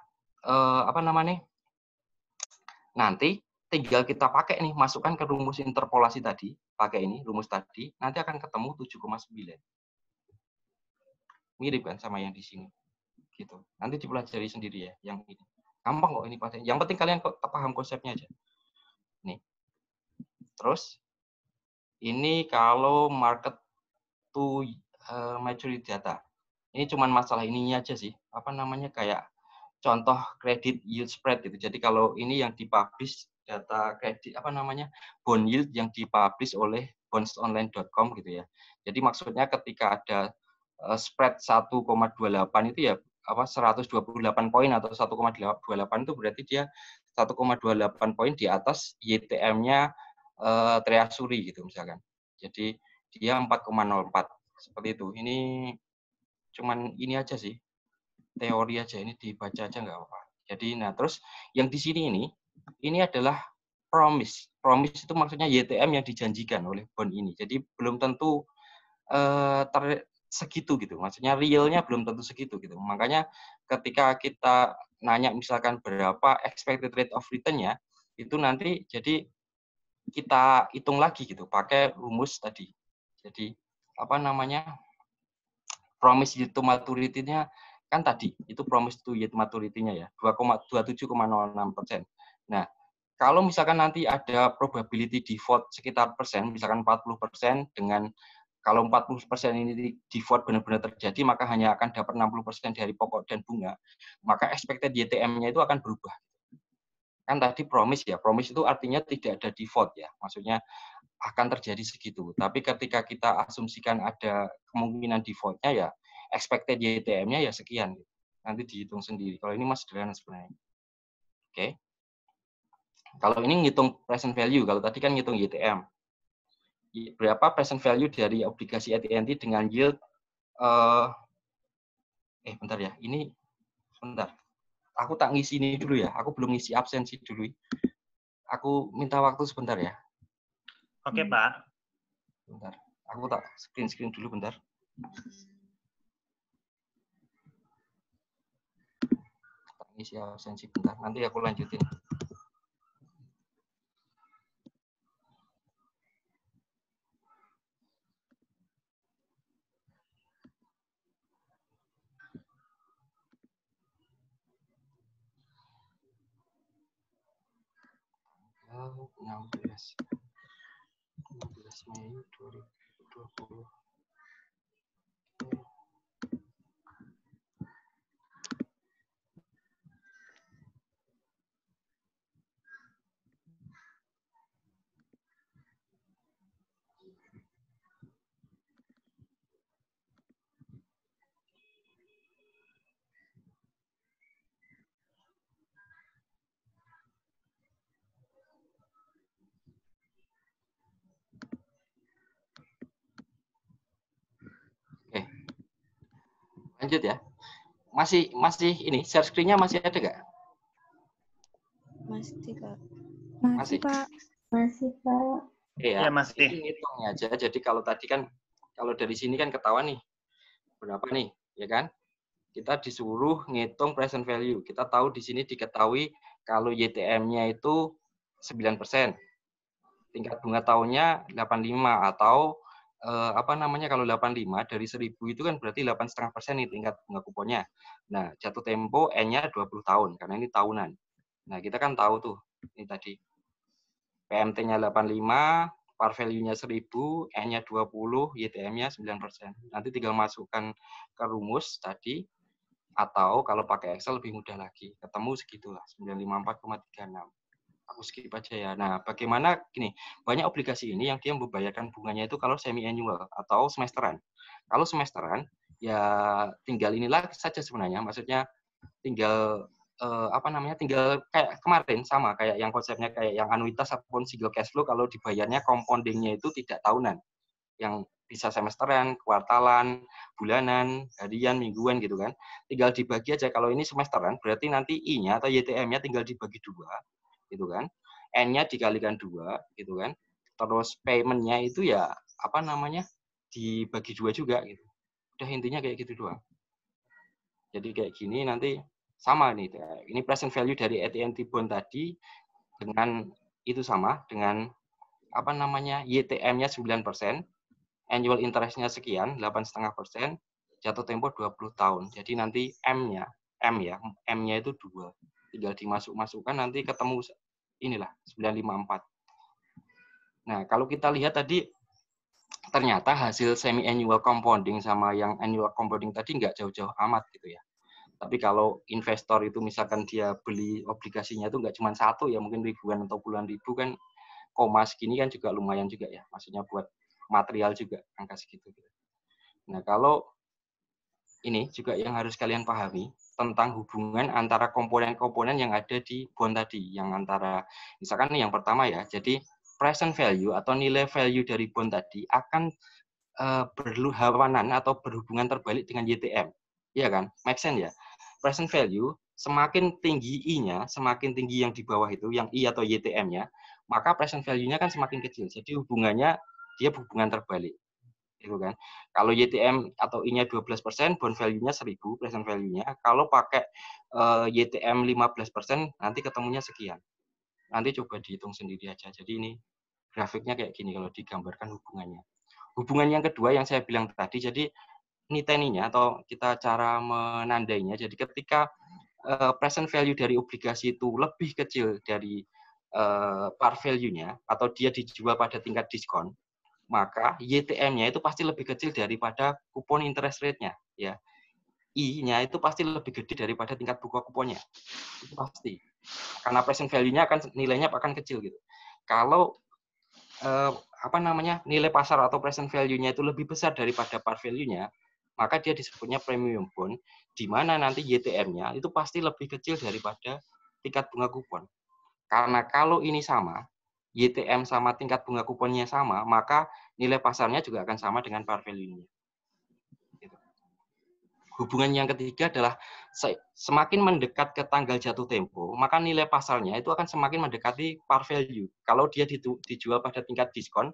B: nanti tinggal kita pakai nih, masukkan ke rumus interpolasi tadi, pakai ini, rumus tadi, nanti akan ketemu 7,9. Mirip kan sama yang di sini. Gitu. Nanti dipelajari sendiri ya, yang ini. Gampang kok ini pasti. Yang penting kalian paham konsepnya aja. Nih. Terus ini kalau market to maturity data. Ini cuman masalah ininya aja sih. Apa namanya, kayak contoh credit yield spread gitu. Jadi kalau ini yang dipublish data kredit bond yield yang dipublish oleh bondsonline.com gitu ya. Jadi maksudnya ketika ada spread 1,28 itu ya 128 poin atau 1,28 itu berarti dia 1,28 poin di atas YTM-nya Treasury gitu misalkan. Jadi dia 4,04 seperti itu. Ini cuman ini aja sih, teori aja, ini dibaca aja nggak apa-apa. Jadi nah terus yang di sini ini adalah promise. Promise itu maksudnya YTM yang dijanjikan oleh bond ini. Jadi belum tentu segitu gitu. Maksudnya realnya belum tentu segitu gitu. Makanya ketika kita nanya misalkan berapa expected rate of return-nya, itu nanti jadi kita hitung lagi gitu pakai rumus tadi. Jadi promise yield to maturity-nya kan tadi itu promise to yield maturity-nya ya 27,06%. Nah, kalau misalkan nanti ada probability default sekitar persen, misalkan 40% dengan kalau 40% ini default benar-benar terjadi, maka hanya akan dapat 60% dari pokok dan bunga, maka expected YTM-nya itu akan berubah. Kan tadi promise ya, promise itu artinya tidak ada default ya, maksudnya akan terjadi segitu. Tapi ketika kita asumsikan ada kemungkinan default-nya ya, expected YTM-nya ya sekian. Nanti dihitung sendiri. Kalau ini masih sederhana sebenarnya. Oke. Kalau ini ngitung present value, kalau tadi kan ngitung YTM. Berapa present value dari obligasi AT&T dengan yield bentar ya, ini sebentar. Aku tak ngisi ini dulu ya. Aku belum ngisi absensi dulu. Aku minta waktu sebentar ya.
C: Oke, Pak.
B: Bentar. Aku tak screen dulu bentar. Tak ngisi absensi bentar. Nanti aku lanjutin. Tanggal 16 Mei 2020. Lanjut ya. Masih ini share screen-nya masih ada nggak?
J: Masih, Pak.
B: Masih, Pak.
Q: Masih, Pak.
B: Iya,
C: ya, masih.
B: Hitungnya aja. Jadi kalau tadi kan, kalau dari sini kan ketahuan nih, berapa nih, ya kan? Kita disuruh ngitung present value. Kita tahu di sini diketahui kalau YTM-nya itu 9%. Tingkat bunga tahunnya 85 atau kalau 85 dari 1000 itu kan berarti 8,5% nih tingkat bunga kuponnya. Nah, jatuh tempo N-nya 20 tahun karena ini tahunan. Nah, kita kan tahu tuh ini tadi PMT-nya 85, par value-nya 1000, N-nya 20, YTM-nya 9%. Nanti tinggal masukkan ke rumus tadi atau kalau pakai Excel lebih mudah lagi. Ketemu segitulah 954,36. Aku skip aja ya. Nah, bagaimana gini, banyak obligasi ini yang dia membayarkan bunganya itu kalau semi annual atau semesteran. Kalau semesteran ya tinggal inilah saja sebenarnya, maksudnya tinggal tinggal kayak kemarin sama kayak yang konsepnya kayak yang anuitas ataupun single cash flow, kalau dibayarnya compoundingnya itu tidak tahunan. Yang bisa semesteran, kuartalan, bulanan, harian, mingguan gitu kan. Tinggal dibagi aja, kalau ini semesteran berarti nanti I-nya atau YTM-nya tinggal dibagi 2 gitu kan, N-nya dikalikan 2 gitu kan, terus payment-nya itu ya dibagi 2 juga gitu. Udah intinya kayak gitu doang. Jadi kayak gini nanti sama nih, ini present value dari AT&T bond tadi dengan itu sama dengan YTM-nya 9%, annual interest-nya sekian 8,5%, jatuh tempo 20 tahun. Jadi nanti M-nya itu 2. Tinggal dimasukkan nanti ketemu inilah 954. Nah, kalau kita lihat tadi ternyata hasil semi annual compounding sama yang annual compounding tadi nggak jauh-jauh amat gitu ya. Tapi kalau investor itu misalkan dia beli obligasinya itu nggak cuma satu ya, mungkin ribuan atau puluhan ribu kan, koma segini kan juga lumayan juga ya. Maksudnya buat material juga angka segitu. Nah, kalau ini juga yang harus kalian pahami tentang hubungan antara komponen-komponen yang ada di bond tadi, yang antara misalkan yang pertama ya, jadi present value atau nilai value dari bond tadi akan berlawanan atau berhubungan terbalik dengan YTM. Iya kan? Make sense ya? Present value semakin tinggi I-nya, semakin tinggi yang di bawah itu, yang I atau YTM-nya, maka present value-nya kan semakin kecil. Jadi hubungannya dia hubungan terbalik. Gitu kan? Kalau YTM atau I-nya 12%, bond value-nya 1000, present value-nya. Kalau pakai YTM 15%, nanti ketemunya sekian. Nanti coba dihitung sendiri aja. Jadi ini grafiknya kayak gini kalau digambarkan hubungannya. Hubungan yang kedua yang saya bilang tadi, jadi niteninya atau kita cara menandainya, jadi ketika present value dari obligasi itu lebih kecil dari par value-nya, atau dia dijual pada tingkat diskon, maka YTM-nya itu pasti lebih kecil daripada kupon interest rate-nya. Ya. I-nya itu pasti lebih gede daripada tingkat buka kuponnya. Itu pasti. Karena present value-nya nilainya akan kecil gitu. Kalau nilai pasar atau present value-nya itu lebih besar daripada par value-nya, maka dia disebutnya premium bond, di mana nanti YTM-nya itu pasti lebih kecil daripada tingkat bunga kupon. Karena kalau ini sama, YTM sama tingkat bunga kuponnya sama, maka nilai pasarnya juga akan sama dengan par value-nya. Hubungan yang ketiga adalah semakin mendekat ke tanggal jatuh tempo, maka nilai pasarnya itu akan semakin mendekati par value. Kalau dia dijual pada tingkat diskon,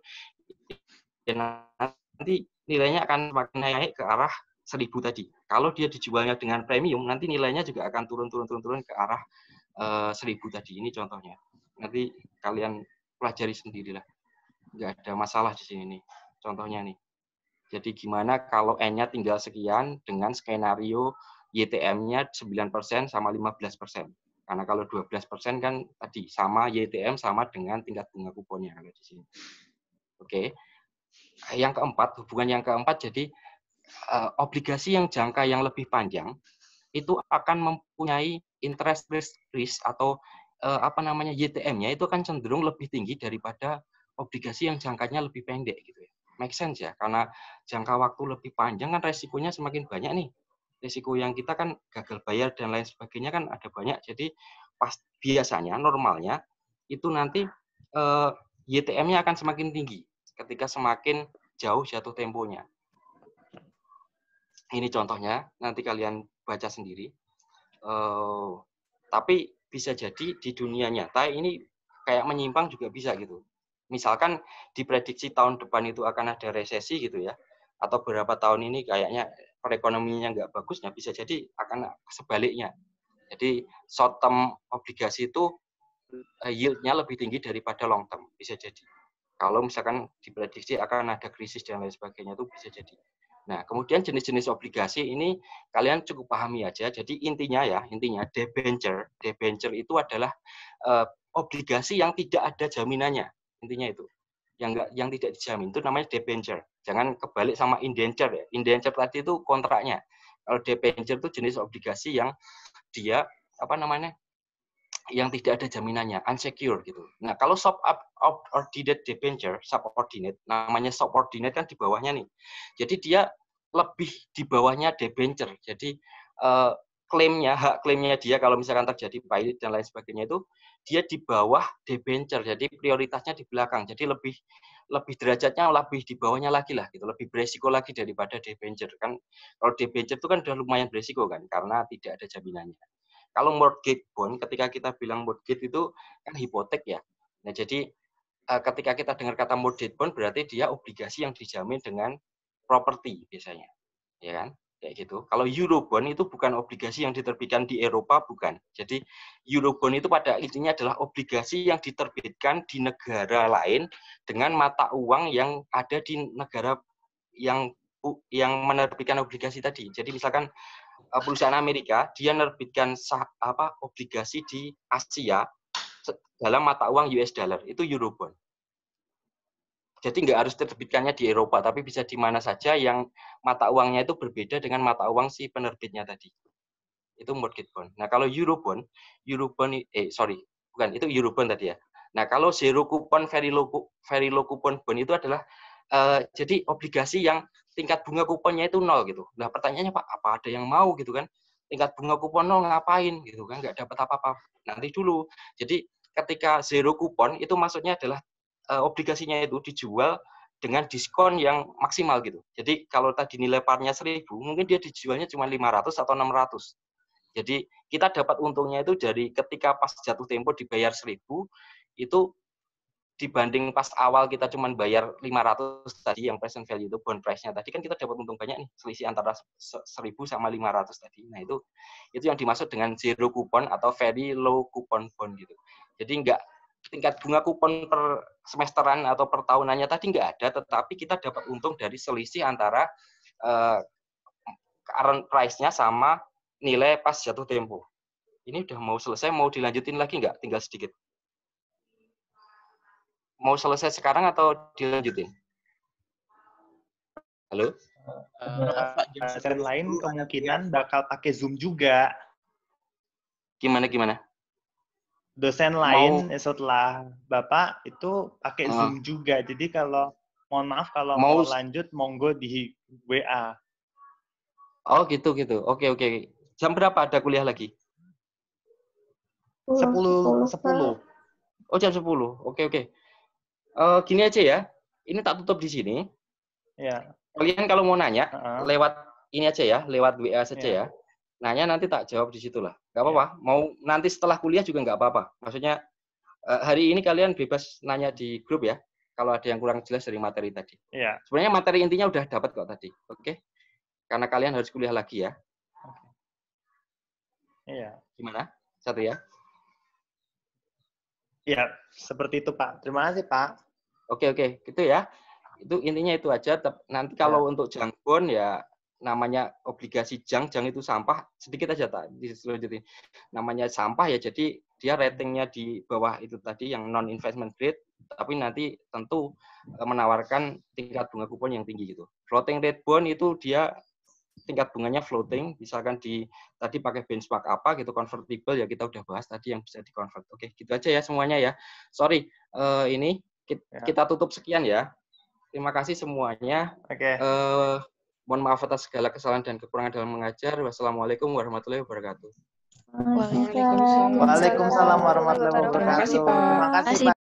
B: nanti nilainya akan semakin naik ke arah 1000 tadi. Kalau dia dijualnya dengan premium, nanti nilainya juga akan turun ke arah 1000 tadi. Ini contohnya. Nanti kalian pelajari sendirilah. Nggak ada masalah di sini nih. Contohnya nih. Jadi gimana kalau N-nya tinggal sekian dengan skenario YTM-nya 9% sama 15%. Karena kalau 12% kan tadi sama YTM sama dengan tingkat bunga kuponnya kalau di sini. Oke. Yang keempat, hubungan yang keempat, jadi obligasi yang jangka yang lebih panjang itu akan mempunyai interest risk atau YTM-nya itu akan cenderung lebih tinggi daripada obligasi yang jangkanya lebih pendek gitu ya. Make sense ya, karena jangka waktu lebih panjang kan resikonya semakin banyak nih. Risiko yang kita kan gagal bayar dan lain sebagainya kan ada banyak. Jadi biasanya normalnya itu nanti YTM-nya akan semakin tinggi ketika semakin jauh jatuh temponya. Ini contohnya, nanti kalian baca sendiri. Tapi bisa jadi di dunia nyata ini kayak menyimpang juga bisa gitu. Misalkan diprediksi tahun depan itu akan ada resesi gitu ya, atau beberapa tahun ini kayaknya perekonomiannya nggak bagus, nah bisa jadi akan sebaliknya. Jadi short term obligasi itu yield-nya lebih tinggi daripada long term, bisa jadi. Kalau misalkan diprediksi akan ada krisis dan lain sebagainya itu bisa jadi. Nah, kemudian jenis-jenis obligasi ini kalian cukup pahami aja. Jadi intinya debenture itu adalah obligasi yang tidak ada jaminannya. Intinya itu. Yang tidak dijamin itu namanya debenture. Jangan kebalik sama indenture ya. Indenture tadi itu kontraknya. Kalau debenture itu jenis obligasi yang dia yang tidak ada jaminannya, unsecure gitu. Nah, kalau subordinate debenture, subordinate, namanya subordinate kan di bawahnya nih. Jadi dia lebih di bawahnya debenture. Jadi hak klaimnya dia kalau misalkan terjadi pahit dan lain sebagainya itu dia di bawah debenture. Jadi prioritasnya di belakang. Jadi lebih derajatnya lebih di bawahnya lagi lah gitu, lebih beresiko lagi daripada debenture kan. Kalau debenture itu kan udah lumayan beresiko kan karena tidak ada jaminannya. Kalau mortgage bond, ketika kita bilang mortgage itu kan hipotek ya. Nah, jadi ketika kita dengar kata mortgage bond berarti dia obligasi yang dijamin dengan properti biasanya. Ya kan? Kayak gitu. Kalau Eurobond itu bukan obligasi yang diterbitkan di Eropa, bukan. Jadi Eurobond itu pada intinya adalah obligasi yang diterbitkan di negara lain dengan mata uang yang ada di negara yang menerbitkan obligasi tadi. Jadi misalkan perusahaan Amerika dia menerbitkan obligasi di Asia dalam mata uang US dollar, itu Eurobond. Jadi nggak harus diterbitkannya di Eropa, tapi bisa di mana saja yang mata uangnya itu berbeda dengan mata uang si penerbitnya tadi. Itu mortgage bond. Nah, kalau Eurobond bukan, itu Eurobond tadi ya. Nah, kalau zero coupon, very low coupon bond itu adalah jadi obligasi yang tingkat bunga kuponnya itu 0 gitu. Nah, pertanyaannya Pak, apa ada yang mau gitu kan? Tingkat bunga kupon 0 ngapain gitu kan? Nggak dapat apa-apa. Nanti dulu. Jadi ketika zero coupon itu maksudnya adalah obligasinya itu dijual dengan diskon yang maksimal gitu. Jadi kalau tadi nilai parnya 1.000, mungkin dia dijualnya cuma 500 atau 600. Jadi kita dapat untungnya itu dari ketika pas jatuh tempo dibayar 1.000, itu dibanding pas awal kita cuma bayar 500 tadi yang present value itu bond price-nya tadi kan kita dapat untung banyak nih, selisih antara 1.000 sama 500 tadi. Nah, itu yang dimaksud dengan zero coupon atau very low coupon bond gitu. Jadi enggak tingkat bunga kupon per semesteran atau per tahunannya tadi enggak ada, tetapi kita dapat untung dari selisih antara current price-nya sama nilai pas jatuh tempo. Ini udah mau selesai, mau dilanjutin lagi nggak? Tinggal sedikit. Mau selesai sekarang atau dilanjutin? Halo?
C: Dosen lain kemungkinan bakal pakai Zoom juga.
B: Gimana?
C: Dosen lain setelah Bapak itu pakai Zoom juga. Jadi kalau, mohon maaf kalau mau lanjut, monggo di WA.
B: Oh gitu. Oke. Jam berapa ada kuliah lagi?
C: 10.
B: Oh, jam 10. Oke. Gini aja ya. Ini tak tutup di sini.
C: Ya.
B: Kalian kalau mau nanya, lewat ini aja ya, lewat WA saja ya. Nanya nanti tak jawab di situ lah. Nggak apa-apa. Mau nanti setelah kuliah juga nggak apa-apa. Maksudnya, hari ini kalian bebas nanya di grup ya. Kalau ada yang kurang jelas dari materi tadi.
C: Iya.
B: Sebenarnya materi intinya udah dapat kok tadi. Oke? Karena kalian harus kuliah lagi ya.
C: Iya.
B: Gimana? Satu ya?
C: Iya, seperti itu Pak. Terima kasih Pak.
B: Oke. Gitu ya. Itu intinya itu aja. Nanti kalau untuk junk bond ya namanya obligasi junk itu sampah. Sedikit aja tak diselanjutin. Namanya sampah ya jadi dia ratingnya di bawah itu tadi yang non investment grade, tapi nanti tentu menawarkan tingkat bunga kupon yang tinggi gitu. Floating rate bond itu dia tingkat bunganya floating, misalkan tadi pakai benchmark apa gitu, convertible ya kita udah bahas tadi yang bisa di-convert. Oke, gitu aja ya semuanya ya. Sorry, ini kita tutup sekian ya. Terima kasih semuanya.
C: Oke.
B: Mohon maaf atas segala kesalahan dan kekurangan dalam mengajar. Wassalamualaikum warahmatullahi wabarakatuh.
C: Waalaikumsalam warahmatullahi wabarakatuh.
U: Terima kasih Pak.
C: Terima kasih Pak.